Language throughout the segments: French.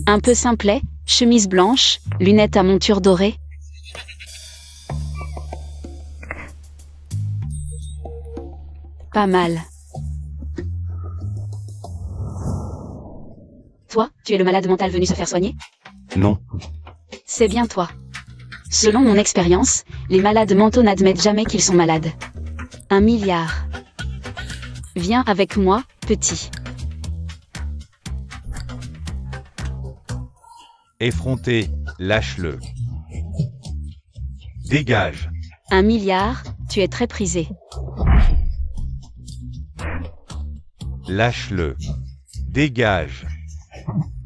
Un peu simplet, chemise blanche, lunettes à monture dorée. Pas mal. Toi, tu es le malade mental venu se faire soigner? Non. C'est bien toi. Selon mon expérience, les malades mentaux n'admettent jamais qu'ils sont malades. 1 milliard. Viens avec moi, petit. Effronté, lâche-le. Dégage. 1 milliard, tu es très prisé. Lâche-le. Dégage.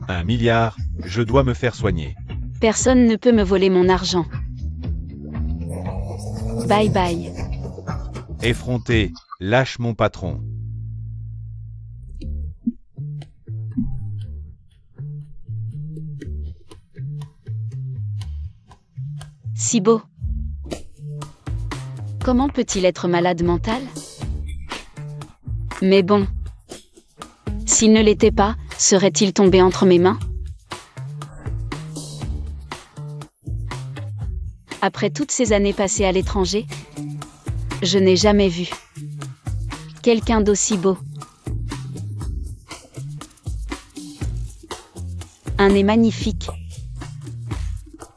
1 milliard, je dois me faire soigner. Personne ne peut me voler mon argent. Bye bye. Effronté, lâche mon patron. Si beau. Comment peut-il être malade mental? Mais bon. S'il ne l'était pas, serait-il tombé entre mes mains? Après toutes ces années passées à l'étranger, je n'ai jamais vu quelqu'un d'aussi beau. Un nez magnifique.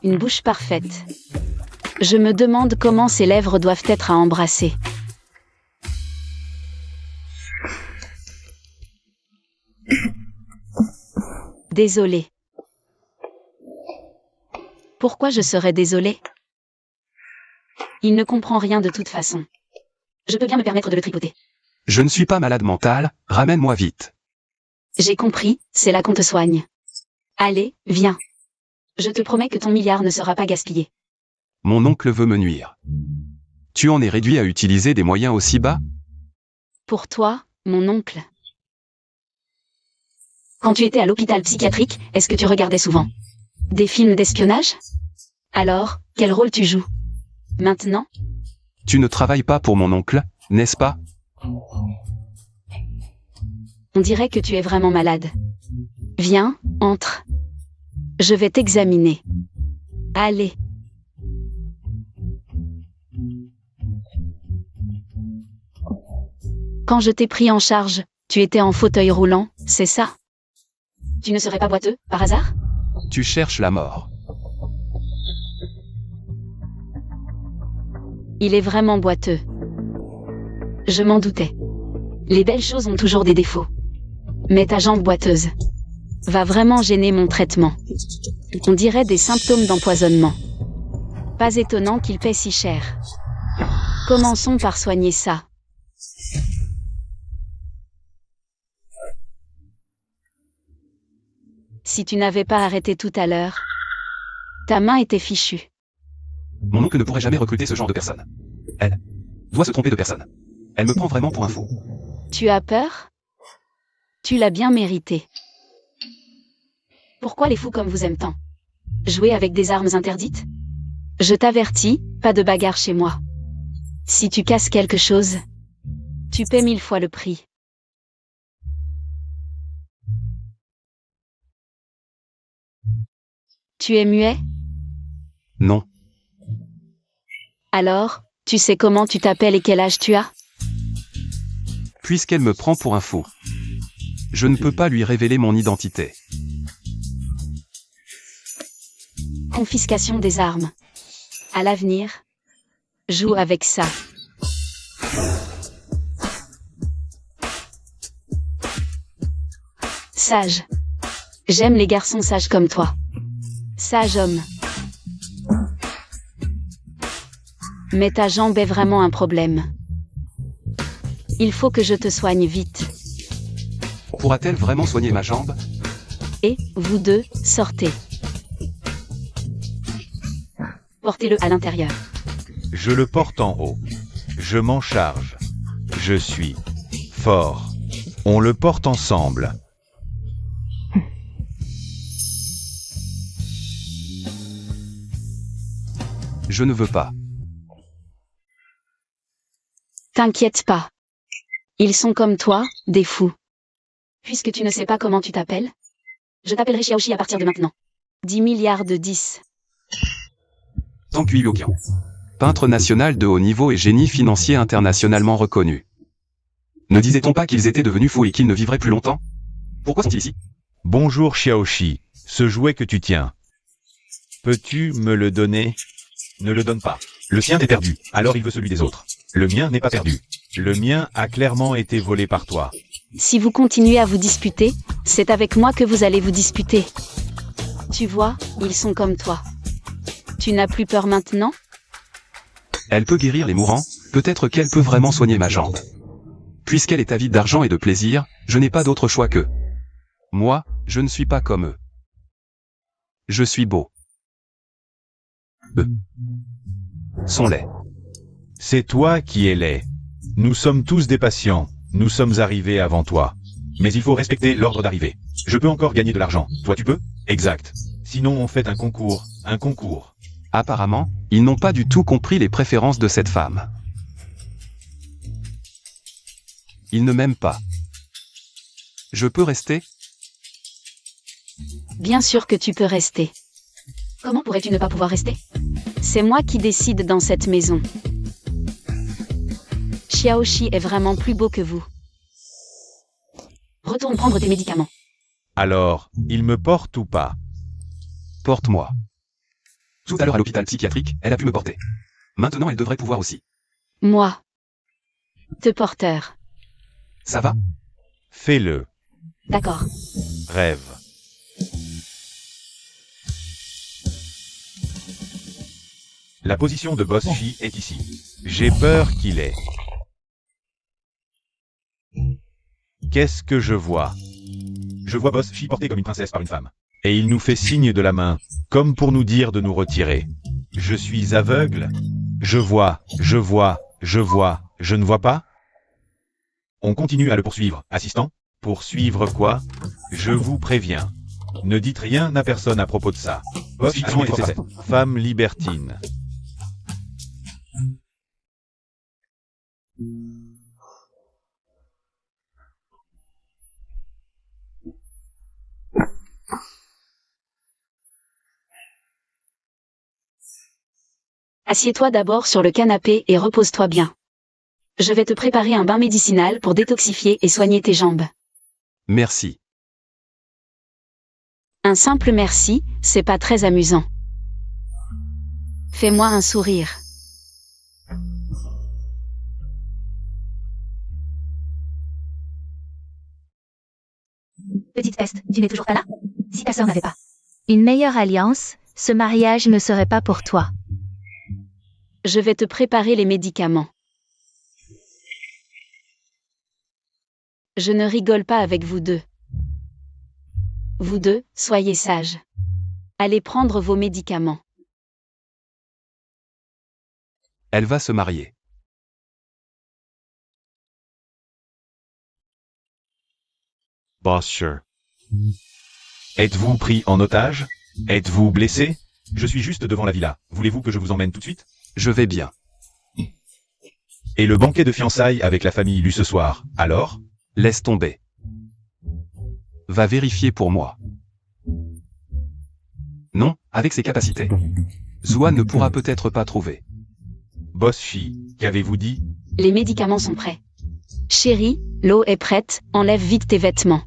Une bouche parfaite. Je me demande comment ses lèvres doivent être à embrasser. Désolé. Pourquoi je serais désolé? Il ne comprend rien de toute façon. Je peux bien me permettre de le tripoter. Je ne suis pas malade mental, ramène-moi vite. J'ai compris, c'est là qu'on te soigne. Allez, viens. Je te promets que ton milliard ne sera pas gaspillé. Mon oncle veut me nuire. Tu en es réduit à utiliser des moyens aussi bas? Pour toi, mon oncle. Quand tu étais à l'hôpital psychiatrique, est-ce que tu regardais souvent des films d'espionnage? Alors, quel rôle tu joues maintenant? Tu ne travailles pas pour mon oncle, n'est-ce pas? On dirait que tu es vraiment malade. Viens, entre. Je vais t'examiner. Allez. Quand je t'ai pris en charge, tu étais en fauteuil roulant, c'est ça? Tu ne serais pas boiteux, par hasard? Tu cherches la mort. Il est vraiment boiteux. Je m'en doutais. Les belles choses ont toujours des défauts. Mais ta jambe boiteuse va vraiment gêner mon traitement. On dirait des symptômes d'empoisonnement. Pas étonnant qu'il paie si cher. Commençons par soigner ça. Si tu n'avais pas arrêté tout à l'heure, ta main était fichue. Mon oncle ne pourrait jamais recruter ce genre de personne. Elle doit se tromper de personne. Elle me prend vraiment pour un fou. Tu as peur? Tu l'as bien mérité. Pourquoi les fous comme vous aiment tant jouer avec des armes interdites? Je t'avertis, pas de bagarre chez moi. Si tu casses quelque chose, tu paies 1000 fois le prix. Tu es muet? Non. Alors, tu sais comment tu t'appelles et quel âge tu as? Puisqu'elle me prend pour un fou, je ne peux pas lui révéler mon identité. Confiscation des armes. À l'avenir, joue avec ça. Sage. J'aime les garçons sages comme toi. Sage homme. Mais ta jambe est vraiment un problème. Il faut que je te soigne vite. Pourra-t-elle vraiment soigner ma jambe? Et, vous deux, sortez. Portez-le à l'intérieur. Je le porte en haut. Je m'en charge. Je suis fort. On le porte ensemble. Je ne veux pas. T'inquiète pas. Ils sont comme toi, des fous. Puisque tu ne sais pas comment tu t'appelles, Je t'appellerai Xiaoxi à partir de maintenant. 10 milliards de 10. Tang Yuoqian. Peintre national de haut niveau et génie financier internationalement reconnu. Ne disait-on pas qu'ils étaient devenus fous et qu'ils ne vivraient plus longtemps? Pourquoi sont-ils ici? Bonjour Xiaoxi, ce jouet que tu tiens. Peux-tu me le donner? Ne le donne pas. Le sien est perdu, alors il veut celui des autres. Le mien n'est pas perdu. Le mien a clairement été volé par toi. Si vous continuez à vous disputer, c'est avec moi que vous allez vous disputer. Tu vois, ils sont comme toi. Tu n'as plus peur maintenant? Elle peut guérir les mourants, peut-être qu'elle peut vraiment soigner ma jambe. Puisqu'elle est avide d'argent et de plaisir, je n'ai pas d'autre choix que... Moi, je ne suis pas comme eux. Je suis beau. Eux sont laids. C'est toi qui es laid. Nous sommes tous des patients. Nous sommes arrivés avant toi. Mais il faut respecter l'ordre d'arrivée. Je peux encore gagner de l'argent. Toi tu peux? Exact. Sinon on fait un concours. Un concours. Apparemment, ils n'ont pas du tout compris les préférences de cette femme. Ils ne m'aiment pas. Je peux rester? Bien sûr que tu peux rester. Comment pourrais-tu ne pas pouvoir rester? C'est moi qui décide dans cette maison. Xiaoxi est vraiment plus beau que vous. Retourne prendre tes médicaments. Alors, il me porte ou pas? Porte-moi. Tout à l'heure à l'hôpital psychiatrique, elle a pu me porter. Maintenant elle devrait pouvoir aussi. Moi. Te porteur. Ça va? Fais-le. D'accord. Rêve. La position de Boss Chi est ici. J'ai peur qu'il ait. Qu'est-ce que je vois? Je vois Boss Chi porté comme une princesse par une femme. Et il nous fait signe de la main, comme pour nous dire de nous retirer. Je suis aveugle? Je vois, je vois, je vois, je ne vois pas? On continue à le poursuivre, assistant? Poursuivre quoi? Je vous préviens. Ne dites rien à personne à propos de ça. Boss Chi est nécessaire. Femme libertine. Assieds-toi d'abord sur le canapé et repose-toi bien. Je vais te préparer un bain médicinal pour détoxifier et soigner tes jambes. Merci. Un simple merci, c'est pas très amusant. Fais-moi un sourire. Petite peste, tu n'es toujours pas là? Si ta sœur n'avait pas Une meilleure alliance, ce mariage ne serait pas pour toi. Je vais te préparer les médicaments. Je ne rigole pas avec vous deux. Vous deux, soyez sages. Allez prendre vos médicaments. Elle va se marier. Boss Sure. Êtes-vous pris en otage? Êtes-vous blessé? Je suis juste devant la villa. Voulez-vous que je vous emmène tout de suite? Je vais bien. Et le banquet de fiançailles avec la famille lu ce soir, alors? Laisse tomber. Va vérifier pour moi. Non, avec ses capacités. Zouan ne pourra peut-être pas trouver. Boss Chi, qu'avez-vous dit? Les médicaments sont prêts. Chérie, l'eau est prête, enlève vite tes vêtements.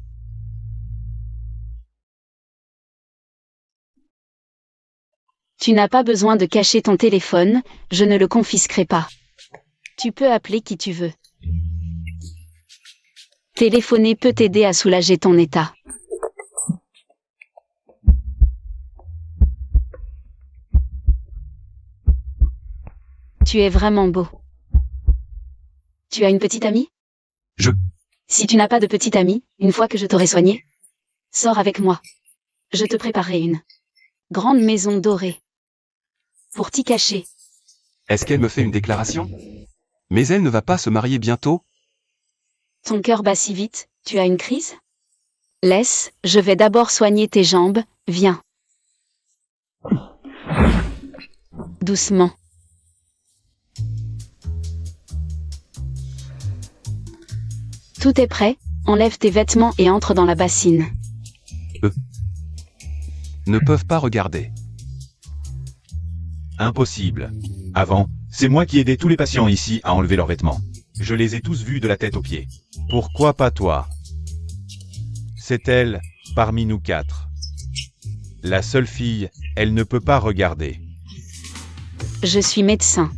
Tu n'as pas besoin de cacher ton téléphone, je ne le confisquerai pas. Tu peux appeler qui tu veux. Téléphoner peut t'aider à soulager ton état. Tu es vraiment beau. Tu as une petite amie? Si tu n'as pas de petite amie, une fois que je t'aurai soigné, sors avec moi. Je te préparerai une grande maison dorée. Pour t'y cacher. Est-ce qu'elle me fait une déclaration? Mais elle ne va pas se marier bientôt? Ton cœur bat si vite, tu as une crise? Laisse, je vais d'abord soigner tes jambes, viens. Doucement. Tout est prêt, enlève tes vêtements et entre dans la bassine. ne peuvent pas regarder. Impossible. Avant, c'est moi qui aidais tous les patients ici à enlever leurs vêtements. Je les ai tous vus de la tête aux pieds. Pourquoi pas toi? C'est elle, parmi nous quatre. La seule fille, elle ne peut pas regarder. Je suis médecin.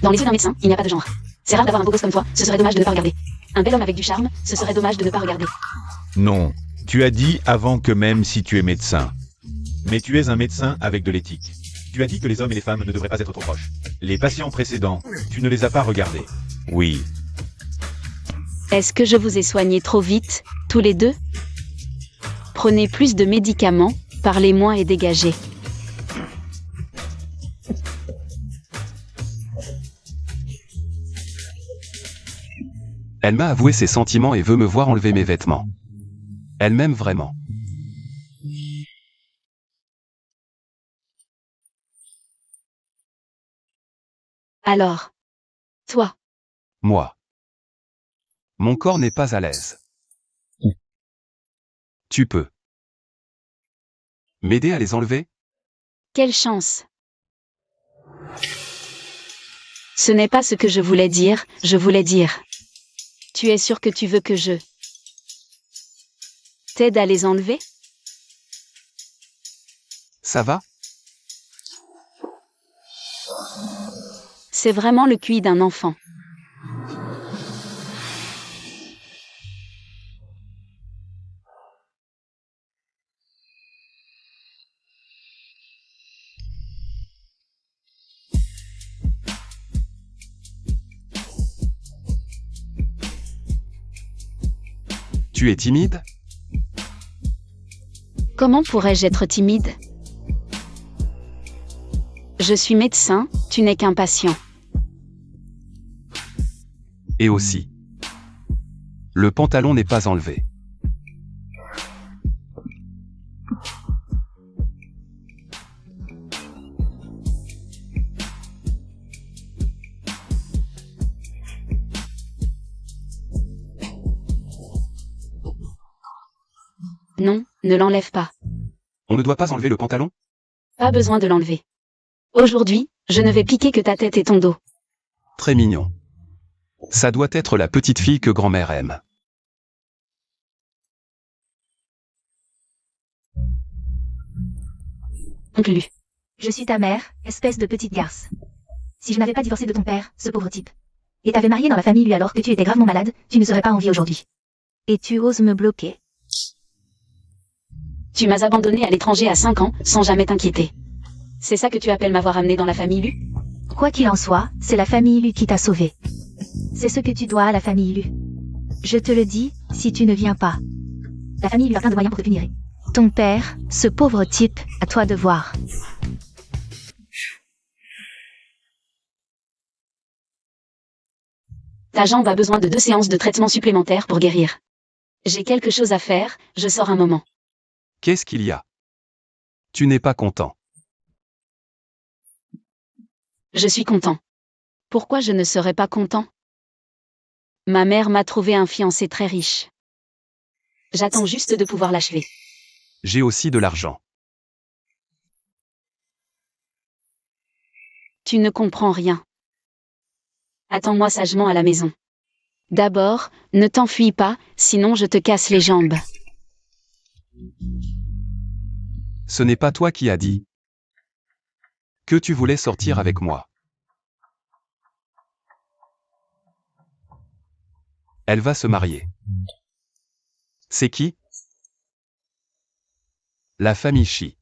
Dans les yeux d'un médecin, il n'y a pas de genre. C'est rare d'avoir un beau gosse comme toi, ce serait dommage de ne pas regarder. Un bel homme avec du charme, ce serait dommage de ne pas regarder. Non, tu as dit avant que même si tu es médecin. Mais tu es un médecin avec de l'éthique. Tu as dit que les hommes et les femmes ne devraient pas être trop proches. Les patients précédents, tu ne les as pas regardés. Oui. Est-ce que je vous ai soigné trop vite, tous les deux? Prenez plus de médicaments, parlez moins et dégagez. Elle m'a avoué ses sentiments et veut me voir enlever mes vêtements. Elle m'aime vraiment. Alors, toi, Moi. Mon corps n'est pas à l'aise. Tu peux m'aider à les enlever? quelle chance. Ce n'est pas ce que je voulais dire, je voulais dire. Tu es sûr que tu veux que je t'aide à les enlever? Ça va? C'est vraiment le QI d'un enfant. Tu es timide? Comment pourrais-je être timide? Je suis médecin, tu n'es qu'un patient. Et aussi. Le pantalon n'est pas enlevé. Non, ne l'enlève pas. On ne doit pas enlever le pantalon? Pas besoin de l'enlever. Aujourd'hui, je ne vais piquer que ta tête et ton dos. Très mignon. Ça doit être la petite fille que grand-mère aime. Oncle Lu. Je suis ta mère, espèce de petite garce. Si je n'avais pas divorcé de ton père, ce pauvre type, et t'avais marié dans la famille lui alors que tu étais gravement malade, tu ne serais pas en vie aujourd'hui. Et tu oses me bloquer. Tu m'as abandonné à l'étranger à 5 ans, sans jamais t'inquiéter. C'est ça que tu appelles m'avoir amené dans la famille Lu? Quoi qu'il en soit, c'est la famille Lu qui t'a sauvé. C'est ce que tu dois à la famille Lu. Je te le dis, si tu ne viens pas. La famille lui a plein de moyens pour te punir. Ton père, ce pauvre type, à toi de voir. Ta jambe a besoin de 2 séances de traitement supplémentaires pour guérir. J'ai quelque chose à faire, je sors un moment. Qu'est-ce qu'il y a? Tu n'es pas content. Je suis content. Pourquoi je ne serais pas content? Ma mère m'a trouvé un fiancé très riche. J'attends juste de pouvoir l'achever. J'ai aussi de l'argent. Tu ne comprends rien. Attends-moi sagement à la maison. D'abord, ne t'enfuis pas, sinon je te casse les jambes. Ce n'est pas toi qui as dit que tu voulais sortir avec moi. Elle va se marier. C'est qui? La famille Chi.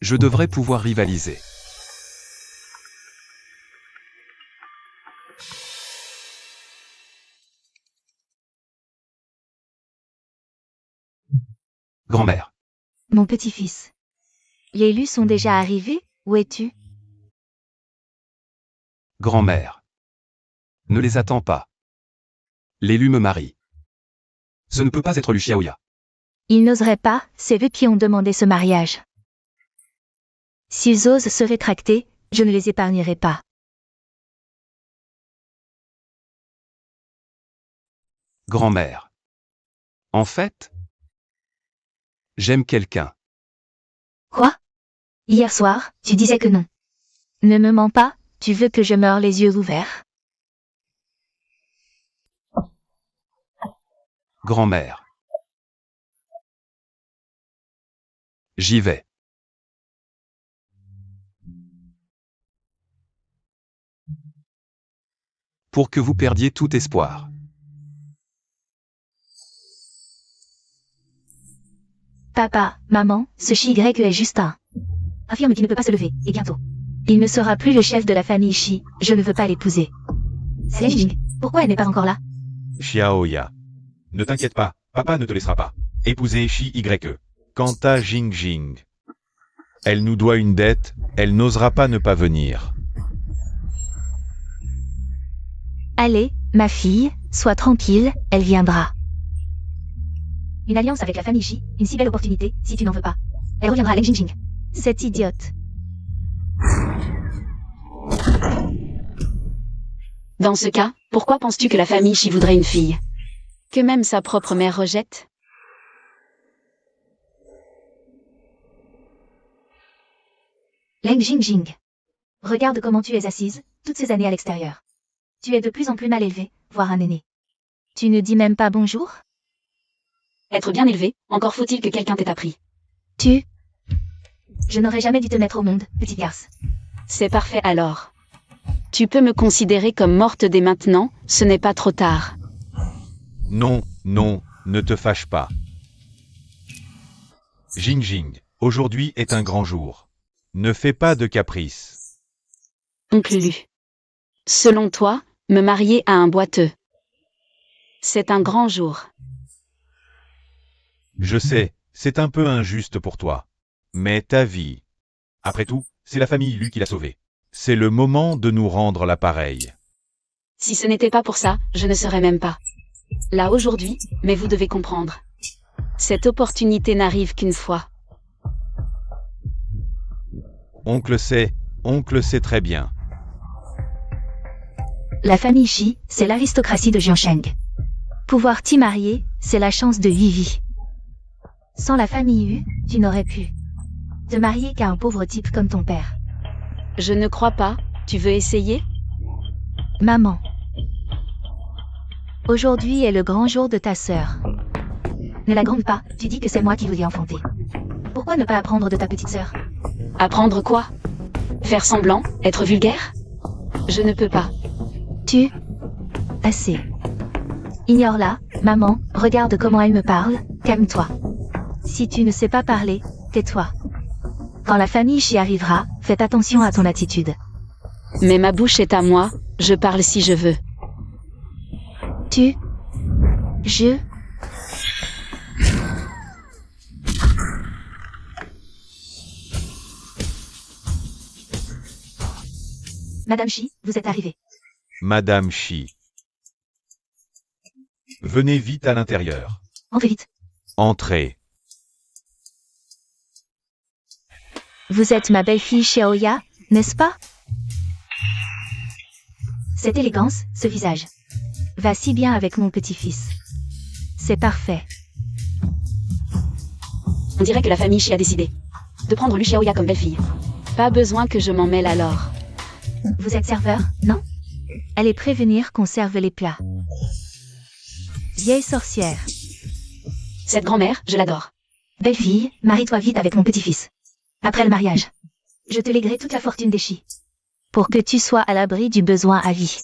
Je devrais pouvoir rivaliser. Grand-mère. Mon petit-fils. Les Lus sont déjà arrivés? Où es-tu? Grand-mère. Ne les attends pas. L'élu me marie. Ce ne peut pas être Lu Xiaoya. Ils n'oseraient pas, c'est eux qui ont demandé ce mariage. S'ils osent se rétracter, je ne les épargnerai pas. Grand-mère. En fait, j'aime quelqu'un. Quoi? Hier soir, tu disais que non. Ne me mens pas, tu veux que je meure les yeux ouverts? Grand-mère. J'y vais. Pour que vous perdiez tout espoir. Papa, maman, ce Shi est juste un. Affirme qu'il ne peut pas se lever, et bientôt. Il ne sera plus le chef de la famille Shi, je ne veux pas l'épouser. C'est Jingjing. Pourquoi elle n'est pas encore là? Xiaoya. Ne t'inquiète pas, papa ne te laissera pas épouser Shi Y. Quant à Jingjing, elle nous doit une dette, elle n'osera pas ne pas venir. Allez, ma fille, sois tranquille, elle viendra. Une alliance avec la famille Shi, une si belle opportunité, si tu n'en veux pas. Elle reviendra avec Jingjing. Cette idiote. Dans ce cas, pourquoi penses-tu que la famille Shi voudrait une fille? Que même sa propre mère rejette? Leng Jingjing. Regarde comment tu es assise, toutes ces années à l'extérieur. Tu es de plus en plus mal élevée, voire un aîné. Tu ne dis même pas bonjour? Être bien élevé, encore faut-il que quelqu'un t'ait appris. Je n'aurais jamais dû te mettre au monde, petite garce. C'est parfait alors. Tu peux me considérer comme morte dès maintenant, ce n'est pas trop tard. Non, non, ne te fâche pas. Jingjing, aujourd'hui est un grand jour. Ne fais pas de caprices. Oncle Lu. Selon toi, me marier à un boiteux. C'est un grand jour. Je sais, c'est un peu injuste pour toi. Mais ta vie. Après tout, c'est la famille Lu qui l'a sauvée. C'est le moment de nous rendre l'appareil. Si ce n'était pas pour ça, je ne serais même pas là aujourd'hui, mais vous devez comprendre. Cette opportunité n'arrive qu'une fois. Oncle sait très bien. La famille Shi, c'est l'aristocratie de Jiansheng. Pouvoir t'y marier, c'est la chance de Vivi. Sans la famille Yu, tu n'aurais pu te marier qu'à un pauvre type comme ton père. Je ne crois pas, tu veux essayer? Maman. Aujourd'hui est le grand jour de ta sœur. Ne la gronde pas, tu dis que c'est moi qui vous ai enfanté. Pourquoi ne pas apprendre de ta petite sœur? Apprendre quoi? Faire semblant? Être vulgaire? Je ne peux pas. Assez. Ignore-la, maman, regarde comment elle me parle, calme-toi. Si tu ne sais pas parler, tais-toi. Quand la famille Shi arrivera, fais attention à ton attitude. Mais ma bouche est à moi, je parle si je veux. Madame Shi, vous êtes arrivée. Madame Shi. Venez vite à l'intérieur. Entrez vite. Entrez. Vous êtes ma belle-fille Xiaoya, n'est-ce pas? Cette élégance, ce visage. Va si bien avec mon petit-fils. C'est parfait. On dirait que la famille Shi a décidé de prendre Lu Xiaoya comme belle-fille. Pas besoin que je m'en mêle alors. Vous êtes serveur, non? Allez prévenir qu'on serve les plats. Vieille sorcière. Cette grand-mère, je l'adore. Belle-fille, marie-toi vite avec mon petit-fils. Après le mariage, je te léguerai toute la fortune des Shi. Pour que tu sois à l'abri du besoin à vie.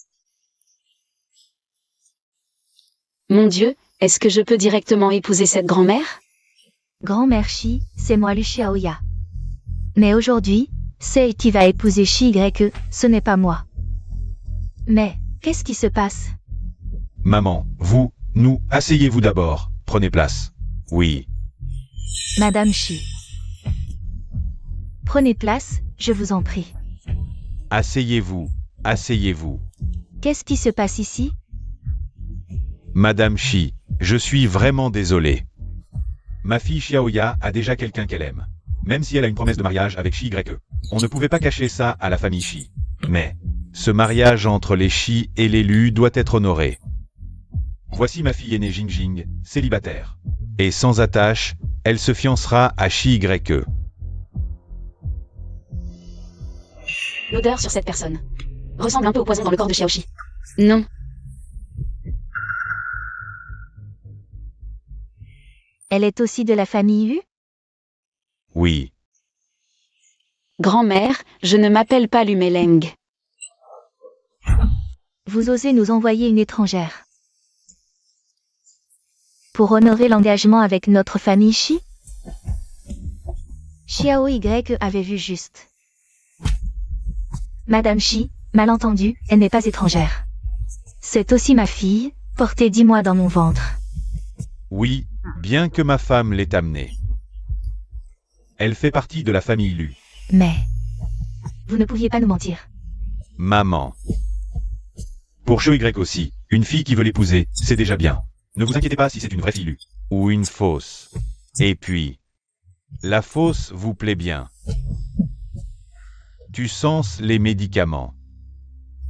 Mon Dieu, est-ce que je peux directement épouser cette grand-mère? Grand-mère Shi, c'est moi Lu Xiaoya. Mais aujourd'hui, c'est elle qui va épouser Shi Y, ce n'est pas moi. Mais, qu'est-ce qui se passe? Maman, vous, nous, asseyez-vous d'abord. Prenez place. Oui. Madame Shi. Prenez place, je vous en prie. Asseyez-vous. Asseyez-vous. Qu'est-ce qui se passe ici? Madame Shi, je suis vraiment désolé. Ma fille Xiaoya a déjà quelqu'un qu'elle aime. Même si elle a une promesse de mariage avec Shi Y. On ne pouvait pas cacher ça à la famille Shi. Mais, ce mariage entre les Shi et les Lu doit être honoré. Voici ma fille aînée Jingjing, célibataire. Et sans attache, elle se fiancera à Shi Y. L'odeur sur cette personne ressemble un peu au poison dans le corps de Xiaoxi. Non. Elle est aussi de la famille Yu? Oui. Grand-mère, je ne m'appelle pas Lumeleng. Vous osez nous envoyer une étrangère. Pour honorer l'engagement avec notre famille Shi? Xiao Y avait vu juste. Madame Shi, malentendu, elle n'est pas étrangère. C'est aussi ma fille, portée 10 mois dans mon ventre. Oui, bien que ma femme l'ait amenée. Elle fait partie de la famille Lu. Mais... Vous ne pouviez pas nous mentir. Maman. Pour Cho Y aussi, une fille qui veut l'épouser, c'est déjà bien. Ne vous inquiétez pas si c'est une vraie fille Lu. Ou une fausse. Et puis... La fausse vous plaît bien. Tu sens les médicaments.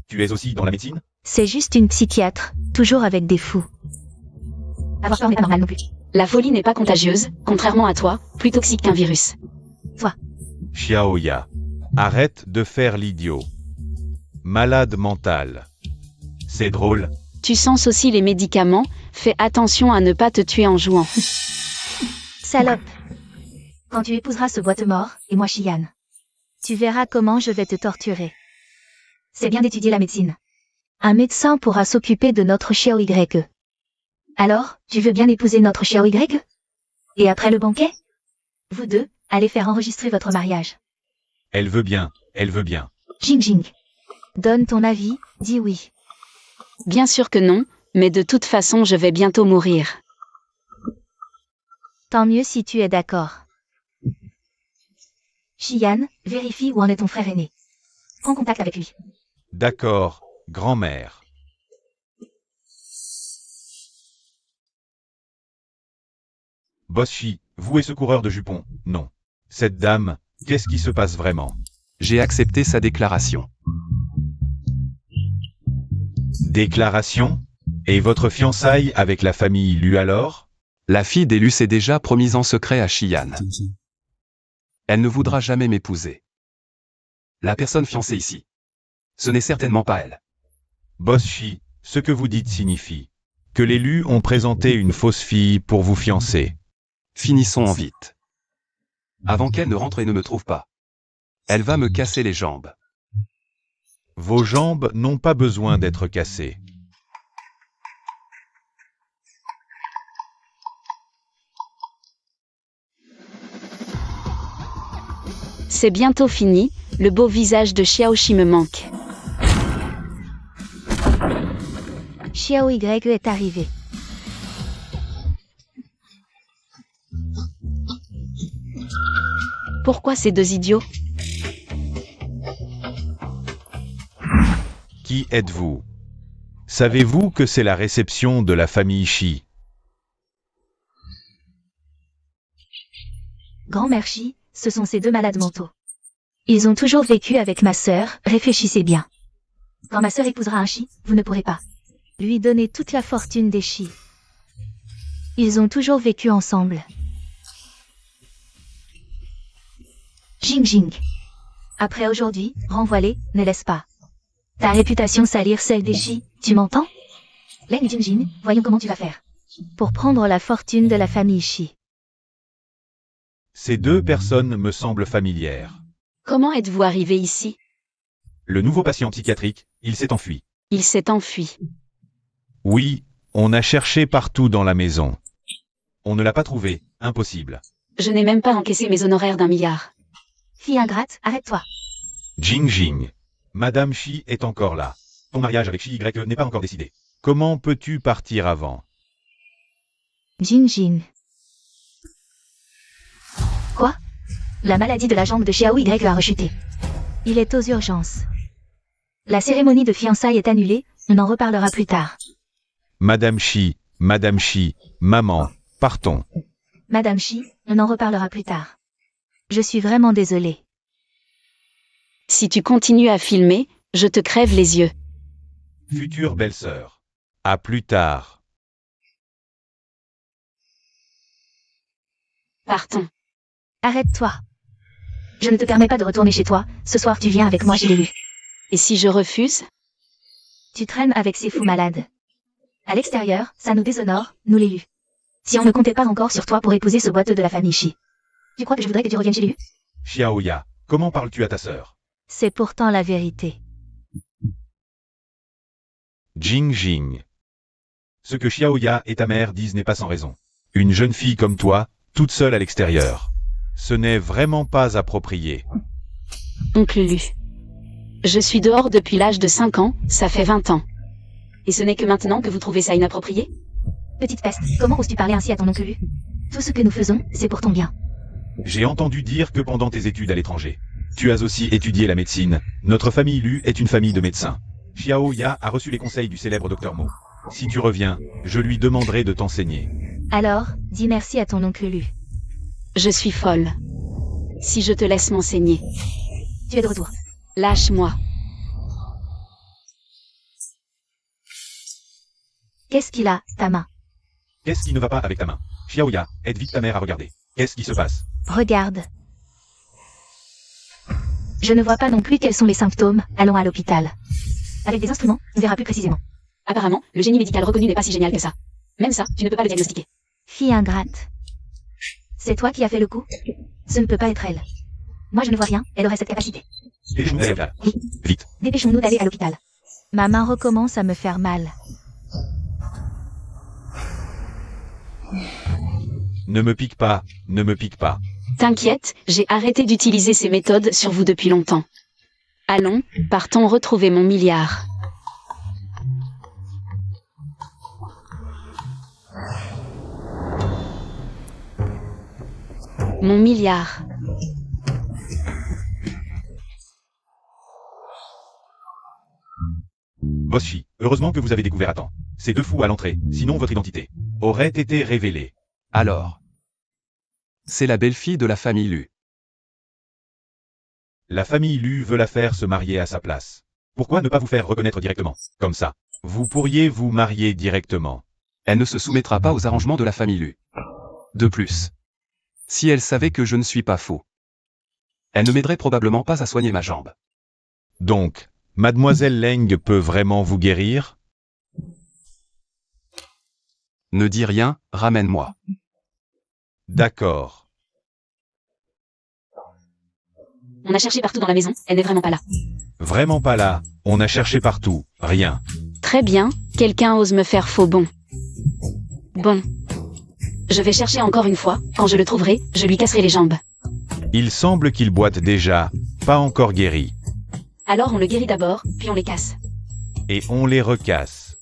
Tu es aussi dans la médecine? C'est juste une psychiatre, toujours avec des fous. Avoir peur n'est pas normal non plus. La folie n'est pas contagieuse, contrairement à toi, plus toxique qu'un virus. Xiaoya. Arrête de faire l'idiot. Malade mental. C'est drôle. Tu sens aussi les médicaments, fais attention à ne pas te tuer en jouant. Salope, Quand tu épouseras ce boîte-mort, et moi Xian, tu verras comment je vais te torturer. c'est bien d'étudier la médecine. Un médecin pourra s'occuper de notre Xiao Y. Alors, tu veux bien épouser notre Xiao Y? Et après le banquet? Vous deux, allez faire enregistrer votre mariage. Elle veut bien, elle veut bien. Jing Jing. Donne ton avis, dis oui. Bien sûr que non, mais de toute façon je vais bientôt mourir. Tant mieux si tu es d'accord. Xian, vérifie où en est ton frère aîné. Prends contact avec lui. D'accord, grand-mère. Boschi, vous et ce coureur de jupons, non. Cette dame, qu'est-ce qui se passe vraiment? J'ai accepté sa déclaration. Déclaration? Et votre fiançaille avec la famille Lu alors? La fille d'Elu s'est déjà promise en secret à Xian. Elle ne voudra jamais m'épouser. La personne fiancée ici. Ce n'est certainement pas elle. Boschi, ce que vous dites signifie que les Lu ont présenté une fausse fille pour vous fiancer. Finissons en vite. Avant qu'elle ne rentre et ne me trouve pas. Elle va me casser les jambes. Vos jambes n'ont pas besoin d'être cassées. C'est bientôt fini, le beau visage de Xiaoxi me manque. Xiao Y est arrivé. Pourquoi ces deux idiots? Qui êtes-vous? Savez-vous que c'est la réception de la famille Shi? Grand-mère Shi, ce sont ces deux malades mentaux. Ils ont toujours vécu avec ma sœur, réfléchissez bien. Quand ma sœur épousera un Shi, vous ne pourrez pas. Lui donner toute la fortune des Shi. Ils ont toujours vécu ensemble. Jing Jing. Après aujourd'hui, renvoie-les, ne laisse pas ta réputation salir celle des Shi, tu m'entends? Leng Jing Jing, voyons comment tu vas faire. Pour prendre la fortune de la famille Shi. Ces deux personnes me semblent familières. Comment êtes-vous arrivé ici? Le nouveau patient psychiatrique, il s'est enfui. Il s'est enfui. Oui, on a cherché partout dans la maison. On ne l'a pas trouvé, impossible. Je n'ai même pas encaissé mes honoraires d'1 milliard. Fille ingrate, arrête-toi. Jing Jing. Madame Shi est encore là. Ton mariage avec Shi Y n'est pas encore décidé. Comment peux-tu partir avant? Jing Jing. Quoi? La maladie de la jambe de Xiao Y a rechuté. Il est aux urgences. La cérémonie de fiançailles est annulée, on en reparlera plus tard. Madame Shi, maman, partons. Madame Shi, on en reparlera plus tard. Je suis vraiment désolée. Si tu continues à filmer, je te crève les yeux. Future belle-sœur. À plus tard. Partons. Arrête-toi. Je ne te permets pas de retourner chez toi, ce soir tu viens avec moi chez l'élu. Et si je refuse? Tu traînes avec ces fous malades. À l'extérieur, ça nous déshonore, nous l'élu. Si on ne comptait pas encore sur toi pour épouser ce boiteux de la famille Shi. Tu crois que je voudrais que tu reviennes chez l'élu? Xiaoya, comment parles-tu à ta sœur? C'est pourtant la vérité. Jing Jing. Ce que Xiaoya et ta mère disent n'est pas sans raison. Une jeune fille comme toi, toute seule à l'extérieur. Ce n'est vraiment pas approprié. Oncle Lu. Je suis dehors depuis l'âge de 5 ans, ça fait 20 ans. Et ce n'est que maintenant que vous trouvez ça inapproprié? Petite peste, comment oses-tu parler ainsi à ton oncle Lu? Tout ce que nous faisons, c'est pour ton bien. J'ai entendu dire que pendant tes études à l'étranger, tu as aussi étudié la médecine. Notre famille Lu est une famille de médecins. Xiaoya a reçu les conseils du célèbre docteur Mo. Si tu reviens, je lui demanderai de t'enseigner. Alors, dis merci à ton oncle Lu. Je suis folle. Si je te laisse m'enseigner. Tu es de retour. Lâche-moi. Qu'est-ce qu'il a, ta main? Qu'est-ce qui ne va pas avec ta main? Xiaoya, aide vite ta mère à regarder. Qu'est-ce qui se passe? Regarde. Je ne vois pas non plus quels sont les symptômes, allons à l'hôpital. Avec des instruments, on verra plus précisément. Apparemment, le génie médical reconnu n'est pas si génial que ça. Même ça, tu ne peux pas le diagnostiquer. Fille ingrate. C'est toi qui as fait le coup? Ce ne peut pas être elle. Moi je ne vois rien, elle aurait cette capacité. Dépêchons-nous d'aller à l'hôpital. Vite. Dépêchons-nous d'aller à l'hôpital. Ma main recommence à me faire mal. Ne me pique pas, ne me pique pas. T'inquiète, j'ai arrêté d'utiliser ces méthodes sur vous depuis longtemps. Allons, partons retrouver mon milliard. Mon milliard. Boshi, heureusement que vous avez découvert à temps. Ces deux fous à l'entrée, sinon votre identité aurait été révélée. Alors. C'est la belle-fille de la famille Lu. La famille Lu veut la faire se marier à sa place. Pourquoi ne pas vous faire reconnaître directement? Comme ça, vous pourriez vous marier directement. Elle ne se soumettra pas aux arrangements de la famille Lu. De plus. Si elle savait que je ne suis pas faux, elle ne m'aiderait probablement pas à soigner ma jambe. Donc, Mademoiselle Leng peut vraiment vous guérir? Ne dis rien, ramène-moi. D'accord. On a cherché partout dans la maison, elle n'est vraiment pas là. Vraiment pas là, on a cherché partout, rien. Très bien, quelqu'un ose me faire faux bon. Bon. Je vais chercher encore une fois, quand je le trouverai, je lui casserai les jambes. Il semble qu'il boite déjà, pas encore guéri. Alors on le guérit d'abord, puis on les casse. Et on les recasse.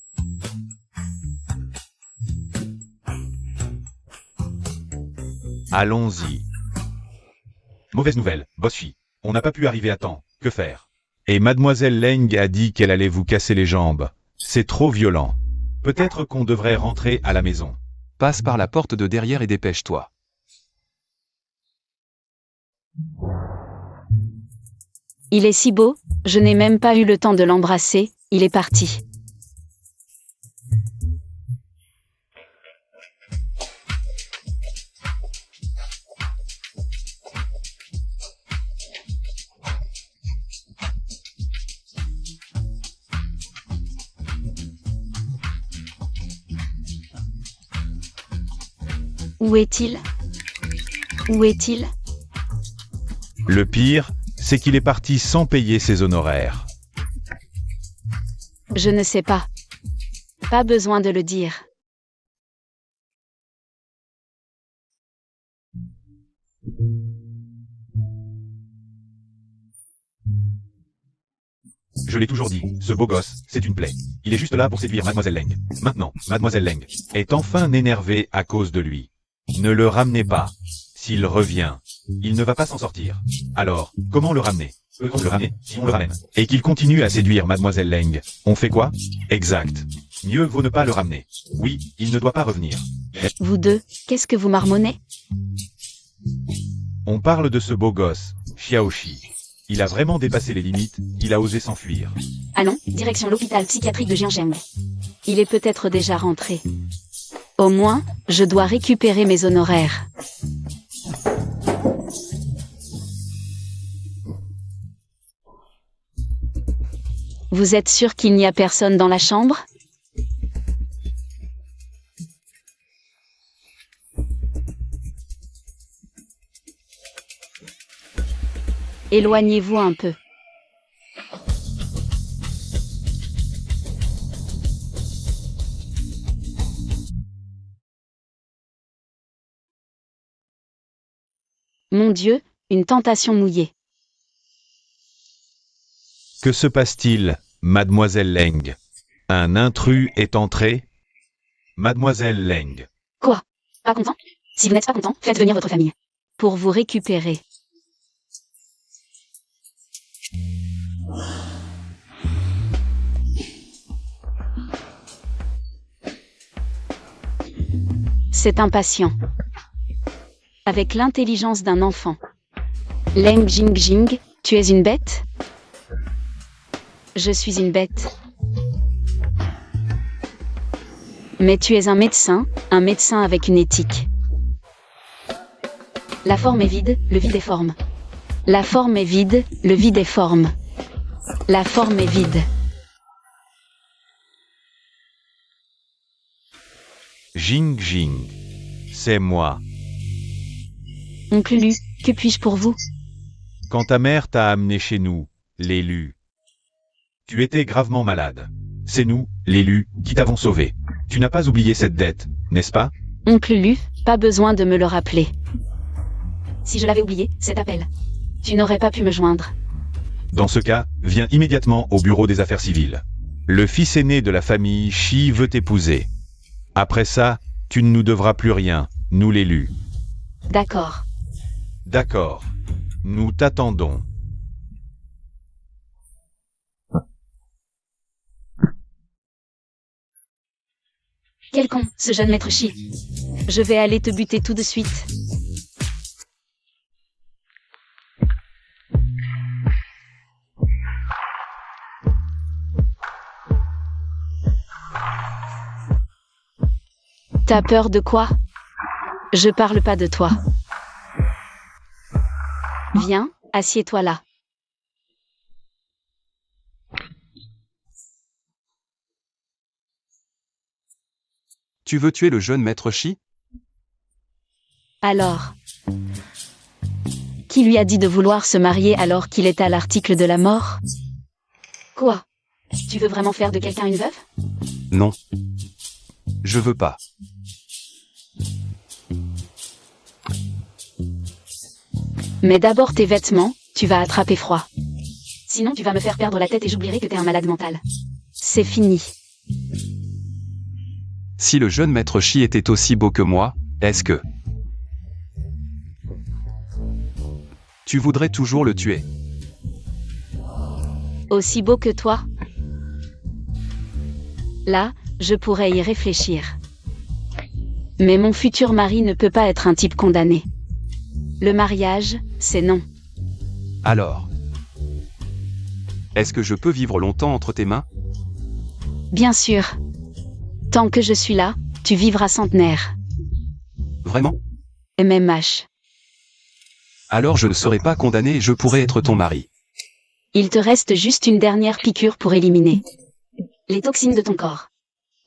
Allons-y. Mauvaise nouvelle, Boshi. On n'a pas pu arriver à temps, que faire? Et Mademoiselle Leng a dit qu'elle allait vous casser les jambes. C'est trop violent. Peut-être qu'on devrait rentrer à la maison. Passe par la porte de derrière et dépêche-toi. Il est si beau, je n'ai même pas eu le temps de l'embrasser, il est parti. Où est-il? Où est-il? Le pire, c'est qu'il est parti sans payer ses honoraires. Je ne sais pas. Pas besoin de le dire. Je l'ai toujours dit, ce beau gosse, c'est une plaie. Il est juste là pour séduire Mademoiselle Leng. Maintenant, Mademoiselle Leng est enfin énervée à cause de lui. Ne le ramenez pas. S'il revient, il ne va pas s'en sortir. Alors, comment le ramener? Peut-on le ramener si on le ramène? Et qu'il continue à séduire Mademoiselle Leng. On fait quoi? Exact. Mieux vaut ne pas le ramener. Oui, il ne doit pas revenir. Vous deux, qu'est-ce que vous marmonnez? On parle de ce beau gosse, Xiaoxi. Il a vraiment dépassé les limites, il a osé s'enfuir. Allons, direction l'hôpital psychiatrique de Jiangzheng. Il est peut-être déjà rentré. Au moins, je dois récupérer mes honoraires. Vous êtes sûr qu'il n'y a personne dans la chambre? Éloignez-vous un peu. Mon Dieu, une tentation mouillée. Que se passe-t-il, mademoiselle Leng? Un intrus est entré? Mademoiselle Leng. Quoi? Pas content? Si vous n'êtes pas content, faites venir votre famille. Pour vous récupérer. C'est impatient. Avec l'intelligence d'un enfant. Leng Jingjing, tu es une bête? Je suis une bête. Mais tu es un médecin avec une éthique. La forme est vide, le vide est forme. La forme est vide, le vide est forme. La forme est vide. Jing Jing. C'est moi. Oncle Lu, que puis-je pour vous? Quand ta mère t'a amené chez nous, l'élu, tu étais gravement malade. C'est nous, l'élu, qui t'avons sauvé. Tu n'as pas oublié cette dette, n'est-ce pas? Oncle Lu, pas besoin de me le rappeler. Si je l'avais oublié, cet appel. Tu n'aurais pas pu me joindre. Dans ce cas, viens immédiatement au bureau des affaires civiles. Le fils aîné de la famille Shi veut t'épouser. Après ça, tu ne nous devras plus rien, nous l'élu. D'accord. D'accord. Nous t'attendons. Quel con, ce jeune maître Shi. Je vais aller te buter tout de suite. T'as peur de quoi? Je parle pas de toi. Viens, assieds-toi là. Tu veux tuer le jeune maître Shi? Alors, qui lui a dit de vouloir se marier alors qu'il est à l'article de la mort? Quoi? Tu veux vraiment faire de quelqu'un une veuve? Non. Je veux pas. Mais d'abord tes vêtements, tu vas attraper froid. Sinon tu vas me faire perdre la tête et j'oublierai que t'es un malade mental. C'est fini. Si le jeune maître Shi était aussi beau que moi, est-ce que tu voudrais toujours le tuer? Aussi beau que toi? Là, je pourrais y réfléchir. Mais mon futur mari ne peut pas être un type condamné. Le mariage, c'est non. Alors, est-ce que je peux vivre longtemps entre tes mains? Bien sûr. Tant que je suis là, tu vivras centenaire. Vraiment? MMH. Alors je ne serai pas condamné et je pourrai être ton mari. Il te reste juste une dernière piqûre pour éliminer les toxines de ton corps.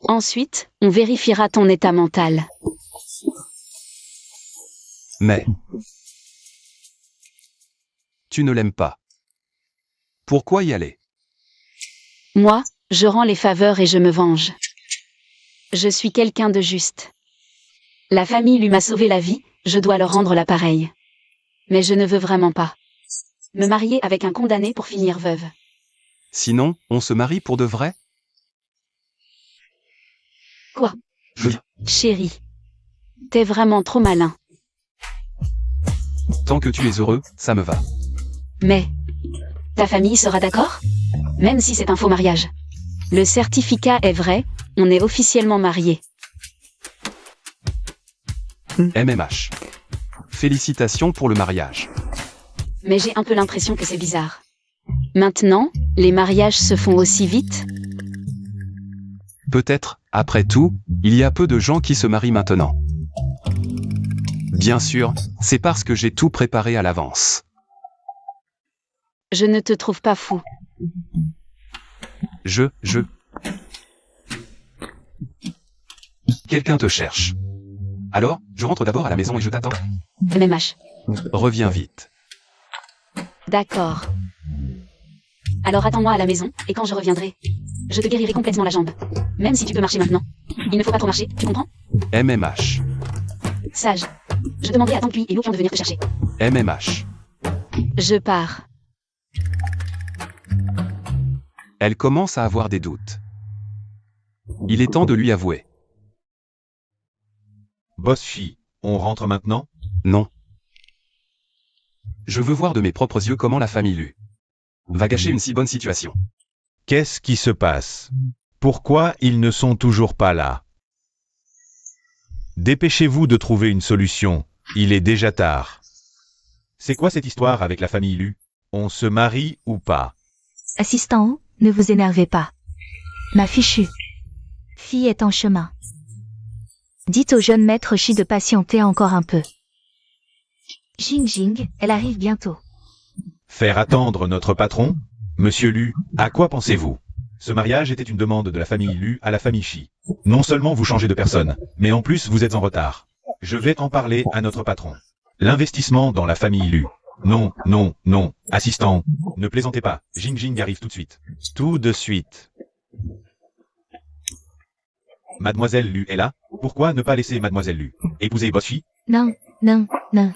Ensuite, on vérifiera ton état mental. Mais tu ne l'aimes pas. Pourquoi y aller? Moi, je rends les faveurs et je me venge. Je suis quelqu'un de juste. La famille lui m'a sauvé la vie, je dois leur rendre l'appareil. Mais je ne veux vraiment pas me marier avec un condamné pour finir veuve. Sinon, on se marie pour de vrai? Quoi? Je- Chérie. T'es vraiment trop malin. Tant que tu es heureux, ça me va. Mais ta famille sera d'accord? Même si c'est un faux mariage. Le certificat est vrai, on est officiellement mariés. MMH. Félicitations pour le mariage. Mais j'ai un peu l'impression que c'est bizarre. Maintenant, les mariages se font aussi vite? Peut-être, après tout, il y a peu de gens qui se marient maintenant. Bien sûr, c'est parce que j'ai tout préparé à l'avance. Je ne te trouve pas fou. Je... Quelqu'un te cherche. Alors, je rentre d'abord à la maison et je t'attends. MMH. Reviens vite. D'accord. Alors attends-moi à la maison, et quand je reviendrai, je te guérirai complètement la jambe. Même si tu peux marcher maintenant. Il ne faut pas trop marcher, tu comprends? MMH. Sage. Je demandais à Tanguy et Loupion de venir te chercher. MMH. Je pars. Elle commence à avoir des doutes. Il est temps de lui avouer. Boss Chi, on rentre maintenant? Non. Je veux voir de mes propres yeux comment la famille Lu va gâcher une si bonne situation. Qu'est-ce qui se passe? Pourquoi ils ne sont toujours pas là? Dépêchez-vous de trouver une solution, il est déjà tard. C'est quoi cette histoire avec la famille Lu? On se marie ou pas? Assistant, ne vous énervez pas. Ma fichue fille est en chemin. Dites au jeune maître Chi de patienter encore un peu. Jing Jing, elle arrive bientôt. Faire attendre notre patron? Monsieur Lu, à quoi pensez-vous? Ce mariage était une demande de la famille Lu à la famille Chi. Non seulement vous changez de personne, mais en plus vous êtes en retard. Je vais en parler à notre patron. L'investissement dans la famille Lu. Non, non, non, assistant, ne plaisantez pas, Jing Jing arrive tout de suite. Tout de suite. Mademoiselle Lu est là? Pourquoi ne pas laisser Mademoiselle Lu épouser Boss Chi? Non, non, non.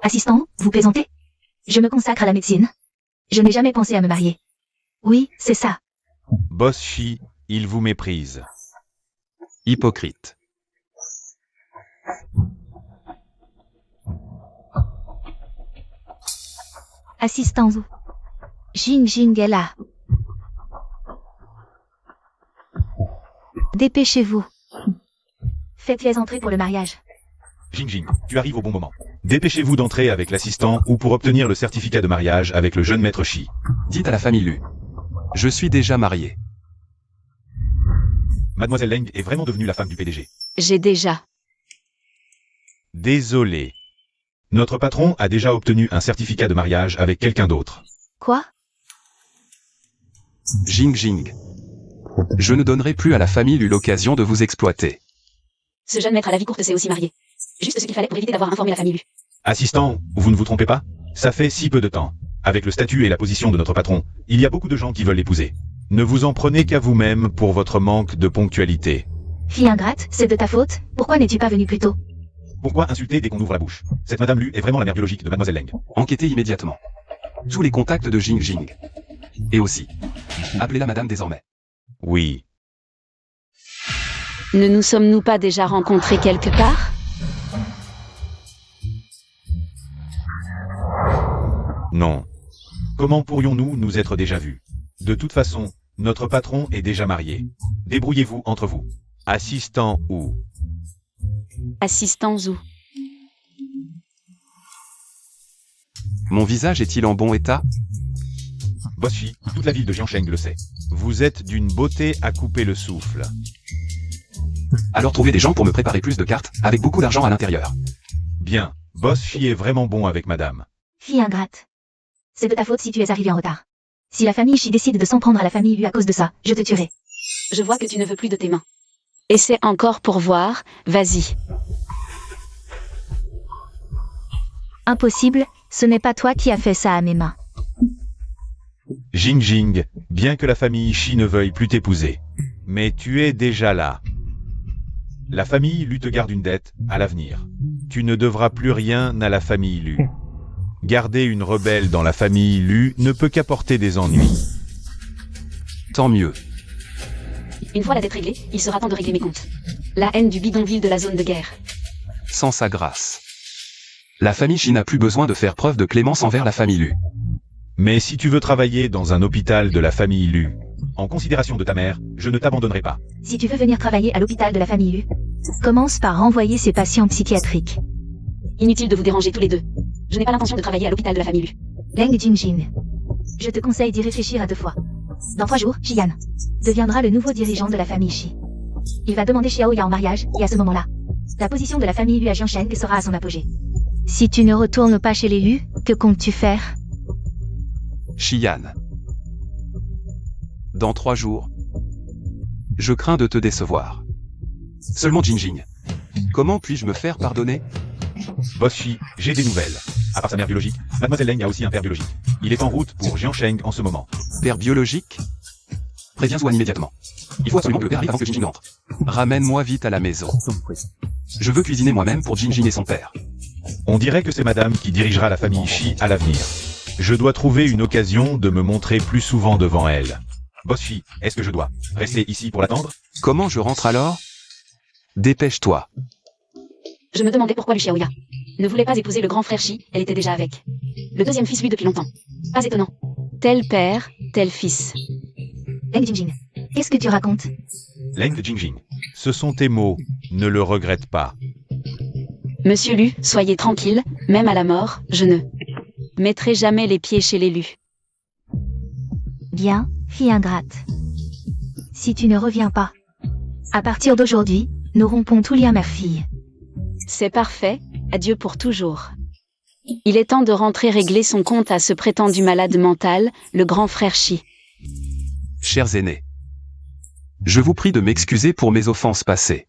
Assistant, vous plaisantez? Je me consacre à la médecine. Je n'ai jamais pensé à me marier. Oui, c'est ça. Boss Chi, il vous méprise. Hypocrite. Assistant vous. Jing Jing est là. Dépêchez-vous. Faites-les entrer pour le mariage. Jing Jing, tu arrives au bon moment. Dépêchez-vous d'entrer avec l'assistant ou pour obtenir le certificat de mariage avec le jeune maître Chi. Dites à la famille Lu. Je suis déjà marié. Mademoiselle Leng est vraiment devenue la femme du PDG. J'ai déjà. Désolé. Notre patron a déjà obtenu un certificat de mariage avec quelqu'un d'autre. Quoi? Jing Jing. Je ne donnerai plus à la famille Lu l'occasion de vous exploiter. Ce jeune maître à la vie courte s'est aussi marié. Juste ce qu'il fallait pour éviter d'avoir informé la famille Lu. Assistant, vous ne vous trompez pas? Ça fait si peu de temps. Avec le statut et la position de notre patron, il y a beaucoup de gens qui veulent l'épouser. Ne vous en prenez qu'à vous-même pour votre manque de ponctualité. Fille ingrate, c'est de ta faute. Pourquoi n'es-tu pas venu plus tôt? Pourquoi insulter dès qu'on ouvre la bouche? Cette madame Lu est vraiment la mère biologique de Mademoiselle Leng. Enquêtez immédiatement. Sous les contacts de Jing Jing. Et aussi. Appelez-la madame désormais. Oui. Ne nous sommes-nous pas déjà rencontrés quelque part? Non. Comment pourrions-nous nous être déjà vus? De toute façon, notre patron est déjà marié. Débrouillez-vous entre vous. Assistant ou... Assistant Zhu. Mon visage est-il en bon état? Boss Chi, toute la ville de Jiangsheng le sait. Vous êtes d'une beauté à couper le souffle. Alors trouvez des gens pour me préparer plus de cartes, avec beaucoup d'argent à l'intérieur. Bien, Boss Chi est vraiment bon avec madame. Fille ingrate. C'est de ta faute si tu es arrivé en retard. Si la famille Chi décide de s'en prendre à la famille Lu à cause de ça, je te tuerai. Je vois que tu ne veux plus de tes mains. Essaie encore pour voir, vas-y. Impossible, ce n'est pas toi qui as fait ça à mes mains. Jing Jing, bien que la famille Chi ne veuille plus t'épouser. Mais tu es déjà là. La famille Lu te garde une dette, à l'avenir. Tu ne devras plus rien à la famille Lu. Garder une rebelle dans la famille Lu ne peut qu'apporter des ennuis. Tant mieux. Une fois la dette réglée, il sera temps de régler mes comptes. La haine du bidonville de la zone de guerre. Sans sa grâce. La famille Chi n'a plus besoin de faire preuve de clémence envers la famille Lu. Mais si tu veux travailler dans un hôpital de la famille Lu, en considération de ta mère, je ne t'abandonnerai pas. Si tu veux venir travailler à l'hôpital de la famille Lu, commence par renvoyer ces patients psychiatriques. Inutile de vous déranger tous les deux. Je n'ai pas l'intention de travailler à l'hôpital de la famille Lu. Leng Jingjin. Je te conseille d'y réfléchir à 2 fois. Dans 3 jours, Xian deviendra le nouveau dirigeant de la famille Chi. Il va demander Xiao Ya en mariage, et à ce moment-là, la position de la famille Lu à Jiangsheng sera à son apogée. Si tu ne retournes pas chez les Lu, que comptes-tu faire? Xian. Dans 3 jours. Je crains de te décevoir. Seulement Jingjing. Comment puis-je me faire pardonner? Boss Shi, j'ai des nouvelles. À part sa mère biologique, Mademoiselle Leng a aussi un père biologique. Il est en route pour Jiansheng en ce moment. Père biologique? Préviens Zhuan immédiatement. Il faut absolument que le père arrive avant que Jingjing entre. Ramène-moi vite à la maison. Je veux cuisiner moi-même pour Jingjing et son père. On dirait que c'est madame qui dirigera la famille Shi à l'avenir. Je dois trouver une occasion de me montrer plus souvent devant elle. Boss Shi, est-ce que je dois rester ici pour l'attendre? Comment je rentre alors? Dépêche-toi. Je me demandais pourquoi Lu Xiaoya ne voulait pas épouser le grand frère Shi, elle était déjà avec. Le deuxième fils lui depuis longtemps. Pas étonnant. Tel père, tel fils. Leng Jingjing, qu'est-ce que tu racontes? Leng Jingjing, ce sont tes mots, ne le regrette pas. Monsieur Lu, soyez tranquille, même à la mort, je ne mettrai jamais les pieds chez l'élu. Bien, fille ingrate. Si tu ne reviens pas, à partir d'aujourd'hui, nous rompons tout lien mère-fille. C'est parfait, adieu pour toujours. Il est temps de rentrer régler son compte à ce prétendu malade mental, le grand frère Shi. Chers aînés. Je vous prie de m'excuser pour mes offenses passées.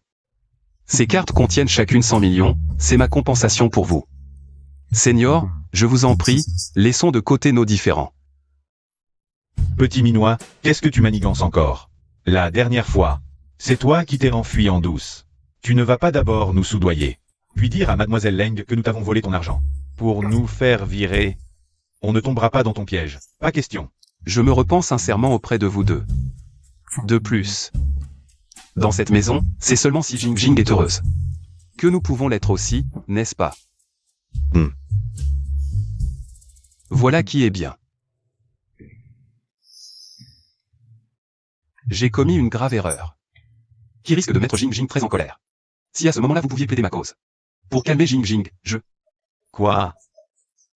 Ces cartes contiennent chacune 100 millions, c'est ma compensation pour vous. Seigneur, je vous en prie, laissons de côté nos différends. Petit Minois, qu'est-ce que tu manigances encore? La dernière fois, c'est toi qui t'es enfui en douce. Tu ne vas pas d'abord nous soudoyer, puis dire à Mademoiselle Leng que nous t'avons volé ton argent. Pour nous faire virer, on ne tombera pas dans ton piège, pas question. Je me repens sincèrement auprès de vous deux. De plus, dans cette maison, c'est seulement si Jingjing est heureuse que nous pouvons l'être aussi, n'est-ce pas? Voilà qui est bien. J'ai commis une grave erreur, qui risque de mettre Jingjing très en colère. Si à ce moment-là vous pouviez plaider ma cause. Pour calmer Jingjing, je... Quoi?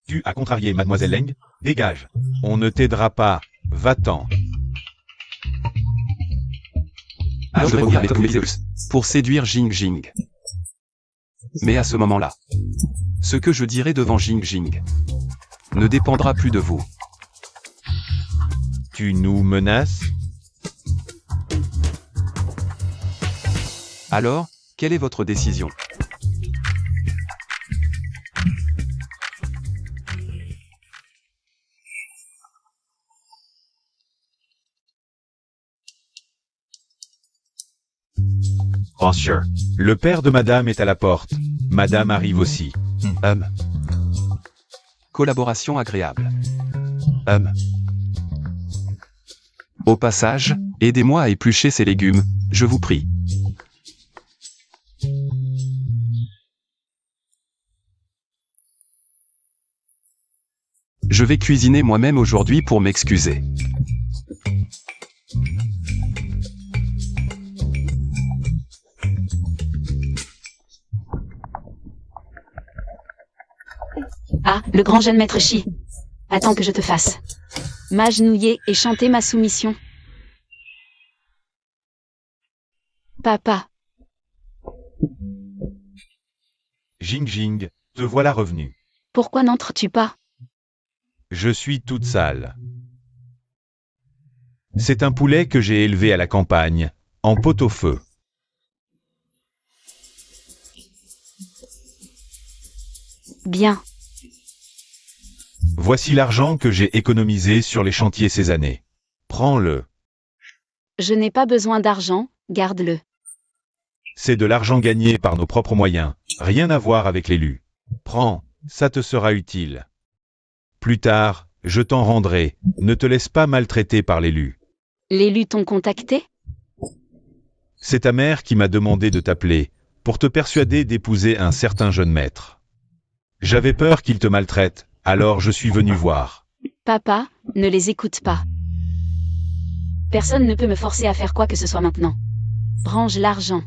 Tu as contrarié Mademoiselle Leng? Dégage. On ne t'aidera pas. Va-t'en. Je devrais vous dire la méthode Numéliseus pour séduire Jingjing. Mais à ce moment-là, ce que je dirai devant Jingjing ne dépendra plus de vous. Tu nous menaces? Alors, quelle est votre décision? Monsieur, le père de madame est à la porte. Madame arrive aussi. Collaboration agréable. Au passage, aidez-moi à éplucher ces légumes, je vous prie. Je vais cuisiner moi-même aujourd'hui pour m'excuser. Ah, le grand jeune maître Shi. Attends que je te fasse m'agenouiller et chanter ma soumission. Papa. Jingjing, te voilà revenu. Pourquoi n'entres-tu pas? Je suis toute sale. C'est un poulet que j'ai élevé à la campagne, en pot-au-feu. Bien. Voici l'argent que j'ai économisé sur les chantiers ces années. Prends-le. Je n'ai pas besoin d'argent, garde-le. C'est de l'argent gagné par nos propres moyens, rien à voir avec l'élu. Prends, ça te sera utile. Plus tard, je t'en rendrai, ne te laisse pas maltraiter par l'élu. L'élu t'ont contacté? C'est ta mère qui m'a demandé de t'appeler, pour te persuader d'épouser un certain jeune maître. J'avais peur qu'il te maltraite, alors je suis venu voir. Papa, ne les écoute pas. Personne ne peut me forcer à faire quoi que ce soit maintenant. Range l'argent.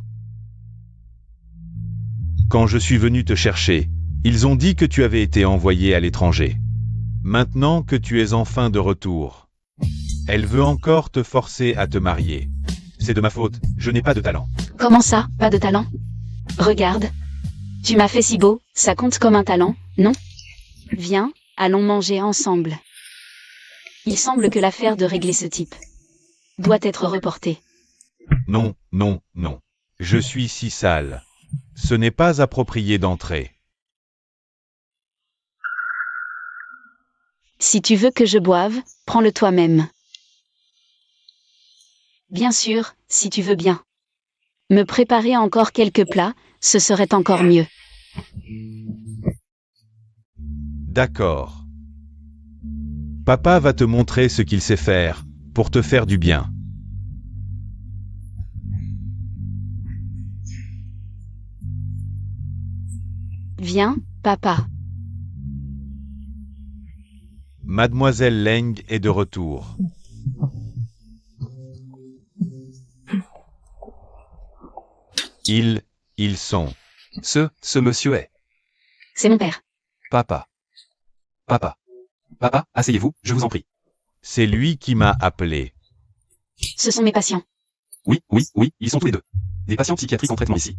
Quand je suis venu te chercher, ils ont dit que tu avais été envoyé à l'étranger. Maintenant que tu es enfin de retour, elle veut encore te forcer à te marier. C'est de ma faute, je n'ai pas de talent. Comment ça, pas de talent? Regarde. Tu m'as fait si beau, ça compte comme un talent, non? Viens, allons manger ensemble. Il semble que l'affaire de régler ce type doit être reporté. Non, non, non. Je suis si sale. Ce n'est pas approprié d'entrer. Si tu veux que je boive, prends-le toi-même. Bien sûr, si tu veux bien. Me préparer encore quelques plats, ce serait encore mieux. D'accord. Papa va te montrer ce qu'il sait faire, pour te faire du bien. Viens, papa. Mademoiselle Leng est de retour. Ils sont. Ce monsieur est. C'est mon père. Papa. Papa. Papa, asseyez-vous, je vous en prie. C'est lui qui m'a appelé. Ce sont mes patients. Oui, oui, oui, ils sont tous les deux. Des patients psychiatriques en traitement ici.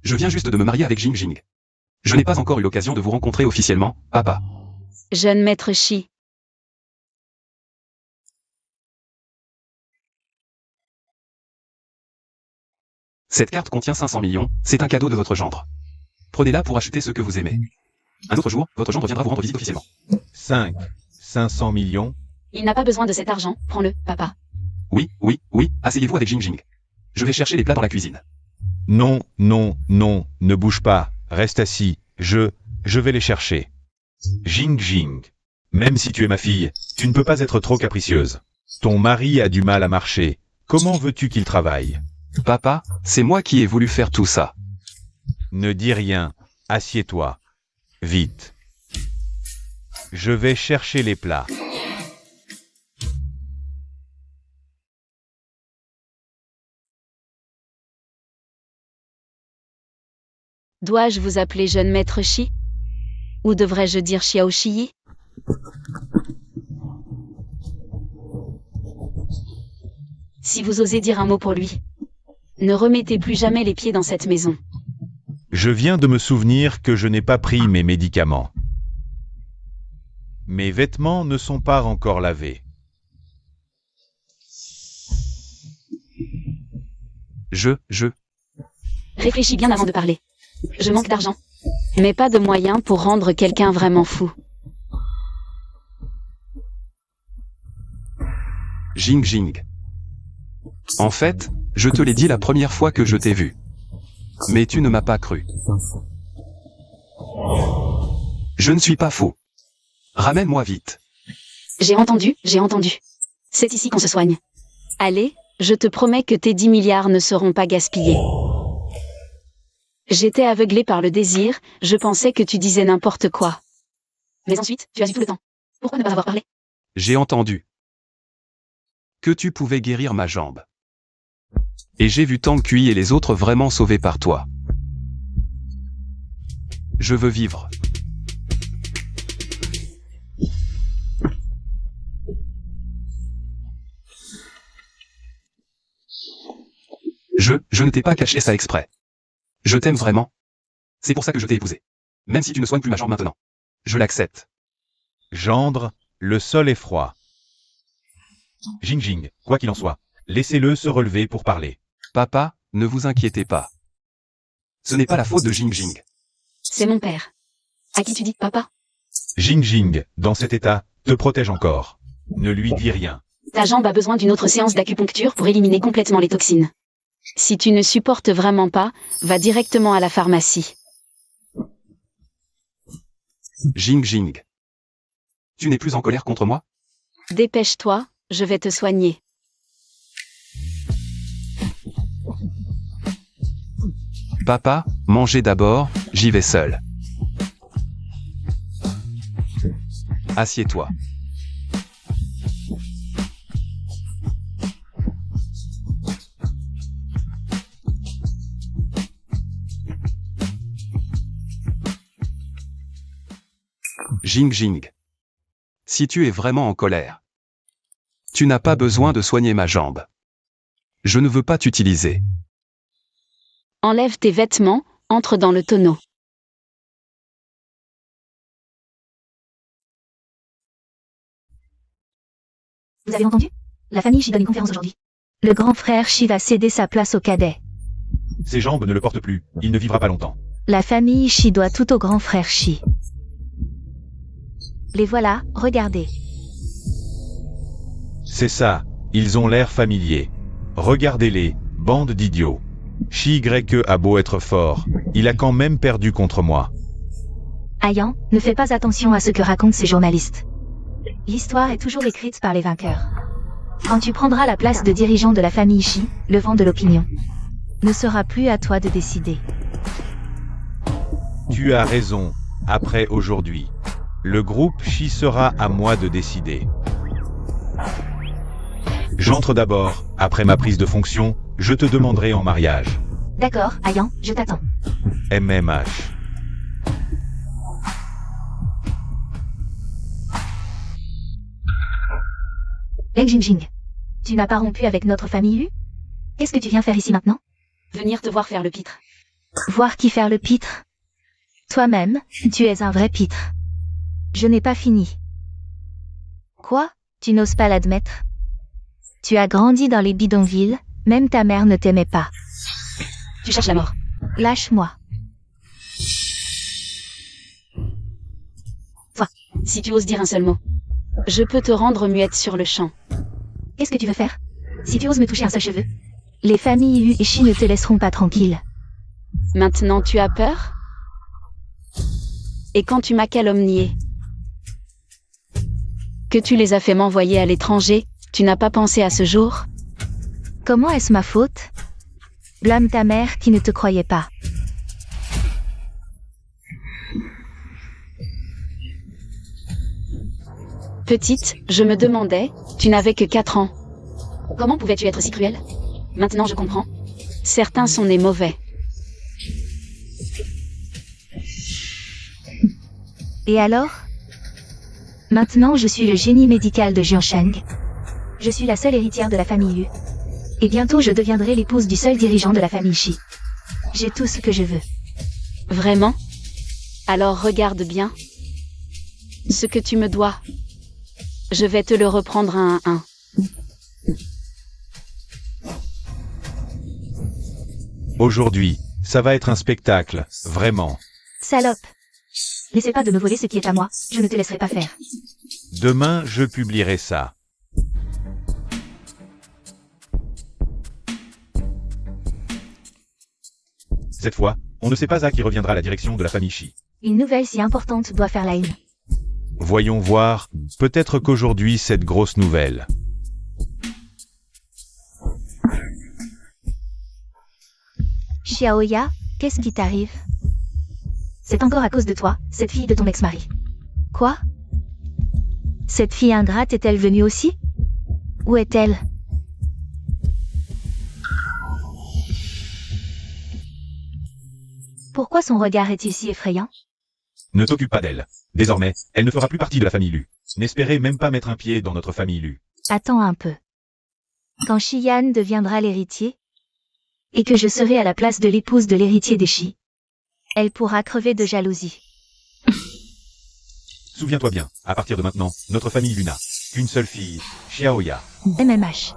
Je viens juste de me marier avec Jing Jing. Je n'ai pas encore eu l'occasion de vous rencontrer officiellement, papa. Jeune maître Shi. Cette carte contient 500 millions, c'est un cadeau de votre gendre. Prenez-la pour acheter ce que vous aimez. Un autre jour, votre gendre viendra vous rendre visite officiellement. 500 millions. Il n'a pas besoin de cet argent, prends-le, papa. Oui, oui, oui, asseyez-vous avec Jing Jing. Je vais chercher les plats dans la cuisine. Non, non, non, ne bouge pas, reste assis, je vais les chercher. Jing Jing. Même si tu es ma fille, tu ne peux pas être trop capricieuse. Ton mari a du mal à marcher, comment veux-tu qu'il travaille? Papa, c'est moi qui ai voulu faire tout ça. Ne dis rien, assieds-toi. Vite. Je vais chercher les plats. Dois-je vous appeler jeune maître Shi? Ou devrais-je dire Xiao Shi? Si vous osez dire un mot pour lui. Ne remettez plus jamais les pieds dans cette maison. Je viens de me souvenir que je n'ai pas pris mes médicaments. Mes vêtements ne sont pas encore lavés. Réfléchis bien avant de parler. Je manque d'argent. Mais pas de moyens pour rendre quelqu'un vraiment fou. Jing Jing. En fait, je te l'ai dit la première fois que je t'ai vu. Mais tu ne m'as pas cru. Je ne suis pas fou. Ramène-moi vite. J'ai entendu. C'est ici qu'on se soigne. Allez, je te promets que tes 10 milliards ne seront pas gaspillés. J'étais aveuglé par le désir, je pensais que tu disais n'importe quoi. Mais ensuite, tu as eu tout le temps. Pourquoi ne pas avoir parlé? J'ai entendu que tu pouvais guérir ma jambe. Et j'ai vu Tang Kui et les autres vraiment sauvés par toi. Je veux vivre. Je ne t'ai pas caché ça exprès. Je t'aime vraiment. C'est pour ça que je t'ai épousé. Même si tu ne soignes plus ma jambe maintenant. Je l'accepte. Gendre, le sol est froid. Jing Jing, quoi qu'il en soit, laissez-le se relever pour parler. Papa, ne vous inquiétez pas. Ce n'est pas la faute de Jing Jing. C'est mon père. À qui tu dis, papa? Jing Jing, dans cet état, te protège encore. Ne lui dis rien. Ta jambe a besoin d'une autre séance d'acupuncture pour éliminer complètement les toxines. Si tu ne supportes vraiment pas, va directement à la pharmacie. Jing Jing. Tu n'es plus en colère contre moi? Dépêche-toi, je vais te soigner. Papa, mangez d'abord, j'y vais seul. Assieds-toi. Jing Jing. Si tu es vraiment en colère, tu n'as pas besoin de soigner ma jambe. Je ne veux pas t'utiliser. Enlève tes vêtements, entre dans le tonneau. Vous avez entendu? La famille Shi donne une conférence aujourd'hui. Le grand frère Shi va céder sa place au cadet. Ses jambes ne le portent plus, il ne vivra pas longtemps. La famille Shi doit tout au grand frère Shi. Les voilà, regardez. C'est ça, ils ont l'air familiers. Regardez-les, bande d'idiots. Shi Y a beau être fort, il a quand même perdu contre moi. Ayan, ne fais pas attention à ce que racontent ces journalistes. L'histoire est toujours écrite par les vainqueurs. Quand tu prendras la place de dirigeant de la famille Shi, le vent de l'opinion ne sera plus à toi de décider. Tu as raison, après aujourd'hui. Le groupe Shi sera à moi de décider. J'entre d'abord, après ma prise de fonction, je te demanderai en mariage. D'accord, Ayan, je t'attends. MMH. Leng Jingjing. Tu n'as pas rompu avec notre famille Yu? Qu'est-ce que tu viens faire ici maintenant? Venir te voir faire le pitre. Voir qui faire le pitre? Toi-même, tu es un vrai pitre. Je n'ai pas fini. Quoi? Tu n'oses pas l'admettre? Tu as grandi dans les bidonvilles, même ta mère ne t'aimait pas. Tu cherches la mort. Lâche-moi. Si tu oses dire un seul mot, je peux te rendre muette sur le champ. Qu'est-ce que tu veux faire? Si tu oses me toucher un seul cheveu, les familles Yu et Shi ne te laisseront pas tranquille. Maintenant tu as peur? Et quand tu m'as calomnié, que tu les as fait m'envoyer à l'étranger, tu n'as pas pensé à ce jour? Comment est-ce ma faute? Blâme ta mère qui ne te croyait pas. Petite, je me demandais, tu n'avais que 4 ans. Comment pouvais-tu être si cruel? Maintenant je comprends. Certains sont nés mauvais. Et alors? Maintenant je suis le génie médical de Jiansheng. Je suis la seule héritière de la famille Yu. Et bientôt je deviendrai l'épouse du seul dirigeant de la famille Shi. J'ai tout ce que je veux. Vraiment? Alors regarde bien. Ce que tu me dois. Je vais te le reprendre un à un. Aujourd'hui, ça va être un spectacle, vraiment. Salope. N'essaie pas de me voler ce qui est à moi, je ne te laisserai pas faire. Demain, je publierai ça. Cette fois, on ne sait pas à qui reviendra la direction de la famille Shi. Une nouvelle si importante doit faire la une. Voyons voir, peut-être qu'aujourd'hui cette grosse nouvelle. Xiaoya, qu'est-ce qui t'arrive? C'est encore à cause de toi, cette fille de ton ex-mari. Quoi? Cette fille ingrate est-elle venue aussi? Où est-elle? Pourquoi son regard est-il si effrayant? Ne t'occupe pas d'elle. Désormais, elle ne fera plus partie de la famille Lu. N'espérez même pas mettre un pied dans notre famille Lu. Attends un peu. Quand Xian deviendra l'héritier, et que je serai à la place de l'épouse de l'héritier des Shi, elle pourra crever de jalousie. Souviens-toi bien, à partir de maintenant, notre famille Lu n'a qu'une seule fille, Xiaoya. MMH.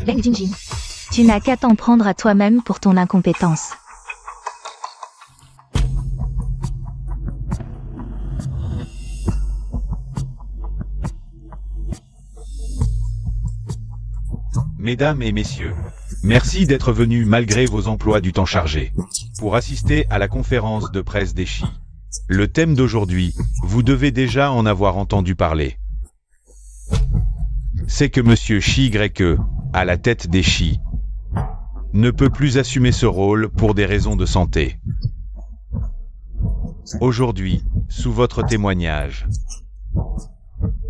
Leng Jingjing. Tu n'as qu'à t'en prendre à toi-même pour ton incompétence. Mesdames et messieurs, merci d'être venus malgré vos emplois du temps chargés, pour assister à la conférence de presse des Shi. Le thème d'aujourd'hui, vous devez déjà en avoir entendu parler. C'est que Monsieur Shi Y, à la tête des Shi, ne peut plus assumer ce rôle pour des raisons de santé. Aujourd'hui, sous votre témoignage,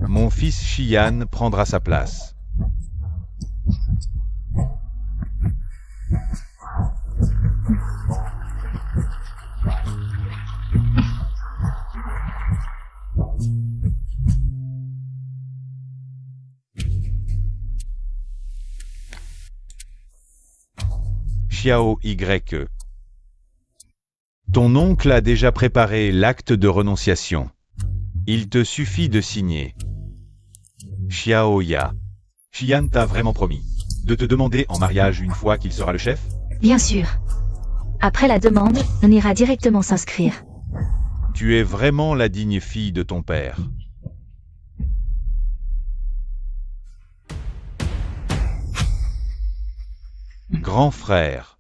mon fils Xian prendra sa place. Xiao Y. Ton oncle a déjà préparé l'acte de renonciation. Il te suffit de signer. Xiaoya. Xian t'a vraiment promis de te demander en mariage une fois qu'il sera le chef? Bien sûr. Après la demande, on ira directement s'inscrire. Tu es vraiment la digne fille de ton père. Grand frère.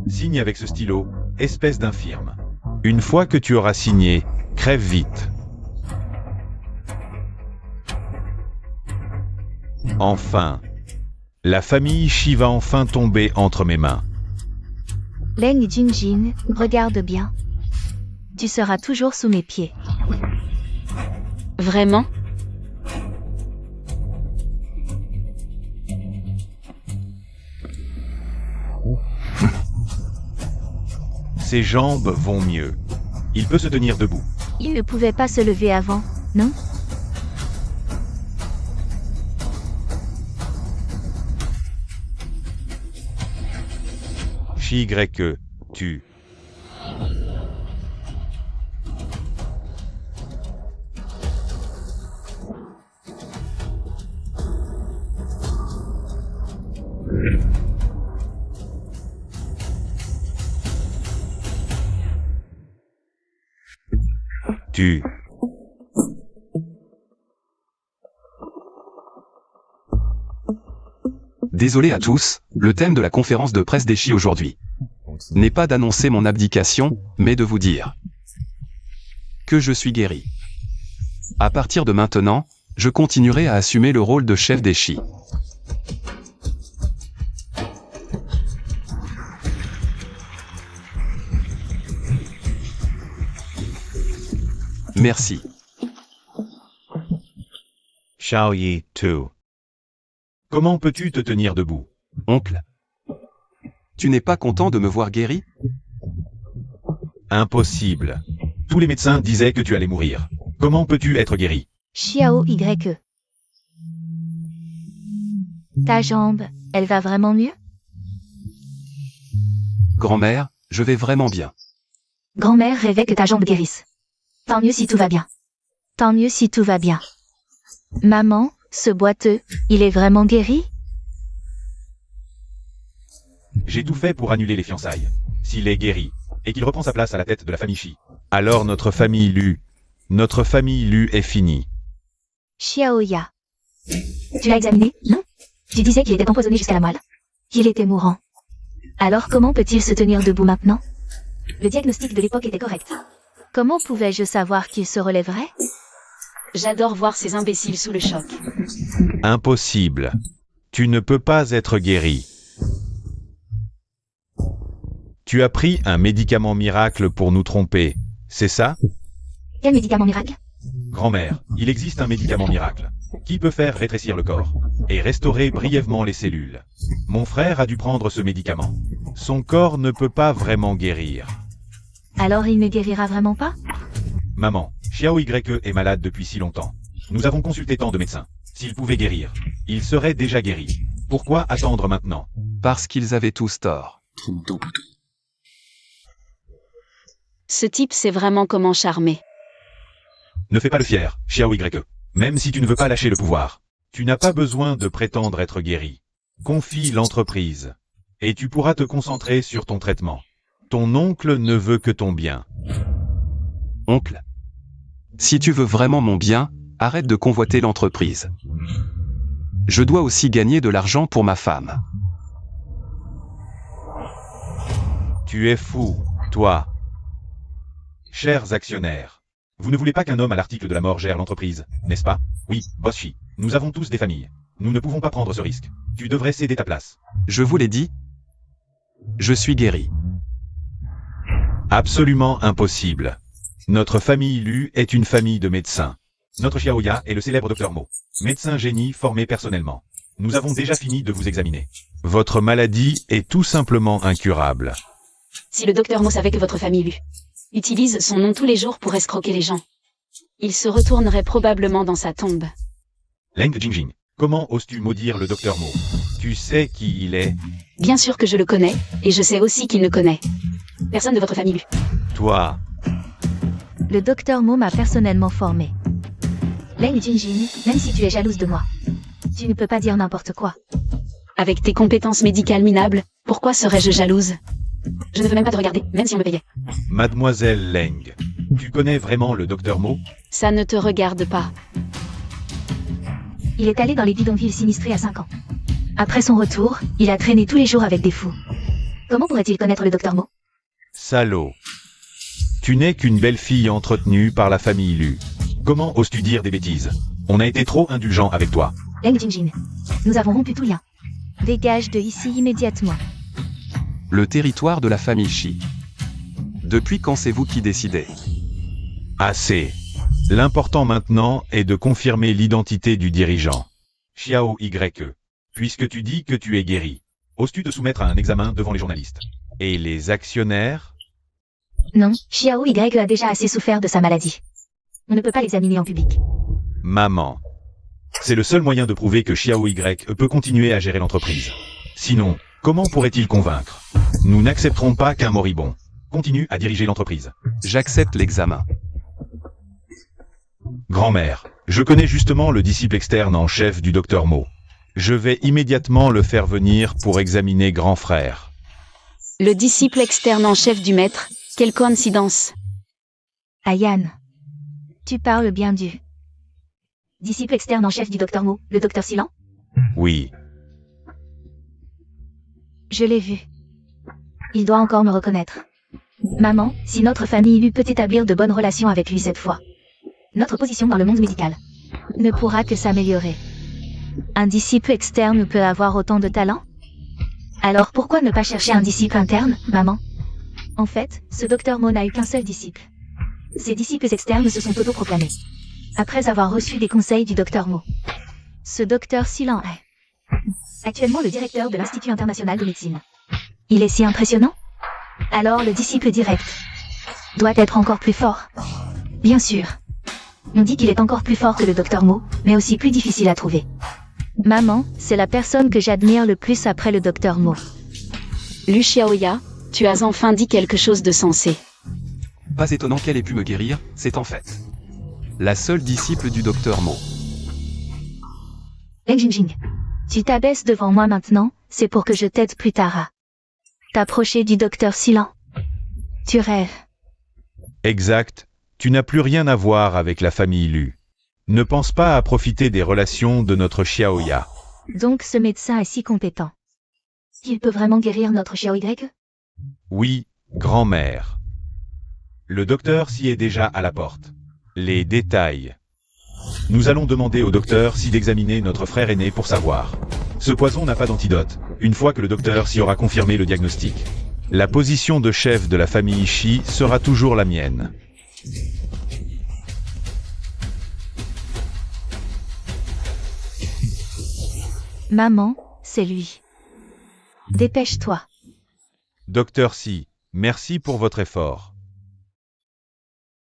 Signe avec ce stylo, espèce d'infirme. Une fois que tu auras signé, crève vite. Enfin. La famille Shi va enfin tomber entre mes mains. Leng Jingjing, regarde bien. Tu seras toujours sous mes pieds. Vraiment? Ses jambes vont mieux. Il peut se tenir debout. Il ne pouvait pas se lever avant, non? Chi-Y-E, tu. Tu. Désolé à tous, le thème de la conférence de presse d'Eshi aujourd'hui n'est pas d'annoncer mon abdication, mais de vous dire que je suis guéri. À partir de maintenant, je continuerai à assumer le rôle de chef d'Eshi. Merci. Xiaoyi, tu. Comment peux-tu te tenir debout? Oncle, tu n'es pas content de me voir guéri? Impossible. Tous les médecins disaient que tu allais mourir. Comment peux-tu être guéri? Xiao Y. Ta jambe, elle va vraiment mieux? Grand-mère, je vais vraiment bien. Grand-mère rêvait que ta jambe guérisse. Tant mieux si tout va bien. Tant mieux si tout va bien. Maman, ce boiteux, il est vraiment guéri? J'ai tout fait pour annuler les fiançailles. S'il est guéri, et qu'il reprend sa place à la tête de la famille Shi, alors notre famille Lu est finie. Xiaoya. Tu l'as examiné, non? Tu disais qu'il était empoisonné jusqu'à la moelle. Il était mourant. Alors comment peut-il se tenir debout maintenant? Le diagnostic de l'époque était correct. Comment pouvais-je savoir qu'il se relèverait? J'adore voir ces imbéciles sous le choc. Impossible. Tu ne peux pas être guéri. Tu as pris un médicament miracle pour nous tromper, c'est ça? Quel médicament miracle? Grand-mère, il existe un médicament miracle qui peut faire rétrécir le corps et restaurer brièvement les cellules. Mon frère a dû prendre ce médicament. Son corps ne peut pas vraiment guérir. Alors il ne guérira vraiment pas? Maman, Xiao Y est malade depuis si longtemps. Nous avons consulté tant de médecins. S'il pouvait guérir, il serait déjà guéri. Pourquoi attendre maintenant? Parce qu'ils avaient tous tort. Ce type sait vraiment comment charmer. Ne fais pas le fier, Xiao Y. Même si tu ne veux pas lâcher le pouvoir, tu n'as pas besoin de prétendre être guéri. Confie l'entreprise. Et tu pourras te concentrer sur ton traitement. Ton oncle ne veut que ton bien. Oncle, si tu veux vraiment mon bien, arrête de convoiter l'entreprise. Je dois aussi gagner de l'argent pour ma femme. Tu es fou, toi. Chers actionnaires, vous ne voulez pas qu'un homme à l'article de la mort gère l'entreprise, n'est-ce pas? Oui, Boss Shi, nous avons tous des familles. Nous ne pouvons pas prendre ce risque. Tu devrais céder ta place. Je vous l'ai dit, je suis guéri. Absolument impossible. Notre famille Lu est une famille de médecins. Notre Xiaoya est le célèbre docteur Mo, médecin génie formé personnellement. Nous avons déjà fini de vous examiner. Votre maladie est tout simplement incurable. Si le docteur Mo savait que votre famille Lu utilise son nom tous les jours pour escroquer les gens, il se retournerait probablement dans sa tombe. Leng Jingjing, comment oses-tu maudire le docteur Mo? Tu sais qui il est? Bien sûr que je le connais, et je sais aussi qu'il ne connaît personne de votre famille Lu. Toi, Le docteur Mo m'a personnellement formé. Leng Jingjing, même si tu es jalouse de moi, tu ne peux pas dire n'importe quoi. Avec tes compétences médicales minables, pourquoi serais-je jalouse? Je ne veux même pas te regarder, même si on me payait. Mademoiselle Leng, tu connais vraiment le docteur Mo? Ça ne te regarde pas. Il est allé dans les bidonvilles sinistrés à 5 ans. Après son retour, il a traîné tous les jours avec des fous. Comment pourrait-il connaître le docteur Mo? Salaud. Tu n'es qu'une belle fille entretenue par la famille Lu. Comment oses-tu dire des bêtises? On a été trop indulgent avec toi. Leng Jingjing, nous avons rompu tout lien. Dégage de ici immédiatement. Le territoire de la famille Shi. Depuis quand c'est vous qui décidez? Assez. L'important maintenant est de confirmer l'identité du dirigeant. Xiao YE. Puisque tu dis que tu es guéri, oses-tu te soumettre à un examen devant les journalistes? Et les actionnaires? Non, Xiao Y a déjà assez souffert de sa maladie. On ne peut pas l'examiner en public. Maman. C'est le seul moyen de prouver que Xiao Y peut continuer à gérer l'entreprise. Sinon, comment pourrait-il convaincre? Nous n'accepterons pas qu'un moribond continue à diriger l'entreprise. J'accepte l'examen. Grand-mère, je connais justement le disciple externe en chef du docteur Mo. Je vais immédiatement le faire venir pour examiner grand frère. Le disciple externe en chef du maître, quelle coïncidence. Ayan. Tu parles bien du... Disciple externe en chef du docteur Mo, le docteur Silan? Oui. Je l'ai vu. Il doit encore me reconnaître. Maman, si notre famille Lu peut établir de bonnes relations avec lui cette fois, notre position dans le monde médical ne pourra que s'améliorer. Un disciple externe peut avoir autant de talent? Alors pourquoi ne pas chercher un disciple interne, maman? En fait, ce docteur Mo n'a eu qu'un seul disciple. Ses disciples externes se sont autoproclamés, après avoir reçu des conseils du docteur Mo. Ce docteur Silan est actuellement le directeur de l'Institut international de médecine. Il est si impressionnant? Alors le disciple direct doit être encore plus fort. Bien sûr. On dit qu'il est encore plus fort que le docteur Mo, mais aussi plus difficile à trouver. Maman, c'est la personne que j'admire le plus après le docteur Mo. Lu Xiaoya, tu as enfin dit quelque chose de sensé. Pas étonnant qu'elle ait pu me guérir, c'est en fait la seule disciple du docteur Mo. Leng Jingjing, Tu t'abaisses devant moi maintenant, c'est pour que je t'aide plus tard à t'approcher du docteur Silan. Tu rêves. Exact. Tu n'as plus rien à voir avec la famille Lu. Ne pense pas à profiter des relations de notre Xiaoya. Donc ce médecin est si compétent. Il peut vraiment guérir notre Xiao Y? Oui, grand-mère. Le docteur s'y est déjà à la porte. Les détails. Nous allons demander au docteur s'y d'examiner notre frère aîné pour savoir. Ce poison n'a pas d'antidote, une fois que le docteur s'y aura confirmé le diagnostic. La position de chef de la famille Shi sera toujours la mienne. Maman, c'est lui. Dépêche-toi. Docteur Si, merci pour votre effort.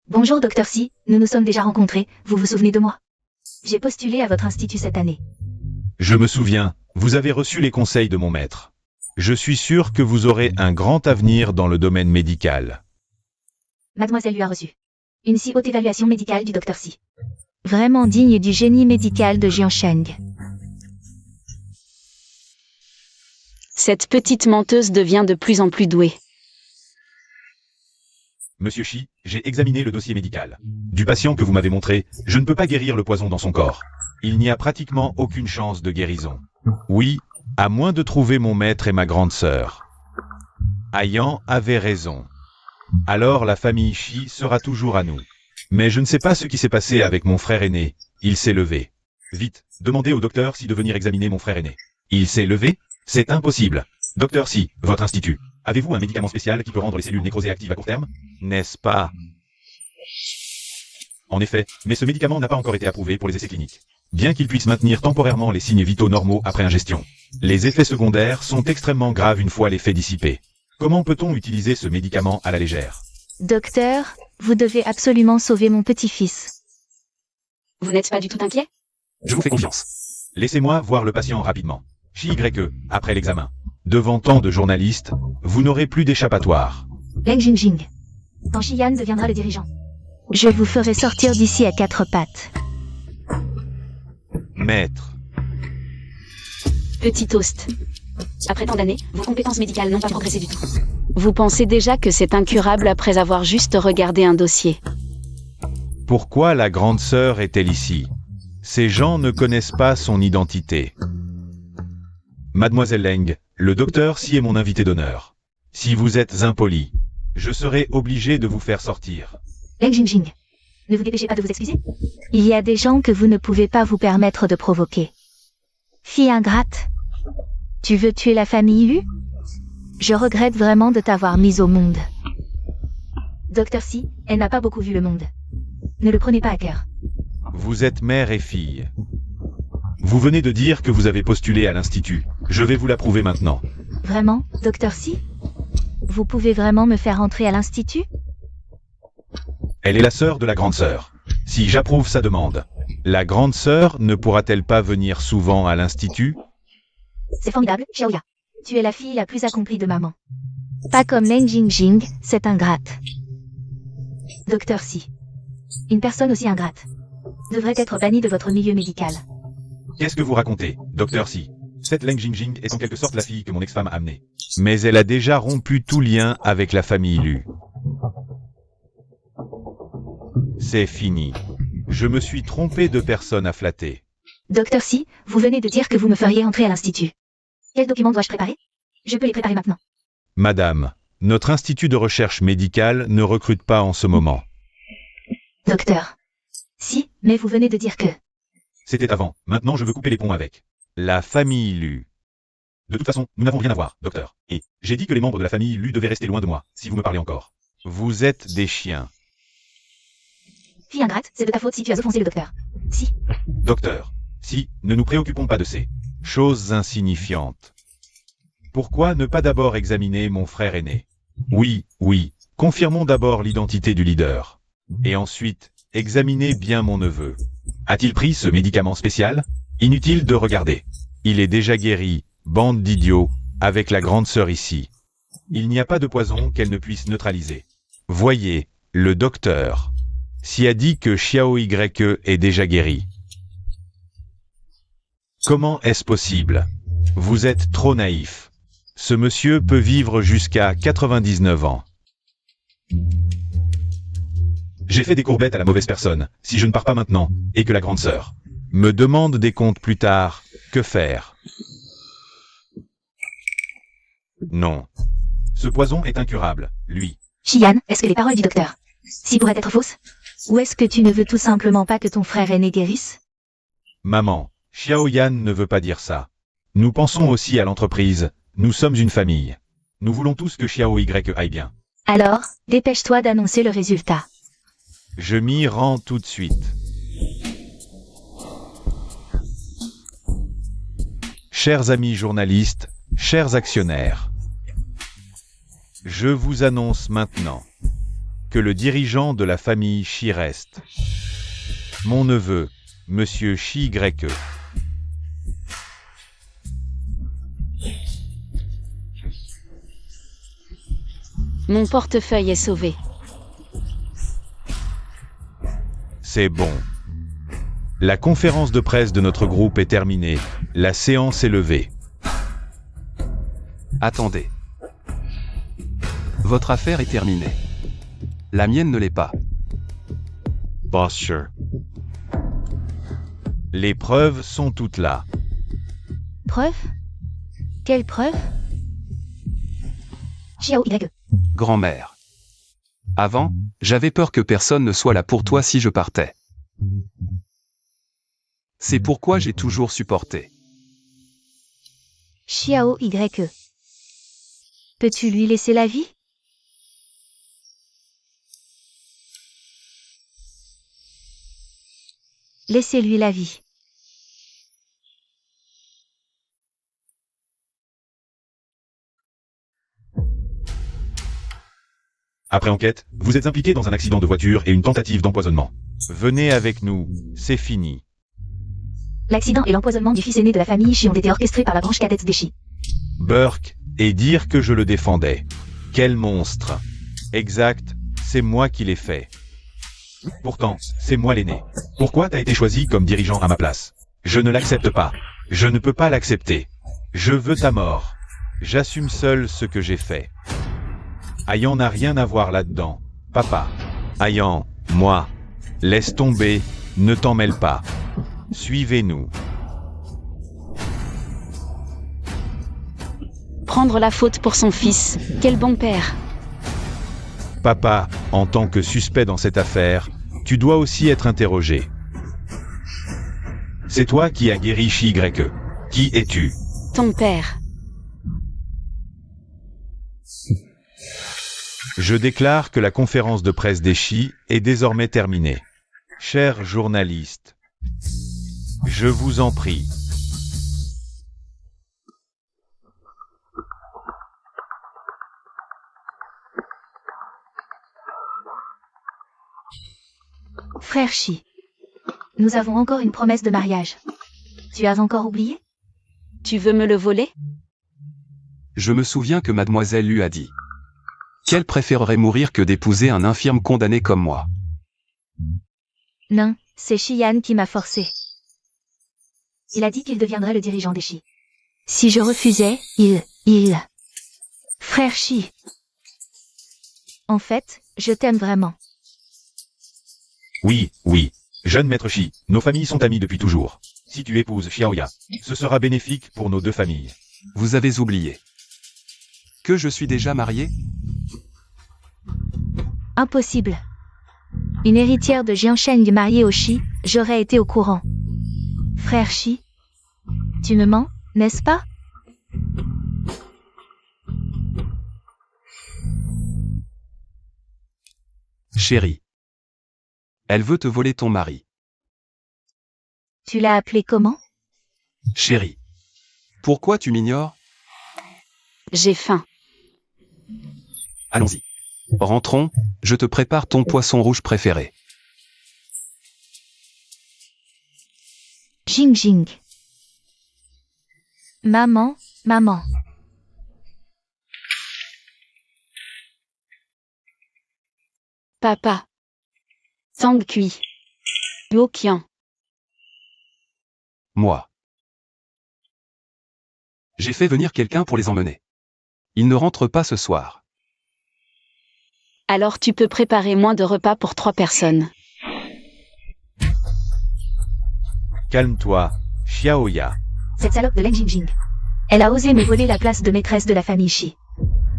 Bonjour docteur Si, nous nous sommes déjà rencontrés, vous vous souvenez de moi? J'ai postulé à votre institut cette année. Je me souviens, vous avez reçu les conseils de mon maître. Je suis sûr que vous aurez un grand avenir dans le domaine médical. Mademoiselle lui a reçu une si haute évaluation médicale du docteur Si. Vraiment digne du génie médical de Jiansheng. Cette petite menteuse devient de plus en plus douée. Monsieur Shi, j'ai examiné le dossier médical. Du patient que vous m'avez montré, je ne peux pas guérir le poison dans son corps. Il n'y a pratiquement aucune chance de guérison. Oui, à moins de trouver mon maître et ma grande sœur. Ayan avait raison. Alors la famille Shi sera toujours à nous. Mais je ne sais pas ce qui s'est passé avec mon frère aîné. Il s'est levé. Vite, demandez au docteur Si de venir examiner mon frère aîné. Il s'est levé? C'est impossible. Docteur Si, votre institut. Avez-vous un médicament spécial qui peut rendre les cellules nécrosées actives à court terme? N'est-ce pas? En effet, mais ce médicament n'a pas encore été approuvé pour les essais cliniques. Bien qu'il puisse maintenir temporairement les signes vitaux normaux après ingestion, les effets secondaires sont extrêmement graves une fois l'effet dissipé. Comment peut-on utiliser ce médicament à la légère? Docteur, vous devez absolument sauver mon petit-fils. Vous n'êtes pas du tout inquiet? Je vous fais confiance. Laissez-moi voir le patient rapidement. Chi-Y-E, après l'examen. Devant tant de journalistes, vous n'aurez plus d'échappatoire. Leng Jingjing. Quand Xiyan deviendra le dirigeant. Je vous ferai sortir d'ici à quatre pattes. Maître. Petit toast. Après tant d'années, vos compétences médicales n'ont pas progressé du tout. Vous pensez déjà que c'est incurable après avoir juste regardé un dossier. Pourquoi la grande sœur est-elle ici? Ces gens ne connaissent pas son identité. Mademoiselle Leng, le docteur Si est mon invité d'honneur. Si vous êtes impoli, je serai obligé de vous faire sortir. Leng Jingjing. Ne vous dépêchez pas de vous excuser. Il y a des gens que vous ne pouvez pas vous permettre de provoquer. Fille ingrate. Tu veux tuer la famille Yu? Je regrette vraiment de t'avoir mise au monde. Docteur Si, elle n'a pas beaucoup vu le monde. Ne le prenez pas à cœur. Vous êtes mère et fille. Vous venez de dire que vous avez postulé à l'Institut. Je vais vous l'approuver maintenant. Vraiment, Docteur Si? Vous pouvez vraiment me faire entrer à l'Institut? Elle est la sœur de la grande sœur. Si j'approuve sa demande, la grande sœur ne pourra-t-elle pas venir souvent à l'Institut? C'est formidable, Xiaoya. Tu es la fille la plus accomplie de maman. Pas comme Leng Jingjing, c'est ingrate. Docteur Si. Une personne aussi ingrate devrait être bannie de votre milieu médical. Qu'est-ce que vous racontez, docteur Si? Cette Leng Jingjing est en quelque sorte la fille que mon ex-femme a amenée. Mais elle a déjà rompu tout lien avec la famille Lu. C'est fini. Je me suis trompé de personne à flatter. Docteur Si, vous venez de dire que vous me feriez entrer à l'Institut. Quels documents dois-je préparer? Je peux les préparer maintenant. Madame, notre institut de recherche médicale ne recrute pas en ce moment. Docteur. Si, mais vous venez de dire que... C'était avant. Maintenant, je veux couper les ponts avec la famille Lu. De toute façon, nous n'avons rien à voir, docteur. Et j'ai dit que les membres de la famille Lu devaient rester loin de moi, si vous me parlez encore. Vous êtes des chiens. Fille ingrate, c'est de ta faute si tu as offensé le docteur. Si. Docteur, si, ne nous préoccupons pas de ces choses insignifiantes. Pourquoi ne pas d'abord examiner mon frère aîné? Oui, confirmons d'abord l'identité du leader. Et ensuite, examinez bien mon neveu. A-t-il pris ce médicament spécial? Inutile de regarder. Il est déjà guéri, bande d'idiots, avec la grande sœur ici. Il n'y a pas de poison qu'elle ne puisse neutraliser. Voyez, le docteur Si a dit que Xiao Ye est déjà guéri. Comment est-ce possible? Vous êtes trop naïf. Ce monsieur peut vivre jusqu'à 99 ans. J'ai fait des courbettes à la mauvaise personne, si je ne pars pas maintenant, et que la grande sœur me demande des comptes plus tard, que faire? Non. Ce poison est incurable, lui. Xian, est-ce que les paroles du docteur Si pourraient être fausses? Ou est-ce que tu ne veux tout simplement pas que ton frère aîné guérisse? Maman, Xiao Yan ne veut pas dire ça. Nous pensons aussi à l'entreprise, nous sommes une famille. Nous voulons tous que Xiao Y aille bien. Alors, dépêche-toi d'annoncer le résultat. Je m'y rends tout de suite. Chers amis journalistes, chers actionnaires, je vous annonce maintenant que le dirigeant de la famille Shi reste mon neveu, Monsieur Shi Y. Mon portefeuille est sauvé. C'est bon. La conférence de presse de notre groupe est terminée. La séance est levée. Attendez. Votre affaire est terminée. La mienne ne l'est pas. Bossher. Les preuves sont toutes là. Preuve? Quelle preuve? Xiao Y. Grand-mère. Avant, j'avais peur que personne ne soit là pour toi si je partais. C'est pourquoi j'ai toujours supporté. Xiao Y. Peux-tu lui laisser la vie? Laissez-lui la vie. Après enquête, vous êtes impliqué dans un accident de voiture et une tentative d'empoisonnement. Venez avec nous, c'est fini. L'accident et l'empoisonnement du fils aîné de la famille Shi ont été orchestrés par la branche cadette des Shi. Burke, et dire que je le défendais. Quel monstre. Exact, c'est moi qui l'ai fait. Pourtant, c'est moi l'aîné. Pourquoi t'as été choisi comme dirigeant à ma place? Je ne l'accepte pas. Je ne peux pas l'accepter. Je veux ta mort. J'assume seul ce que j'ai fait. Ayan n'a rien à voir là-dedans. Papa. Ayan, moi. Laisse tomber, ne t'en mêle pas. Suivez-nous. Prendre la faute pour son fils, quel bon père. Papa, en tant que suspect dans cette affaire, tu dois aussi être interrogé. C'est toi qui as guéri Shi-Y. Qui es-tu? Ton père. Je déclare que la conférence de presse des Shi est désormais terminée. Chers journalistes, je vous en prie. Frère Shi. Nous avons encore une promesse de mariage. Tu as encore oublié? Tu veux me le voler? Je me souviens que mademoiselle lui a dit qu'elle préférerait mourir que d'épouser un infirme condamné comme moi. Non, c'est Shiyan qui m'a forcé. Il a dit qu'il deviendrait le dirigeant des Shi. Si je refusais, il... Frère Shi. En fait, je t'aime vraiment. Oui, oui. Jeune maître Shi, nos familles sont amies depuis toujours. Si tu épouses Xiaoya, ce sera bénéfique pour nos deux familles. Vous avez oublié que je suis déjà marié? Impossible. Une héritière de Jiansheng mariée au Shi, j'aurais été au courant. Frère Shi, tu me mens, n'est-ce pas? Chérie. Elle veut te voler ton mari. Tu l'as appelé comment? Chérie. Pourquoi tu m'ignores? J'ai faim. Allons-y. Rentrons, je te prépare ton poisson rouge préféré. Jing Jing. Maman, maman. Papa. Tang cuit. Luo Qian. Moi. J'ai fait venir quelqu'un pour les emmener. Ils ne rentrent pas ce soir. Alors tu peux préparer moins de repas pour 3 personnes. Calme-toi, Xiaoya. Cette salope de Leng Jingjing. Elle a osé me voler la place de maîtresse de la famille Shi.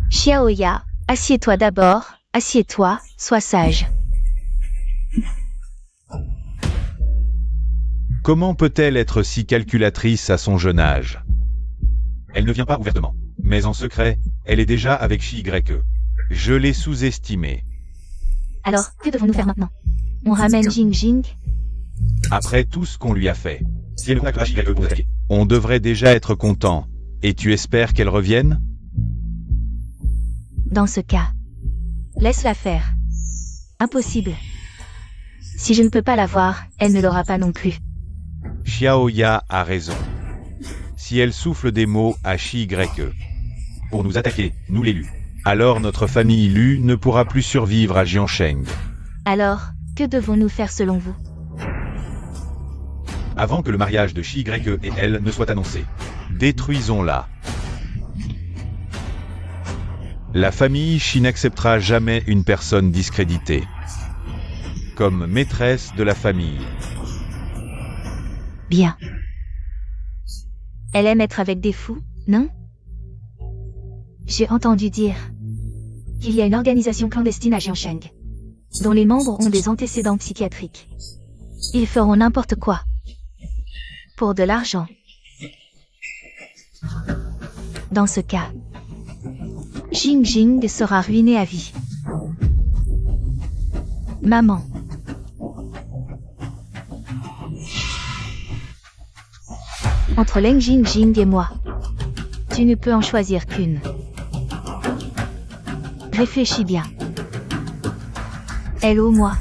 Xiaoya, assieds-toi d'abord, assieds-toi, sois sage. Comment peut-elle être si calculatrice à son jeune âge? Elle ne vient pas ouvertement, mais en secret, elle est déjà avec Shi-Y. Je l'ai sous-estimée. Alors, que devons-nous faire maintenant? On ramène Jing Jing? Après tout ce qu'on lui a fait, si elle contacte Shi-Y pour nous attaquer, on devrait déjà être content. Et tu espères qu'elle revienne? Dans ce cas, laisse-la faire. Impossible. Si je ne peux pas la voir, elle ne l'aura pas non plus. Xiaoya a raison. Si elle souffle des mots à Shi-Y pour nous attaquer, nous l'élu, alors notre famille Lu ne pourra plus survivre à Jiansheng. Alors, que devons-nous faire selon vous? Avant que le mariage de Shi-Y et elle ne soit annoncé, détruisons-la. La famille Shi n'acceptera jamais une personne discréditée comme maîtresse de la famille. Bien. Elle aime être avec des fous, non? J'ai entendu dire qu'il y a une organisation clandestine à Jiansheng, dont les membres ont des antécédents psychiatriques. Ils feront n'importe quoi. Pour de l'argent. Dans ce cas, Jing Jing sera ruiné à vie. Maman. Entre Leng Jingjing et moi, tu ne peux en choisir qu'une. Réfléchis bien. Elle ou moi.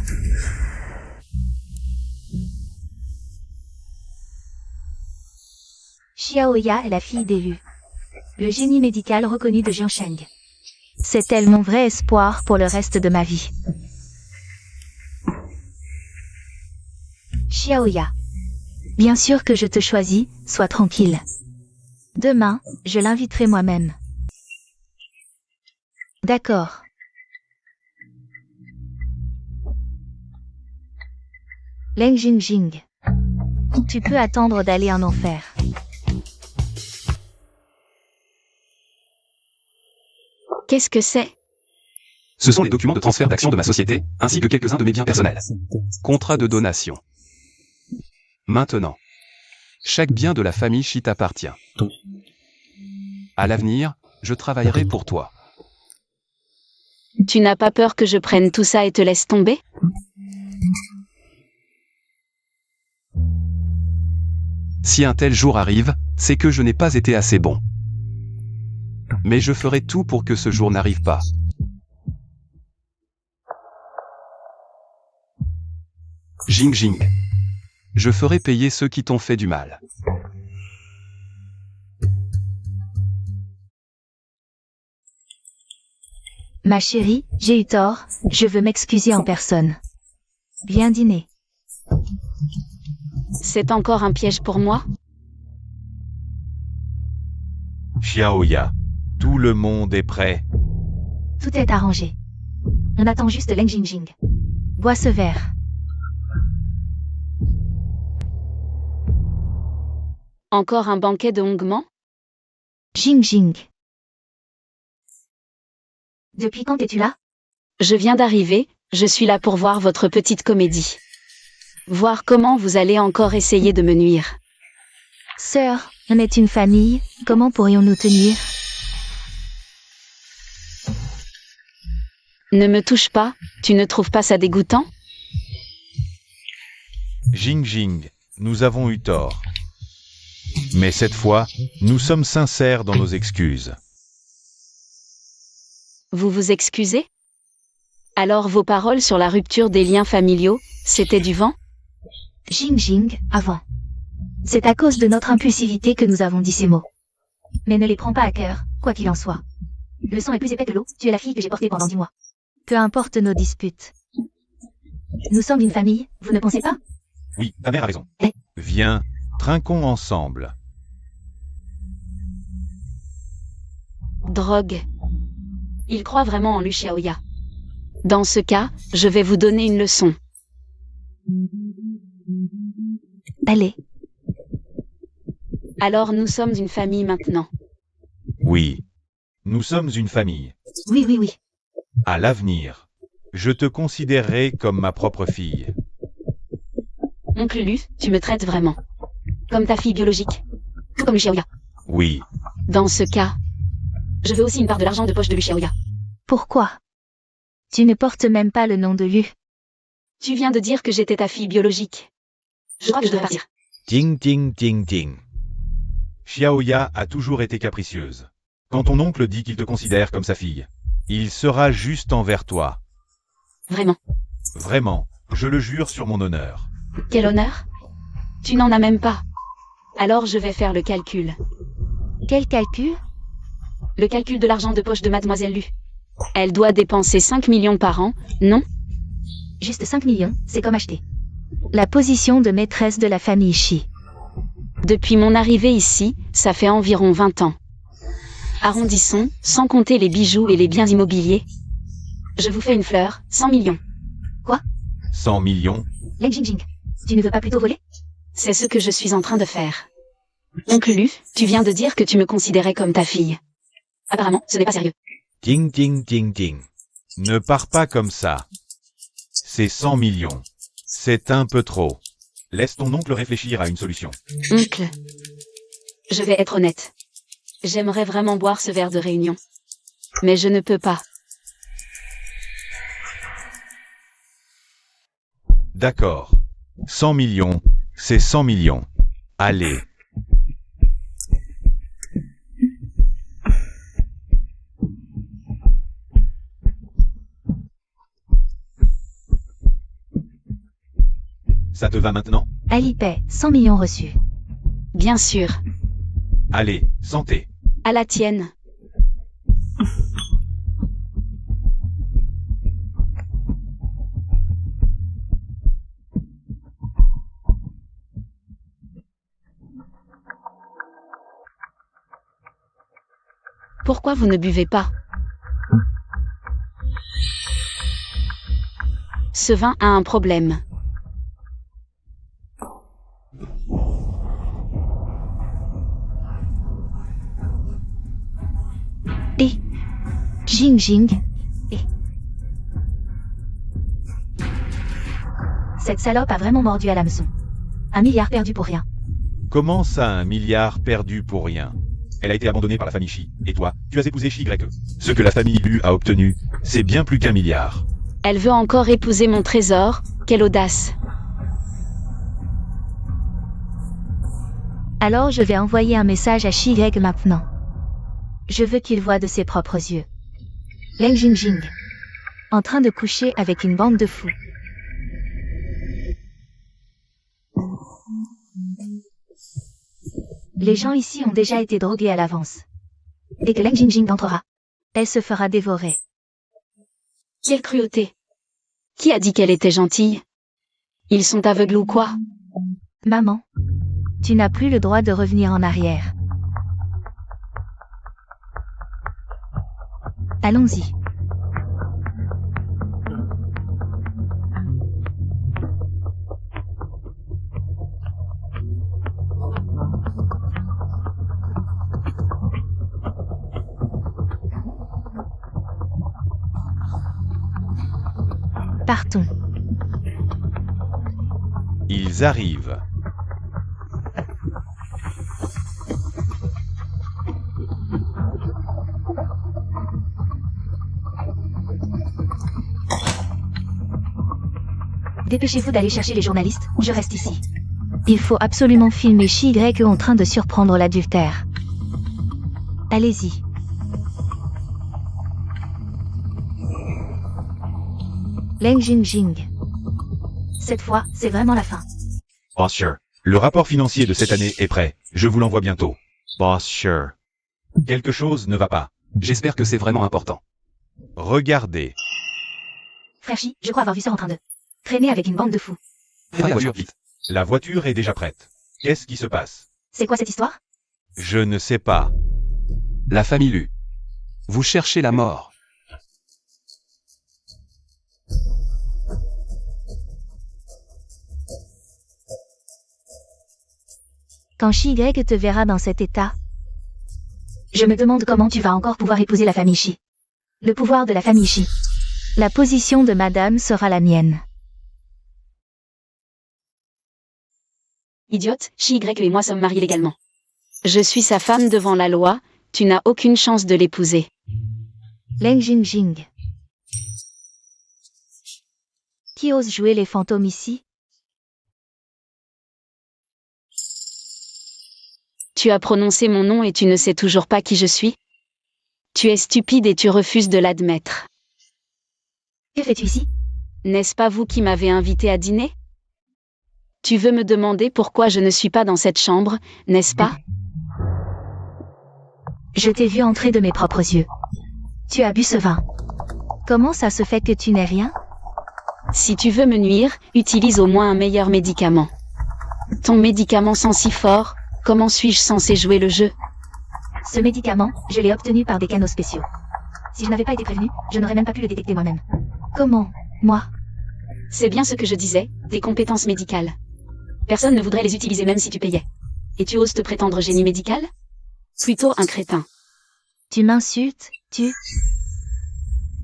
Xiaoya est la fille d'Elu, le génie médical reconnu de Jiansheng. C'est elle mon vrai espoir pour le reste de ma vie. Xiaoya, Bien sûr que je te choisis, sois tranquille. Demain, je l'inviterai moi-même. D'accord. Leng Jingjing. Tu peux attendre d'aller en enfer. Qu'est-ce que c'est? Ce sont les documents de transfert d'actions de ma société, ainsi que quelques-uns de mes biens personnels. Contrat de donation. Maintenant. Chaque bien de la famille Shi t'appartient. À l'avenir, je travaillerai pour toi. Tu n'as pas peur que je prenne tout ça et te laisse tomber? Si un tel jour arrive, c'est que je n'ai pas été assez bon. Mais je ferai tout pour que ce jour n'arrive pas. Jing Jing. Je ferai payer ceux qui t'ont fait du mal. Ma chérie, j'ai eu tort, je veux m'excuser en personne. Viens dîner. C'est encore un piège pour moi? Xiaoya. Tout le monde est prêt. Tout est arrangé. On attend juste Leng Jingjing. Bois ce verre. Encore un banquet de hongement? Jingjing. Depuis quand es-tu là? Je viens d'arriver, je suis là pour voir votre petite comédie. Voir comment vous allez encore essayer de me nuire. Sœur, on est une famille, comment pourrions-nous tenir? Ne me touche pas, tu ne trouves pas ça dégoûtant? Jing Jing, nous avons eu tort. Mais cette fois, nous sommes sincères dans nos excuses. Vous vous excusez? Alors vos paroles sur la rupture des liens familiaux, c'était du vent? Jingjing, avant. C'est à cause de notre impulsivité que nous avons dit ces mots. Mais ne les prends pas à cœur, quoi qu'il en soit. Le sang est plus épais que l'eau, tu es la fille que j'ai portée pendant 10 mois. Peu importe nos disputes. Nous sommes une famille, vous ne pensez pas? Oui, ta mère a raison. Eh. Viens, trinquons ensemble. Drogue. Il croit vraiment en Lu Xiaoya. Dans ce cas, je vais vous donner une leçon. Allez. Alors nous sommes une famille maintenant. Oui. Nous sommes une famille. Oui, oui, oui. À l'avenir, je te considérerai comme ma propre fille. Oncle Lu, tu me traites vraiment. Comme ta fille biologique. Tout comme Lu Xiaoya. Oui. Dans ce cas, je veux aussi une part de l'argent de poche de Lu Xiaoya. Pourquoi? Tu ne portes même pas le nom de Lu. Tu viens de dire que j'étais ta fille biologique. Je crois que je dois partir. Ting ting ting ting. Xiaoya a toujours été capricieuse. Quand ton oncle dit qu'il te considère comme sa fille, il sera juste envers toi. Vraiment. Vraiment, je le jure sur mon honneur. Quel honneur? Tu n'en as même pas. Alors je vais faire le calcul. Quel calcul? Le calcul de l'argent de poche de Mademoiselle Lu. Elle doit dépenser 5 millions par an, non? Juste 5 millions, c'est comme acheter. La position de maîtresse de la famille Shi. Depuis mon arrivée ici, ça fait environ 20 ans. Arrondissons, sans compter les bijoux et les biens immobiliers. Je vous fais une fleur, 100 millions. 100 millions? Leng Jingjing, tu ne veux pas plutôt voler? C'est ce que je suis en train de faire. Oncle Lu, tu viens de dire que tu me considérais comme ta fille. Apparemment, ce n'est pas sérieux. Ting ting ting ting. Ne pars pas comme ça. C'est 100 millions. C'est un peu trop. Laisse ton oncle réfléchir à une solution. Oncle, je vais être honnête. J'aimerais vraiment boire ce verre de réunion. Mais je ne peux pas. D'accord. 100 millions, c'est 100 millions. Allez. Ça te va maintenant? Alipay, 100 millions reçus. Bien sûr. Allez, santé. À la tienne. Pourquoi vous ne buvez pas? Ce vin a un problème. Et Jing Jing. Et Cette salope a vraiment mordu à l'hameçon. 1 milliard perdu pour rien. Comment ça, 1 milliard perdu pour rien? Elle a été abandonnée par la famille Shi. Et toi, tu as épousé Shi Y. Ce que la famille Lu a obtenu, c'est bien plus qu'1 milliard. Elle veut encore épouser mon trésor, quelle audace. Alors je vais envoyer un message à Shi Greg maintenant. Je veux qu'il voie de ses propres yeux. Leng Jingjing. En train de coucher avec une bande de fous. Les gens ici ont déjà été drogués à l'avance. Dès que Leng Jingjing entrera, Elle se fera dévorer. Quelle cruauté. Qui a dit qu'elle était gentille? Ils sont aveugles ou quoi? Maman, tu n'as plus le droit de revenir en arrière. Allons-y. Partons. Ils arrivent. dépêchez-vous d'aller chercher les journalistes, je reste ici. Il faut absolument filmer Shi Y en train de surprendre l'adultère. Allez-y. Leng Jingjing. Cette fois, c'est vraiment la fin. Boss Sure. Le rapport financier de cette année est prêt. Je vous l'envoie bientôt. Boss Sure. Quelque chose ne va pas. J'espère que c'est vraiment important. Regardez. Frère Shi, je crois avoir vu ça en train de traîner avec une bande de fous. Préparez la voiture, vite. La voiture est déjà prête. Qu'est-ce qui se passe? C'est quoi cette histoire? Je ne sais pas. La famille Lu. Vous cherchez la mort. Quand Shi Y te verra dans cet état, Je me demande comment tu vas encore pouvoir épouser la famille Shi. Le pouvoir de la famille Shi. la position de madame sera la mienne. Idiote, Shi Y et moi sommes mariés légalement. Je suis sa femme devant la loi, tu n'as aucune chance de l'épouser. Leng Jingjing. Qui ose jouer les fantômes ici? Tu as prononcé mon nom et tu ne sais toujours pas qui je suis? Tu es stupide et tu refuses de l'admettre. Que fais-tu ici? N'est-ce pas vous qui m'avez invité à dîner? Tu veux me demander pourquoi je ne suis pas dans cette chambre, n'est-ce pas? Je t'ai vu entrer de mes propres yeux. Tu as bu ce vin. Comment ça se fait que tu n'es rien? Si tu veux me nuire, utilise au moins un meilleur médicament. Ton médicament sent si fort, comment suis-je censé jouer le jeu? Ce médicament, je l'ai obtenu par des canaux spéciaux. Si je n'avais pas été prévenu, je n'aurais même pas pu le détecter moi-même. Comment? Moi? C'est bien ce que je disais, des compétences médicales. Personne ne voudrait les utiliser même si tu payais. Et tu oses te prétendre génie médical? Plutôt un crétin. Tu m'insultes, tu...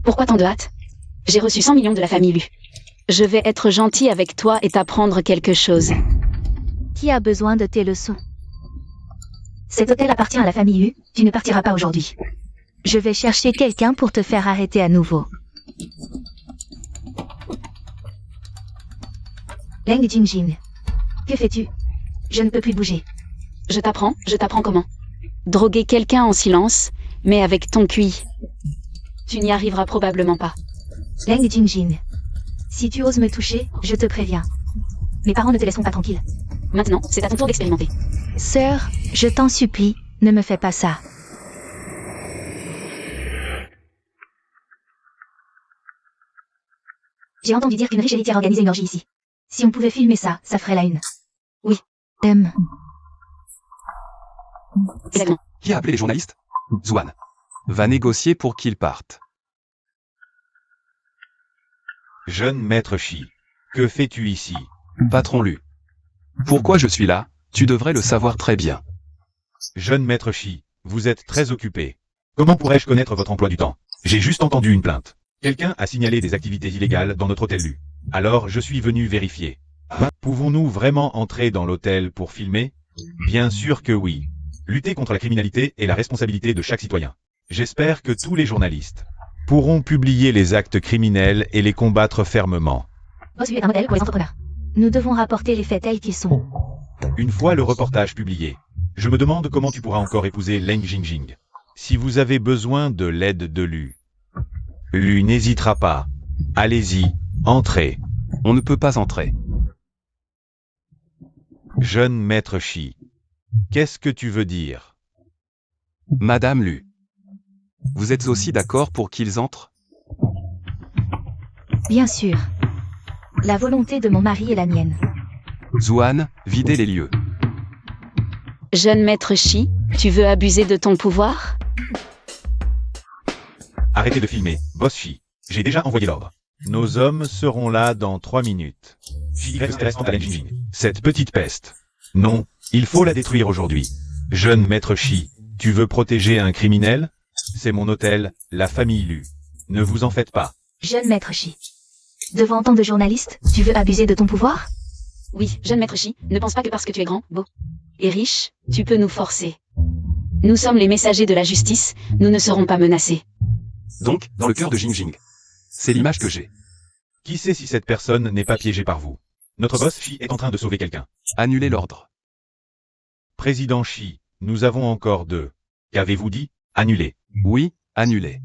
Pourquoi tant de hâte? J'ai reçu 100 millions de la famille Lu. Je vais être gentil avec toi et t'apprendre quelque chose. Qui a besoin de tes leçons? Cet hôtel appartient à la famille Hu, tu ne partiras pas aujourd'hui. Je vais chercher quelqu'un pour te faire arrêter à nouveau. Leng Jingjing. Que fais-tu? Je ne peux plus bouger. Je t'apprends comment? Droguer quelqu'un en silence, mais avec ton QI. Tu n'y arriveras probablement pas. Leng Jingjing. Si tu oses me toucher, je te préviens. Mes parents ne te laisseront pas tranquille. Maintenant, c'est à ton tour d'expérimenter. Sœur, je t'en supplie, ne me fais pas ça. J'ai entendu dire qu'une riche héritière organisait une orgie ici. Si on pouvait filmer ça, ça ferait la une. M. Exactement. Qui a appelé les journalistes? Zouane. Va négocier pour qu'il parte. Jeune maître Shi, que fais-tu ici? Patron Lu. Pourquoi je suis là? Tu devrais le savoir très bien. Jeune maître Shi, vous êtes très occupé. Comment pourrais-je connaître votre emploi du temps? J'ai juste entendu une plainte. Quelqu'un a signalé des activités illégales dans notre hôtel Lu. Alors je suis venu vérifier. Pouvons-nous vraiment entrer dans l'hôtel pour filmer? Bien sûr que oui. Lutter contre la criminalité est la responsabilité de chaque citoyen. J'espère que tous les journalistes pourront publier les actes criminels et les combattre fermement. Boss Lu est un modèle pour les entrepreneurs. Nous devons rapporter les faits tels qu'ils sont. Une fois le reportage publié, je me demande comment tu pourras encore épouser Leng Jingjing. Si vous avez besoin de l'aide de Lu, Lu n'hésitera pas. Allez-y, entrez. On ne peut pas entrer. Jeune maître Shi, qu'est-ce que tu veux dire? Madame Lu. Vous êtes aussi d'accord pour qu'ils entrent? Bien sûr. La volonté de mon mari est la mienne. Zuan, videz les lieux. Jeune maître Shi, tu veux abuser de ton pouvoir? Arrêtez de filmer, boss Shi. J'ai déjà envoyé l'ordre. Nos hommes seront là dans 3 minutes. Shi reste à Leng Jingjing. Cette petite peste. Non, il faut la détruire aujourd'hui. Jeune maître Shi, tu veux protéger un criminel? C'est mon hôtel, la famille Lu. Ne vous en faites pas. Jeune maître Shi. Devant tant de journalistes, tu veux abuser de ton pouvoir? Oui, jeune maître Shi, ne pense pas que parce que tu es grand, beau et riche, tu peux nous forcer. Nous sommes les messagers de la justice, nous ne serons pas menacés. Donc, dans le cœur de Jingjing. C'est l'image que j'ai. Qui sait si cette personne n'est pas piégée par vous? Notre boss Shi est en train de sauver quelqu'un. Annulez l'ordre. Président Shi, nous avons encore 2. Qu'avez-vous dit? Annulé. Oui, annulez.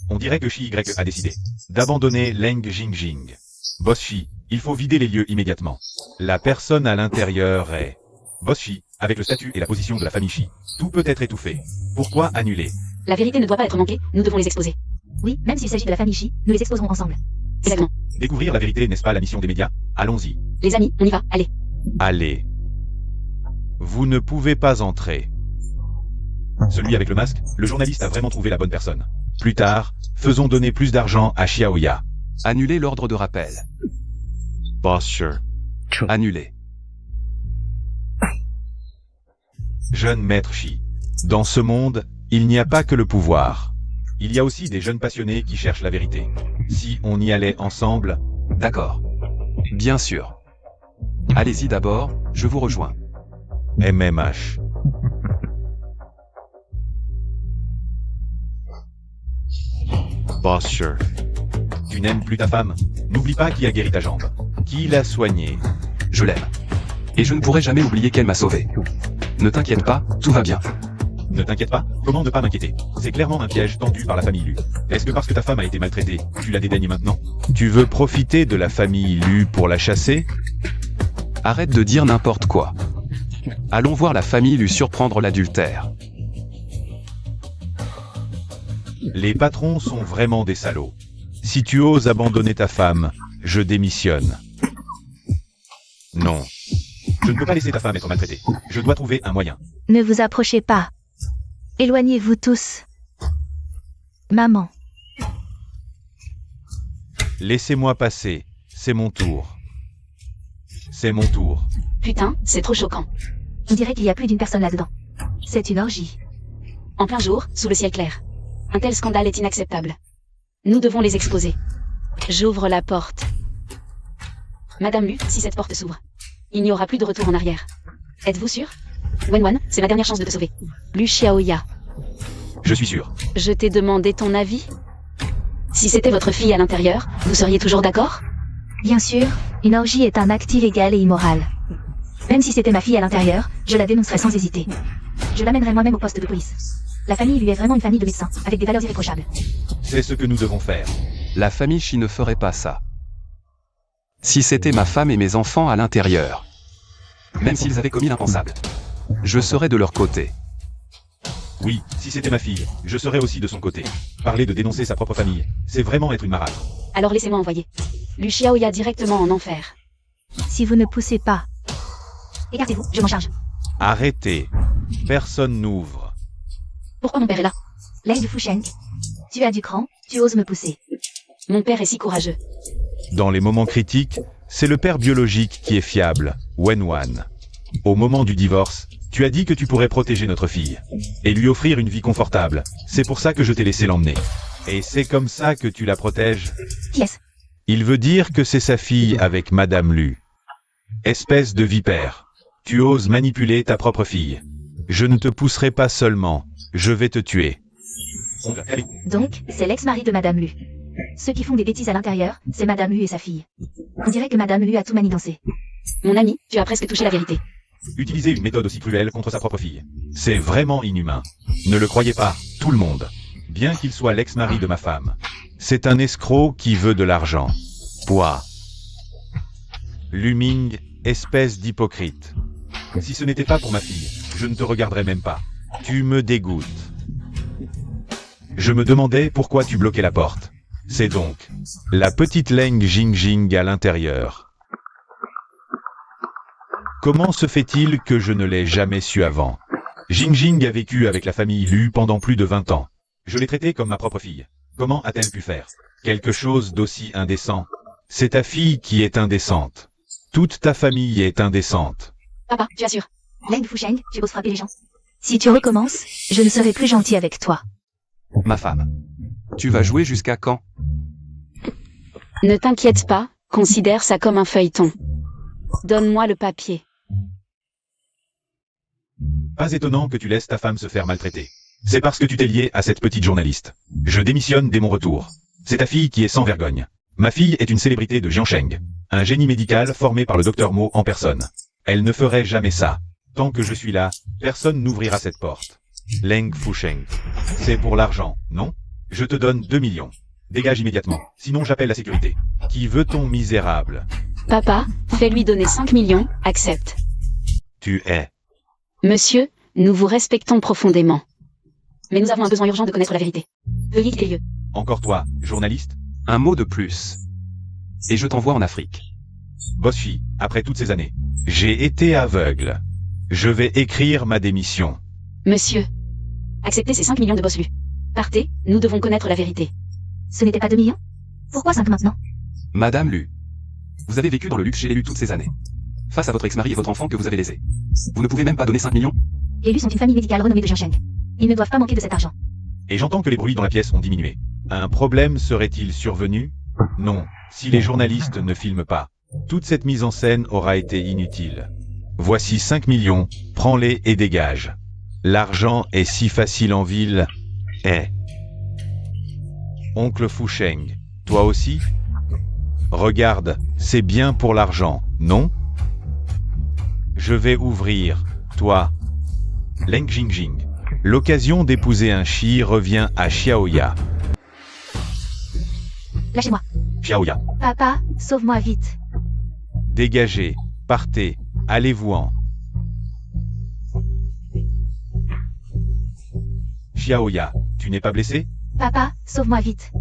On dirait que Shi Y a décidé d'abandonner Leng Jingjing. Boss Shi, il faut vider les lieux immédiatement. La personne à l'intérieur est... Boss Shi, avec le statut et la position de la famille Shi, tout peut être étouffé. Pourquoi annuler? La vérité ne doit pas être manquée, nous devons les exposer. Oui, même s'il s'agit de la famille Shi, nous les exposerons ensemble. Exactement. Découvrir la vérité n'est-ce pas la mission des médias? Allons-y. Les amis, on y va, allez. Allez. Vous ne pouvez pas entrer. Celui avec le masque, le journaliste a vraiment trouvé la bonne personne. Plus tard, faisons donner plus d'argent à Xiaoya. Annulez l'ordre de rappel. Boss Shi. Annulez. Jeune maître Shi. Dans ce monde, il n'y a pas que le pouvoir. Il y a aussi des jeunes passionnés qui cherchent la vérité. Si on y allait ensemble... D'accord. Bien sûr. Allez-y d'abord, je vous rejoins. MMH. Boss Shi. Tu n'aimes plus ta femme? N'oublie pas qui a guéri ta jambe. Qui l'a soignée? Je l'aime. Et je ne pourrai jamais oublier qu'elle m'a sauvé. Ne t'inquiète pas, tout va bien. Ne t'inquiète pas, comment ne pas m'inquiéter? C'est clairement un piège tendu par la famille Lu. Est-ce que parce que ta femme a été maltraitée, tu la dédaignes maintenant? Tu veux profiter de la famille Lu pour la chasser? Arrête de dire n'importe quoi. Allons voir la famille lui surprendre l'adultère. Les patrons sont vraiment des salauds. Si tu oses abandonner ta femme, je démissionne. Non. Je ne peux pas laisser ta femme être maltraitée. Je dois trouver un moyen. Ne vous approchez pas. Éloignez-vous tous. Maman. Laissez-moi passer. C'est mon tour. C'est mon tour. Putain, c'est trop choquant. On dirait qu'il y a plus d'une personne là-dedans. C'est une orgie. En plein jour, sous le ciel clair. Un tel scandale est inacceptable. Nous devons les exposer. J'ouvre la porte. Madame Lu, si cette porte s'ouvre, il n'y aura plus de retour en arrière. Êtes-vous sûr? Wenwan, c'est ma dernière chance de te sauver. Lu Xiaoya, Je suis sûr. je t'ai demandé ton avis. Si c'était votre fille à l'intérieur, vous seriez toujours d'accord? Bien sûr, une orgie est un acte illégal et immoral. Même si c'était ma fille à l'intérieur, je la dénoncerais sans hésiter. Je l'amènerais moi-même au poste de police. La famille lui est vraiment une famille de médecins, avec des valeurs irréprochables. C'est ce que nous devons faire. La famille Shi ne ferait pas ça. Si c'était ma femme et mes enfants à l'intérieur, même s'ils avaient commis l'impensable, je serais de leur côté. Oui, si c'était ma fille, je serais aussi de son côté. Parler de dénoncer sa propre famille, c'est vraiment être une marâtre. Alors laissez-moi envoyer. Lu Xiaoya directement en enfer. Si vous ne poussez pas. Écartez-vous, je m'en charge. Arrêtez. Personne n'ouvre. Pourquoi mon père est là? Leng Fusheng. Tu as du cran, tu oses me pousser. Mon père est si courageux. Dans les moments critiques, c'est le père biologique qui est fiable, Wenwan. Au moment du divorce, tu as dit que tu pourrais protéger notre fille et lui offrir une vie confortable. C'est pour ça que je t'ai laissé l'emmener. Et c'est comme ça que tu la protèges. Qui est-ce? Il veut dire que c'est sa fille avec Madame Lu. Espèce de vipère. Tu oses manipuler ta propre fille. Je ne te pousserai pas seulement, je vais te tuer. Donc, c'est l'ex-mari de Madame Lu. Ceux qui font des bêtises à l'intérieur, c'est Madame Lu et sa fille. On dirait que Madame Lu a tout manigancé. Mon ami, tu as presque touché la vérité. Utiliser une méthode aussi cruelle contre sa propre fille. C'est vraiment inhumain. Ne le croyez pas, tout le monde. Bien qu'il soit l'ex-mari de ma femme. C'est un escroc qui veut de l'argent. Poids. Luming, espèce d'hypocrite. Si ce n'était pas pour ma fille, je ne te regarderais même pas. Tu me dégoûtes. Je me demandais pourquoi tu bloquais la porte. C'est donc la petite Leng Jingjing à l'intérieur. Comment se fait-il que je ne l'ai jamais su avant? Jingjing a vécu avec la famille Lu pendant plus de 20 ans. Je l'ai traitée comme ma propre fille. Comment a-t-elle pu faire quelque chose d'aussi indécent? C'est ta fille qui est indécente. Toute ta famille est indécente. Papa, tu assures. Leng Fusheng, tu oses frapper les gens. Si tu recommences, je ne serai plus gentil avec toi. Ma femme. Tu vas jouer jusqu'à quand? Ne t'inquiète pas, considère ça comme un feuilleton. Donne-moi le papier. Pas étonnant que tu laisses ta femme se faire maltraiter. C'est parce que tu t'es lié à cette petite journaliste. Je démissionne dès mon retour. C'est ta fille qui est sans vergogne. Ma fille est une célébrité de Jiansheng. Un génie médical formé par le docteur Mo en personne. Elle ne ferait jamais ça. Tant que je suis là, personne n'ouvrira cette porte. Leng Fusheng. C'est pour l'argent, non? Je te donne 2 millions. Dégage immédiatement, sinon j'appelle la sécurité. Qui veut-on, misérable? Papa, fais-lui donner 5 millions, accepte. Tu es. Monsieur, nous vous respectons profondément. Mais nous avons un besoin urgent de connaître la vérité. Veuillez quitter les lieux. Encore toi, journaliste? Un mot de plus. Et je t'envoie en Afrique. Bosfi, après toutes ces années. J'ai été aveugle. Je vais écrire ma démission. Monsieur, acceptez ces 5 millions de boss Lu. Partez, nous devons connaître la vérité. Ce n'était pas 2 millions? Pourquoi 5 maintenant? Madame Lu. Vous avez vécu dans le luxe chez les Lu toutes ces années. Face à votre ex-mari et votre enfant que vous avez lésés. Vous ne pouvez même pas donner 5 millions? Les Lu sont une famille médicale renommée de Jiansheng. Ils ne doivent pas manquer de cet argent. Et j'entends que les bruits dans la pièce ont diminué. Un problème serait-il survenu? Non, si les journalistes ne filment pas. Toute cette mise en scène aura été inutile. Voici 5 millions, prends-les et dégage. L'argent est si facile en ville. Oncle Fusheng, toi aussi? Regarde, c'est bien pour l'argent, non? Je vais ouvrir, toi. Leng Jingjing. L'occasion d'épouser un Shi revient à Xiaoya. Lâchez-moi. Xiaoya. Papa, sauve-moi vite. Dégagez, partez, allez-vous-en. Xiaoya, tu n'es pas blessé? Papa, sauve-moi vite.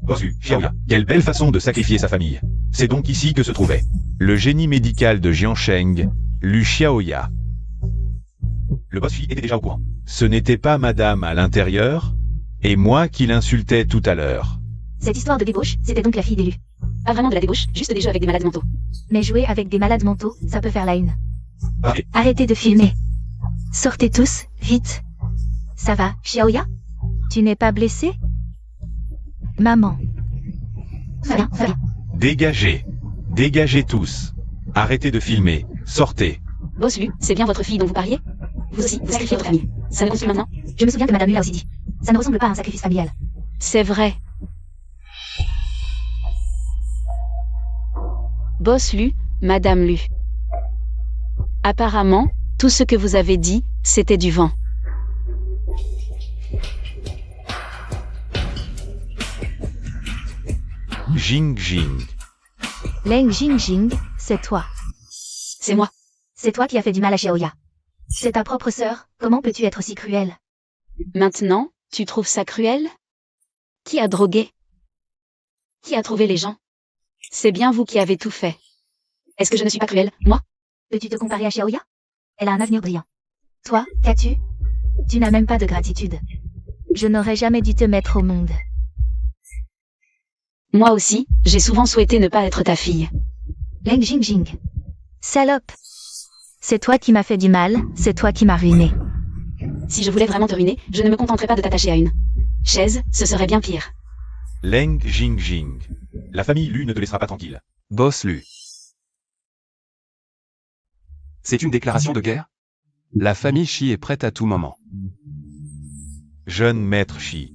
Bossu, Xiaoya, quelle belle façon de sacrifier sa famille. C'est donc ici que se trouvait le génie médical de Jiansheng, Lu Xiaoya. Le boss était déjà au courant. Ce n'était pas madame à l'intérieur? Et moi qui l'insultais tout à l'heure. Cette histoire de débauche, c'était donc la fille d'Élu. Pas vraiment de la débauche, juste des jeux avec des malades mentaux. Mais jouer avec des malades mentaux, ça peut faire la une. Parfait. Arrêtez de filmer. Sortez tous, vite. Ça va, Xiaoya? Tu n'es pas blessé? Maman. Ça va, ça va. Dégagez. Dégagez tous. Arrêtez de filmer. Sortez. Boss Lu, c'est bien votre fille dont vous parliez? Vous aussi, vous sacrifiez votre famille. Ça me construit maintenant? Je me souviens que Madame Lu l'a aussi dit. Ça ne ressemble pas à un sacrifice familial. C'est vrai. Boss Lu, Madame Lu. Apparemment, tout ce que vous avez dit, c'était du vent. Jing Jing. Leng Jingjing, c'est toi. C'est moi. C'est toi qui as fait du mal à Xiaoya. C'est ta propre sœur, comment peux-tu être si cruel? Maintenant, tu trouves ça cruel? Qui a drogué? Qui a trouvé les gens? C'est bien vous qui avez tout fait. Est-ce que je ne suis pas cruel, moi? Peux-tu te comparer à Xiaoya? Elle a un avenir brillant. Toi, qu'as-tu? Tu n'as même pas de gratitude. Je n'aurais jamais dû te mettre au monde. Moi aussi, j'ai souvent souhaité ne pas être ta fille. Leng Jingjing. Salope. C'est toi qui m'as fait du mal, c'est toi qui m'as ruiné. Si je voulais vraiment te ruiner, je ne me contenterais pas de t'attacher à une chaise, ce serait bien pire. Leng Jingjing. La famille Lu ne te laissera pas tranquille. Boss Lu. C'est une déclaration de guerre? La famille Shi est prête à tout moment. Jeune maître Shi.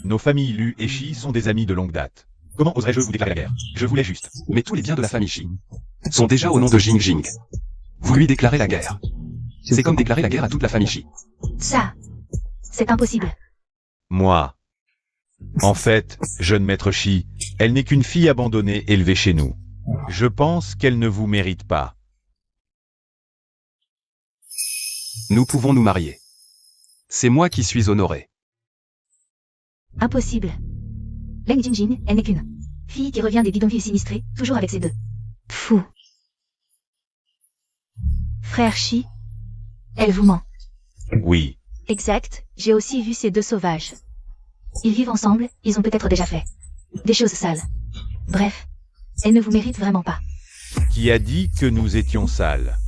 Nos familles Lu et Shi sont des amis de longue date. Comment oserais-je vous déclarer la guerre? Je voulais juste. Mais tous les biens de la famille Shi sont déjà au nom de Jingjing. Vous lui déclarez la guerre. C'est comme déclarer la guerre à toute la famille Shi. Ça. C'est impossible. Moi. En fait, jeune maître Shi, elle n'est qu'une fille abandonnée élevée chez nous. Je pense qu'elle ne vous mérite pas. Nous pouvons nous marier. C'est moi qui suis honoré. Impossible. Leng Jingjing, elle n'est qu'une fille qui revient des bidonvilles sinistrés, toujours avec ses deux. Fou. Frère Shi. Elle vous ment. Oui. Exact, j'ai aussi vu ces deux sauvages. Ils vivent ensemble, ils ont peut-être déjà fait des choses sales. Bref, elle ne vous mérite vraiment pas. Qui a dit que nous étions sales?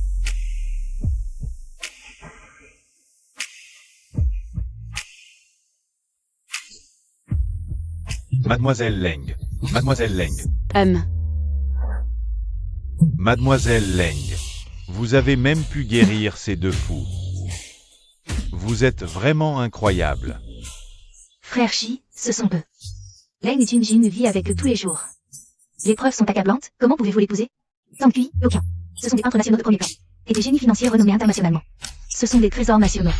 Mademoiselle Leng. Mademoiselle Leng. Mademoiselle Leng. Vous avez même pu guérir ces deux fous. Vous êtes vraiment incroyable. Frère Shi, ce sont eux. Leng Jingjing vit avec eux tous les jours. Les preuves sont accablantes, comment pouvez-vous l'épouser? Tant pis, aucun. Ce sont des peintres nationaux de premier plan. Et des génies financiers renommés internationalement. Ce sont des trésors nationaux.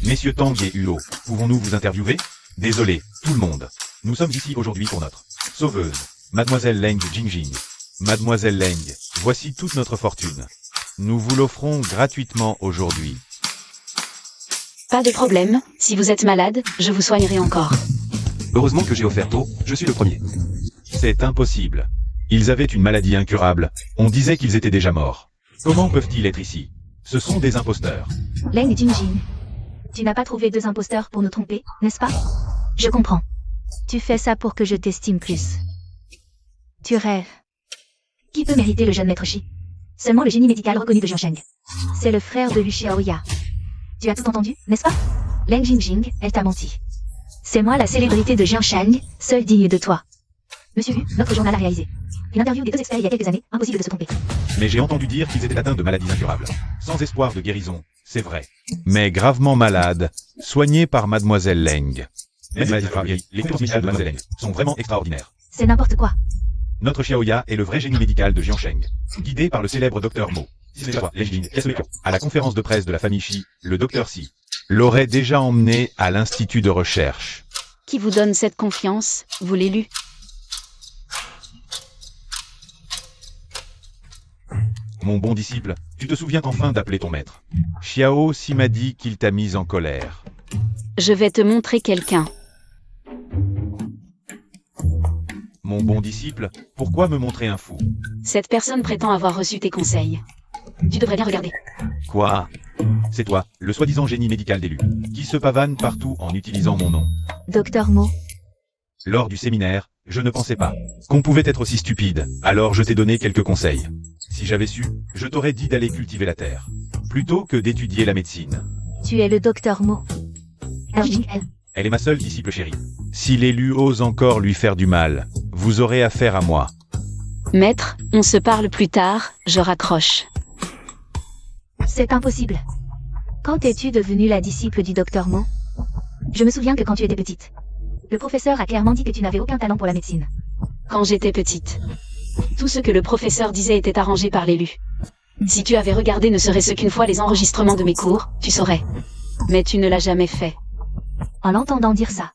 Messieurs Tang et Huo, pouvons-nous vous interviewer? Désolé, tout le monde. Nous sommes ici aujourd'hui pour notre sauveuse, Mademoiselle Leng Jingjing. Mademoiselle Leng, voici toute notre fortune. Nous vous l'offrons gratuitement aujourd'hui. Pas de problème, si vous êtes malade, je vous soignerai encore. Heureusement que j'ai offert tôt, je suis le premier. C'est impossible. Ils avaient une maladie incurable, on disait qu'ils étaient déjà morts. Comment peuvent-ils être ici? Ce sont des imposteurs. Leng Jingjing. Tu n'as pas trouvé deux imposteurs pour nous tromper, n'est-ce pas? Je comprends. Tu fais ça pour que je t'estime plus. Tu rêves. Qui peut mériter le jeune maître Shi? Seulement le génie médical reconnu de Jiansheng. C'est le frère de Lu Xiaoya. Tu as tout entendu, n'est-ce pas? Leng Jingjing, elle t'a menti. C'est moi la célébrité de Jiansheng, seule digne de toi. Monsieur Hu, notre journal a réalisé une interview des deux experts il y a quelques années, impossible de se tromper. Mais j'ai entendu dire qu'ils étaient atteints de maladies incurables. Sans espoir de guérison, c'est vrai. Mais gravement malades, soignés par Mademoiselle Leng. Les compétences médicales de Mademoiselle Leng sont vraiment extraordinaires. C'est n'importe quoi. Notre Xiaoya est le vrai génie médical de Jiansheng. Guidé par le célèbre docteur Mo. À la conférence de presse de la famille Shi, le docteur Si l'aurait déjà emmené à l'institut de recherche. Qui vous donne cette confiance, vous l'élu? Mon bon disciple, tu te souviens enfin d'appeler ton maître. Xiao Si m'a dit qu'il t'a mise en colère. Je vais te montrer quelqu'un. Mon bon disciple, pourquoi me montrer un fou? Cette personne prétend avoir reçu tes conseils. Tu devrais bien regarder. Quoi? C'est toi, le soi-disant génie médical d'élu, qui se pavane partout en utilisant mon nom. Docteur Mo. Lors du séminaire, je ne pensais pas qu'on pouvait être aussi stupide, alors je t'ai donné quelques conseils. Si j'avais su, je t'aurais dit d'aller cultiver la terre, plutôt que d'étudier la médecine. Tu es le docteur Mo. Elle est ma seule disciple chérie. Si l'élu ose encore lui faire du mal, vous aurez affaire à moi. Maître, on se parle plus tard, je raccroche. C'est impossible. Quand es-tu devenue la disciple du docteur Mo? Je me souviens que quand tu étais petite, le professeur a clairement dit que tu n'avais aucun talent pour la médecine. Quand j'étais petite, tout ce que le professeur disait était arrangé par l'élu. Si tu avais regardé ne serait-ce qu'une fois les enregistrements de mes cours, tu saurais. Mais tu ne l'as jamais fait. En l'entendant dire ça,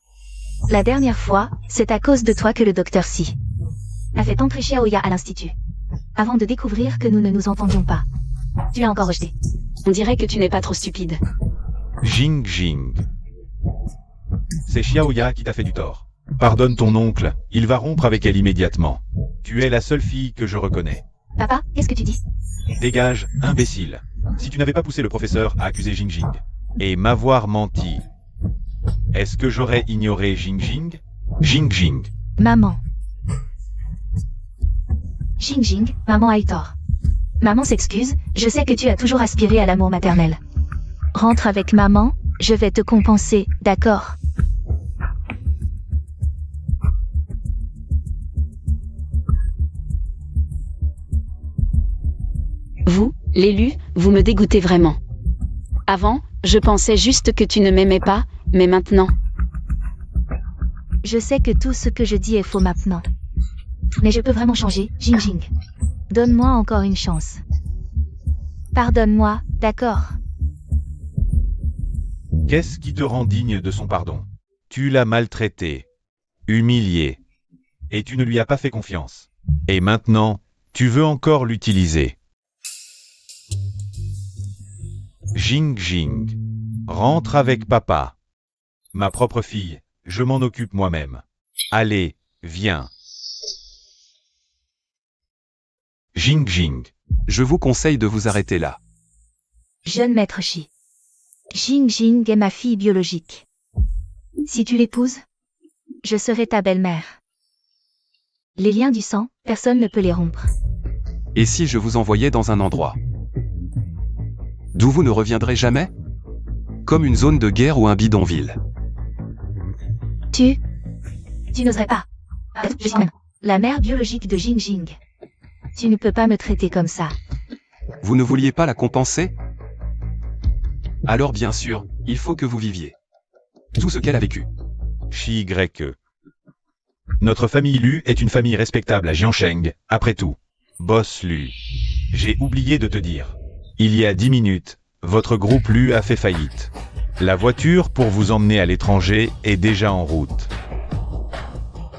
La dernière fois, c'est à cause de toi que le docteur Si a fait entrer Xiaoya à l'institut. Avant de découvrir que nous ne nous entendions pas. Tu l'as encore rejeté. On dirait que tu n'es pas trop stupide. Jingjing. C'est Xiaoya qui t'a fait du tort. Pardonne ton oncle, il va rompre avec elle immédiatement. Tu es la seule fille que je reconnais. Papa, qu'est-ce que tu dis? Dégage, imbécile. Si tu n'avais pas poussé le professeur à accuser Jingjing et m'avoir menti, Est-ce que j'aurais ignoré Jingjing? Jingjing. Maman. Jingjing, maman a eu tort. Maman s'excuse, je sais que tu as toujours aspiré à l'amour maternel. Rentre avec maman, je vais te compenser, d'accord? Vous, l'élu, vous me dégoûtez vraiment. Avant, je pensais juste que tu ne m'aimais pas, mais maintenant... Je sais que tout ce que je dis est faux maintenant. Mais je peux vraiment changer, Jingjing. Donne-moi encore une chance. Pardonne-moi, d'accord? Qu'est-ce qui te rend digne de son pardon? Tu l'as maltraité, humilié, et tu ne lui as pas fait confiance. Et maintenant, tu veux encore l'utiliser. Jingjing. Rentre avec papa. Ma propre fille, je m'en occupe moi-même. Allez, viens. Jingjing. Je vous conseille de vous arrêter là. Jeune maître Shi. Jingjing est ma fille biologique. Si tu l'épouses, Je serai ta belle-mère. les liens du sang, personne ne peut les rompre. Et si je vous envoyais dans un endroit d'où vous ne reviendrez jamais? Comme une zone de guerre ou un bidonville. Tu n'oserais pas. Je suis même la mère biologique de Jingjing. Tu ne peux pas me traiter comme ça. Vous ne vouliez pas la compenser? Alors bien sûr, il faut que vous viviez tout ce qu'elle a vécu. Shi Y. Notre famille Lu est une famille respectable à Jiansheng, après tout. Boss Lu. J'ai oublié de te dire. Il y a 10 minutes, votre groupe Lu a fait faillite. La voiture pour vous emmener à l'étranger est déjà en route.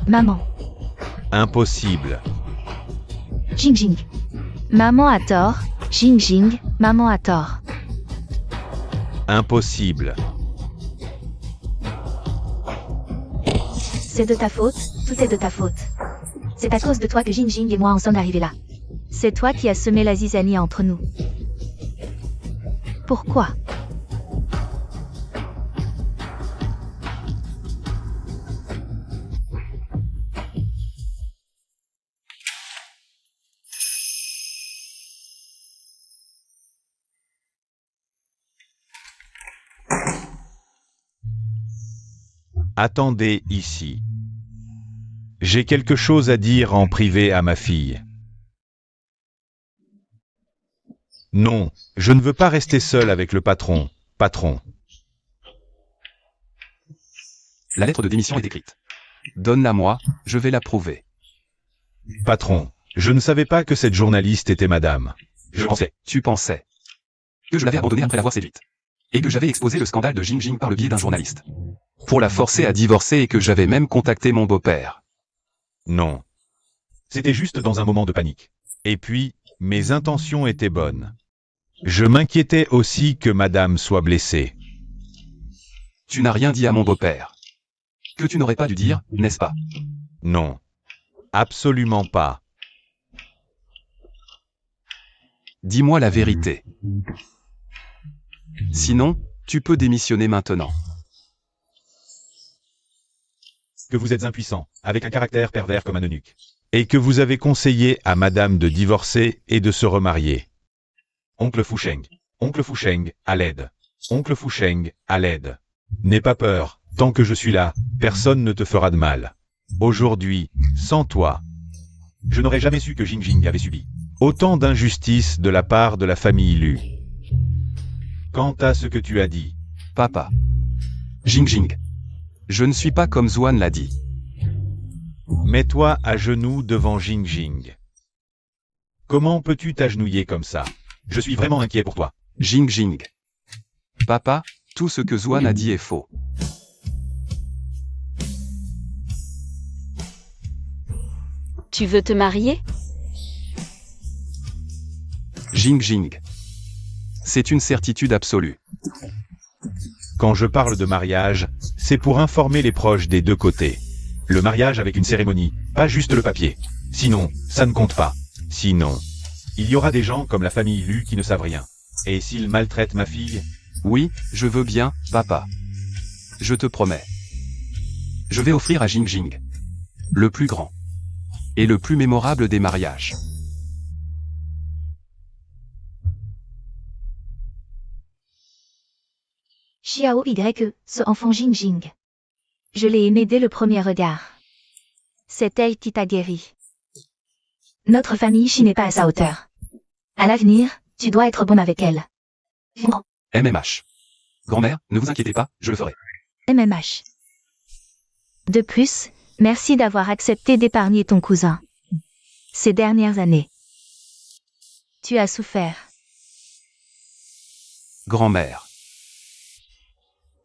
Maman. Impossible. Jingjing. Maman a tort, Jingjing, maman a tort. Impossible. C'est de ta faute, tout est de ta faute. C'est à cause de toi que Jingjing et moi en sommes arrivés là. C'est toi qui as semé la zizanie entre nous. Pourquoi? Attendez ici. J'ai quelque chose à dire en privé à ma fille. Non, je ne veux pas rester seul avec le patron. Patron. La lettre de démission est écrite. Donne-la moi, je vais l'approuver. Patron, je ne savais pas que cette journaliste était madame. Je pensais. Tu pensais que je l'avais abandonnée après l'avoir séduite. Et que j'avais exposé le scandale de Jingjing par le biais d'un journaliste. Pour la forcer à divorcer et que j'avais même contacté mon beau-père. Non. C'était juste dans un moment de panique. Et puis, mes intentions étaient bonnes. Je m'inquiétais aussi que madame soit blessée. Tu n'as rien dit à mon beau-père. Que tu n'aurais pas dû dire, n'est-ce pas? Non. Absolument pas. Dis-moi la vérité. Sinon, tu peux démissionner maintenant. Que vous êtes impuissant, avec un caractère pervers comme un eunuque. Et que vous avez conseillé à madame de divorcer et de se remarier. Oncle Fusheng. Oncle Fusheng, à l'aide. Oncle Fusheng, à l'aide. N'aie pas peur, tant que je suis là, personne ne te fera de mal. Aujourd'hui, sans toi, je n'aurais jamais su que Jingjing avait subi autant d'injustices de la part de la famille Lu. Quant à ce que tu as dit, Papa. Jingjing. Je ne suis pas comme Zhuan l'a dit. mets-toi à genoux devant Jingjing. Comment peux-tu t'agenouiller comme ça? Je suis vraiment inquiet pour toi. Jingjing. Papa, tout ce que Zhuan a dit est faux. Tu veux te marier? Jingjing. C'est une certitude absolue. Quand je parle de mariage, c'est pour informer les proches des deux côtés. Le mariage avec une cérémonie, pas juste le papier. Sinon, ça ne compte pas. Sinon, il y aura des gens comme la famille Lu qui ne savent rien. Et s'ils maltraitent ma fille? Oui, je veux bien, papa. Je te promets. Je vais offrir à Jing Jing le plus grand et le plus mémorable des mariages. Xiao Y, ce enfant Jing Jing. Je l'ai aimé dès le premier regard. C'est elle qui t'a guéri. Notre famille Shi n'est pas à sa hauteur. À l'avenir, tu dois être bon avec elle. MMH. Grand-mère, ne vous inquiétez pas, je le ferai. MMH. De plus, merci d'avoir accepté d'épargner ton cousin. Ces dernières années. Tu as souffert. Grand-mère.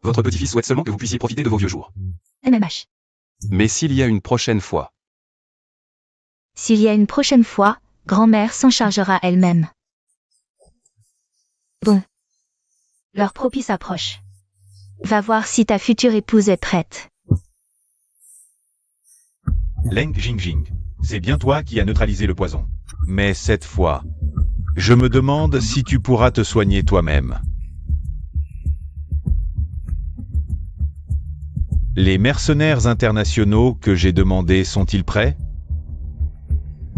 Votre petit-fils souhaite seulement que vous puissiez profiter de vos vieux jours. MMH. Mais s'il y a une prochaine fois, S'il y a une prochaine fois, grand-mère s'en chargera elle-même. Bon. L'heure propice approche. Va voir si ta future épouse est prête. Leng Jingjing, c'est bien toi qui as neutralisé le poison. Mais cette fois, je me demande si tu pourras te soigner toi-même. Les mercenaires internationaux que j'ai demandés sont-ils prêts?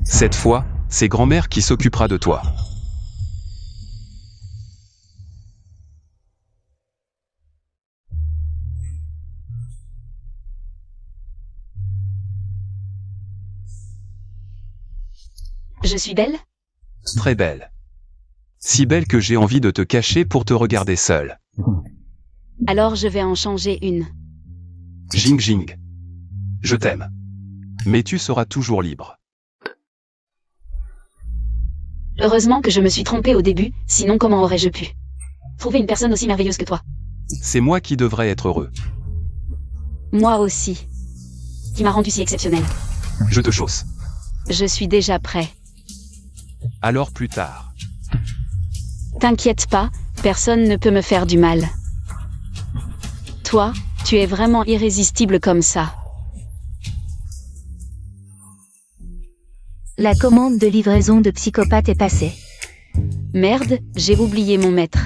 cette fois, c'est grand-mère qui s'occupera de toi. Je suis belle? Très belle. Si belle que j'ai envie de te cacher pour te regarder seule. Alors je vais en changer une. Jing Jing. Je t'aime. Mais tu seras toujours libre. Heureusement que je me suis trompée au début, sinon comment aurais-je pu trouver une personne aussi merveilleuse que toi? C'est moi qui devrais être heureux. Moi aussi. Qui m'a rendu si exceptionnel. Je te chausse. Je suis déjà prêt. Alors plus tard. T'inquiète pas, personne ne peut me faire du mal. Toi, tu es vraiment irrésistible comme ça. La commande de livraison de psychopathe est passée. Merde, j'ai oublié mon maître.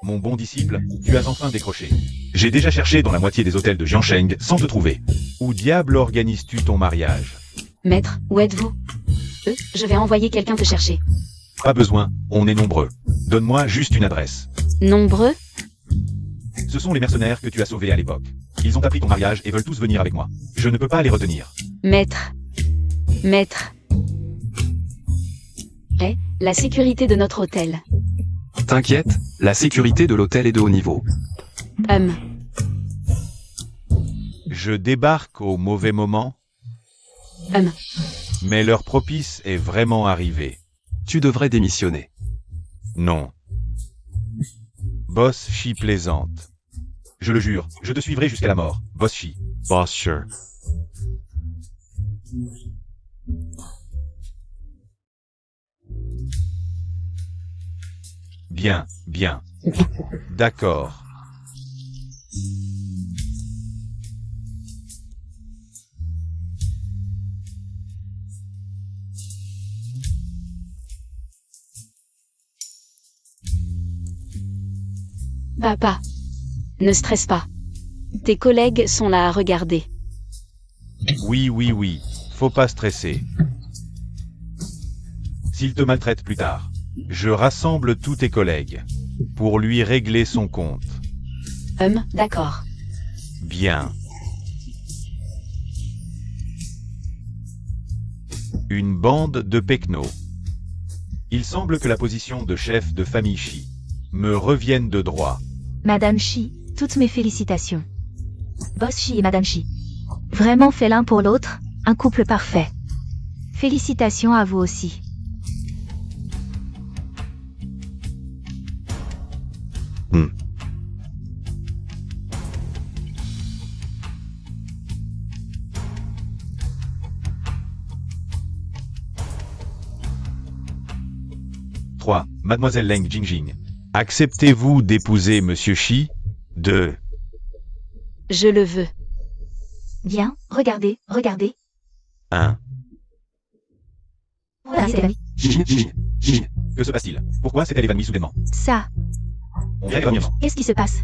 Mon bon disciple, tu as enfin décroché. J'ai déjà cherché dans la moitié des hôtels de Jiansheng sans te trouver. Où diable organises-tu ton mariage? Maître, où êtes-vous? Je vais envoyer quelqu'un te chercher. Pas besoin, on est nombreux. Donne-moi juste une adresse. Nombreux? Ce sont les mercenaires que tu as sauvés à l'époque. Ils ont appris ton mariage et veulent tous venir avec moi. Je ne peux pas les retenir. Maître. Maître. La sécurité de notre hôtel. T'inquiète, la sécurité de l'hôtel est de haut niveau. Je débarque au mauvais moment, mais l'heure propice est vraiment arrivée. Tu devrais démissionner. Non. Boss Shi plaisante. Je le jure, je te suivrai jusqu'à la mort. Boss Shi. Boss sure. Bien, bien. D'accord. Papa. Ne stresse pas. Tes collègues sont là à regarder. Oui, oui, oui. Faut pas stresser. S'il te maltraite plus tard, je rassemble tous tes collègues pour lui régler son compte. D'accord. Bien. Une bande de pecnos. Il semble que la position de chef de famille Shi me revienne de droit. Madame Shi, toutes mes félicitations. Boss Shi et Madame Shi. Vraiment fait l'un pour l'autre, un couple parfait. Félicitations à vous aussi. Mademoiselle Leng Jingjing. Acceptez-vous d'épouser Monsieur Shi? 2. Je le veux. Bien, regardez, regardez. 1. Voilà, c'est évanoui. Que se passe-t-il? Pourquoi s'est-elle évanouie soudainement? Ça, On vient évanouiement. qu'est-ce qui se passe?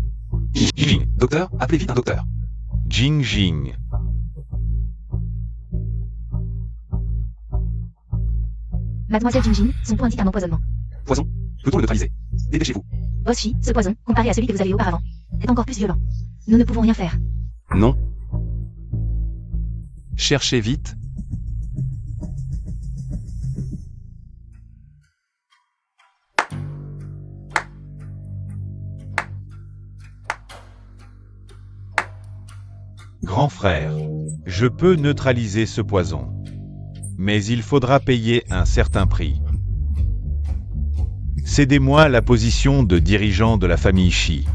Jing. Docteur, appelez vite un docteur. Jing Jing. Mademoiselle Jinjin, son pouls indique un empoisonnement. Poison. Peut-on le neutraliser? Dépêchez-vous. Boss Shi, ce poison, comparé à celui que vous avez auparavant, est encore plus violent. Nous ne pouvons rien faire. Non. Cherchez vite. Grand frère, je peux neutraliser ce poison. Mais il faudra payer un certain prix. Cédez-moi la position de dirigeant de la famille Shi.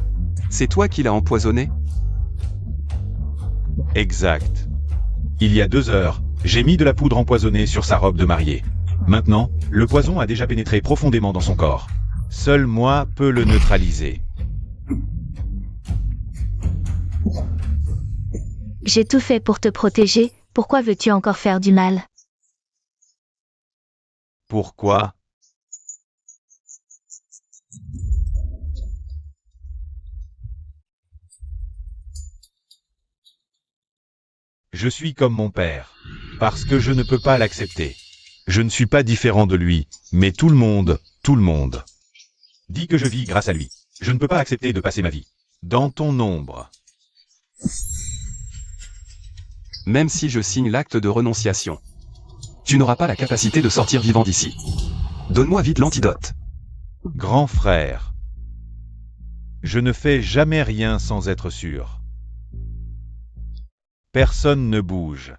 C'est toi qui l'as empoisonné? Exact. Il y a 2 heures, j'ai mis de la poudre empoisonnée sur sa robe de mariée. Maintenant, le poison a déjà pénétré profondément dans son corps. Seul moi peux le neutraliser. J'ai tout fait pour te protéger, pourquoi veux-tu encore faire du mal? Pourquoi? Je suis comme mon père, parce que je ne peux pas l'accepter. Je ne suis pas différent de lui, mais tout le monde dit que je vis grâce à lui. Je ne peux pas accepter de passer ma vie dans ton ombre. Même si je signe l'acte de renonciation, tu n'auras pas la capacité de sortir vivant d'ici. Donne-moi vite l'antidote. Grand frère, je ne fais jamais rien sans être sûr. Personne ne bouge.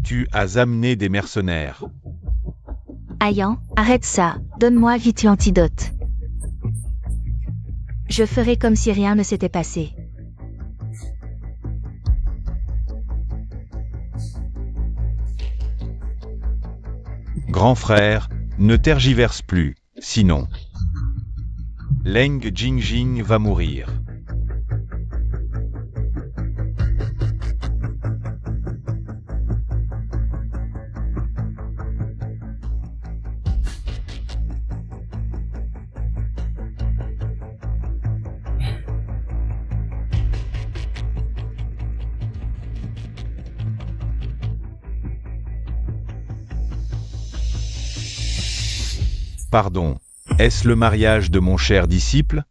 Tu as amené des mercenaires. Ayan, arrête ça, donne-moi vite l'antidote. Je ferai comme si rien ne s'était passé. Grand frère, ne tergiverse plus, sinon Leng Jingjing va mourir. Pardon, est-ce le mariage de mon cher disciple?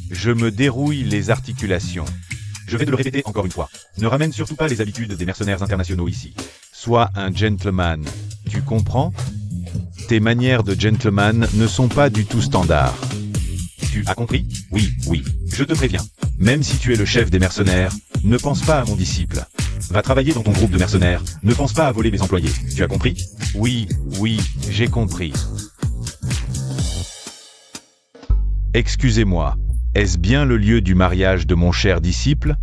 Je me dérouille les articulations. Je vais te le répéter encore une fois. Ne ramène surtout pas les habitudes des mercenaires internationaux ici. Sois un gentleman. Tu comprends? Tes manières de gentleman ne sont pas du tout standards. Tu as compris? Oui, oui. Je te préviens. Même si tu es le chef des mercenaires, ne pense pas à mon disciple. Va travailler dans ton groupe de mercenaires. Ne pense pas à voler mes employés. Tu as compris? Oui, oui, j'ai compris. Excusez-moi. Est-ce bien le lieu du mariage de mon cher disciple?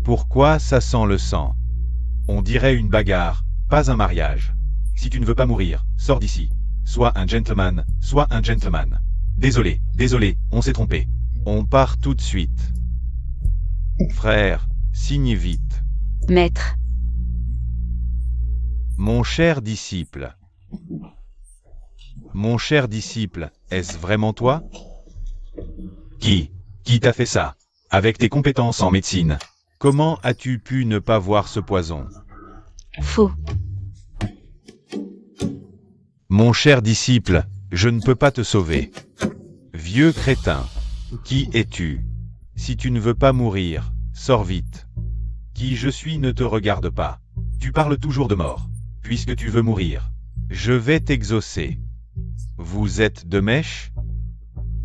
Pourquoi ça sent le sang? On dirait une bagarre, pas un mariage. Si tu ne veux pas mourir, sors d'ici. Sois un gentleman, sois un gentleman. Désolé, désolé, on s'est trompé. On part tout de suite. Frère, signe vite. Maître, Mon cher disciple. Mon cher disciple, est-ce vraiment toi? Qui t'a fait ça? Avec tes compétences en médecine, comment as-tu pu ne pas voir ce poison? faux. Mon cher disciple, je ne peux pas te sauver. Vieux crétin, qui es-tu? Si tu ne veux pas mourir, sors vite. Qui je suis ne te regarde pas. Tu parles toujours de mort. Puisque tu veux mourir, je vais t'exaucer. Vous êtes de mèche?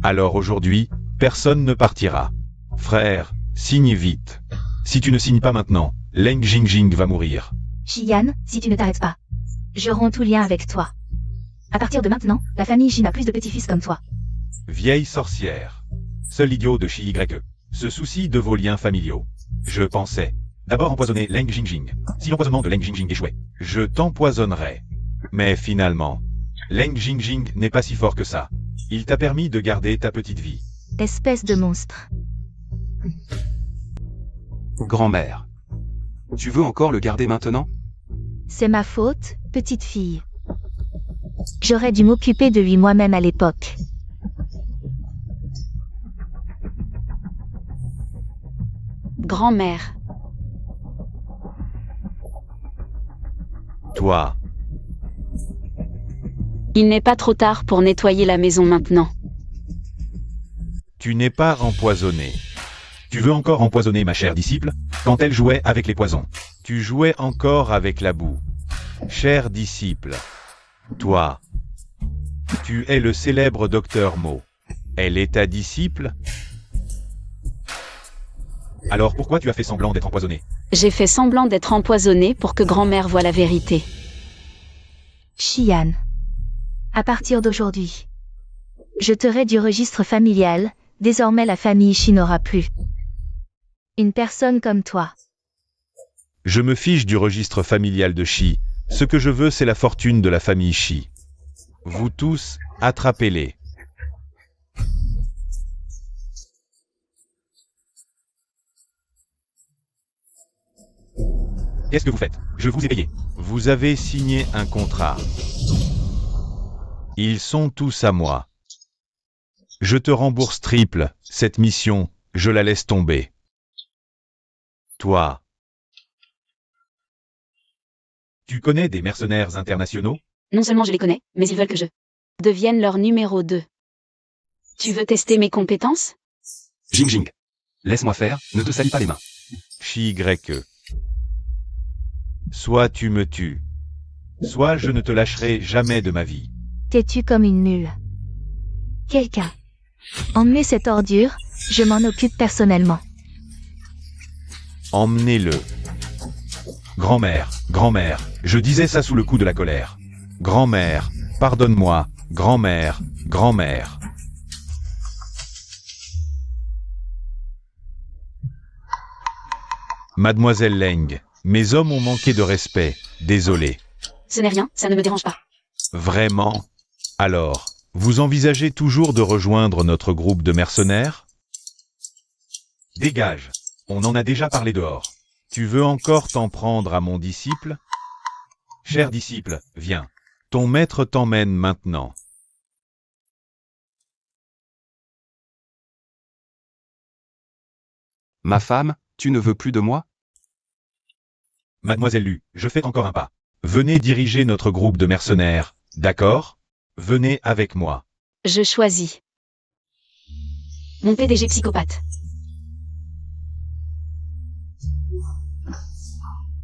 Alors aujourd'hui, personne ne partira. Frère, signe vite. Si tu ne signes pas maintenant, Leng Jingjing va mourir. Shiyan, si tu ne t'arrêtes pas, je romps tout lien avec toi. À partir de maintenant, la famille Shi n'a plus de petits-fils comme toi. Vieille sorcière. Seul idiot de Shi YE se soucie de vos liens familiaux. Je pensais d'abord empoisonner Leng Jingjing. Si l'empoisonnement de Leng Jingjing échouait, je t'empoisonnerais. Mais finalement, Leng Jingjing n'est pas si fort que ça. Il t'a permis de garder ta petite vie. Espèce de monstre. Grand-mère. Tu veux encore le garder maintenant? C'est ma faute, petite fille. J'aurais dû m'occuper de lui moi-même à l'époque. Grand-mère. Toi, Il n'est pas trop tard pour nettoyer la maison maintenant. tu n'es pas empoisonné. Tu veux encore empoisonner ma chère disciple, quand elle jouait avec les poisons. Tu jouais encore avec la boue. Cher disciple. Toi. Tu es le célèbre docteur Mo. Elle est ta disciple? Alors pourquoi tu as fait semblant d'être empoisonné? J'ai fait semblant d'être empoisonnée pour que grand-mère voie la vérité. Xian. À partir d'aujourd'hui, je te rai du registre familial, désormais la famille Shi n'aura plus une personne comme toi. Je me fiche du registre familial de Shi. Ce que je veux, c'est la fortune de la famille Shi. Vous tous, attrapez-les. Qu'est-ce que vous faites? Je vous ai payé. Vous avez signé un contrat. Ils sont tous à moi. Je te rembourse triple. Cette mission, je la laisse tomber. Toi. Tu connais des mercenaires internationaux? Non seulement je les connais, mais ils veulent que je devienne leur numéro 2. Tu veux tester mes compétences? Jing Jing. Laisse-moi faire, ne te salis pas les mains. Chi-Y-E. Soit tu me tues, soit je ne te lâcherai jamais de ma vie. T'es-tu comme une mule? Quelqu'un. Emmenez cette ordure, je m'en occupe personnellement. Emmenez-le. Grand-mère, grand-mère, je disais ça sous le coup de la colère. Grand-mère, pardonne-moi, grand-mère, grand-mère. Mademoiselle Leng, mes hommes ont manqué de respect, désolé. Ce n'est rien, ça ne me dérange pas. Vraiment? Alors, vous envisagez toujours de rejoindre notre groupe de mercenaires? Dégage, on en a déjà parlé dehors. Tu veux encore t'en prendre à mon disciple? Cher disciple, viens. Ton maître t'emmène maintenant. Ma femme, tu ne veux plus de moi? Mademoiselle Lu, je fais encore un pas. Venez diriger notre groupe de mercenaires, d'accord? Venez avec moi. Je choisis. Mon PDG psychopathe.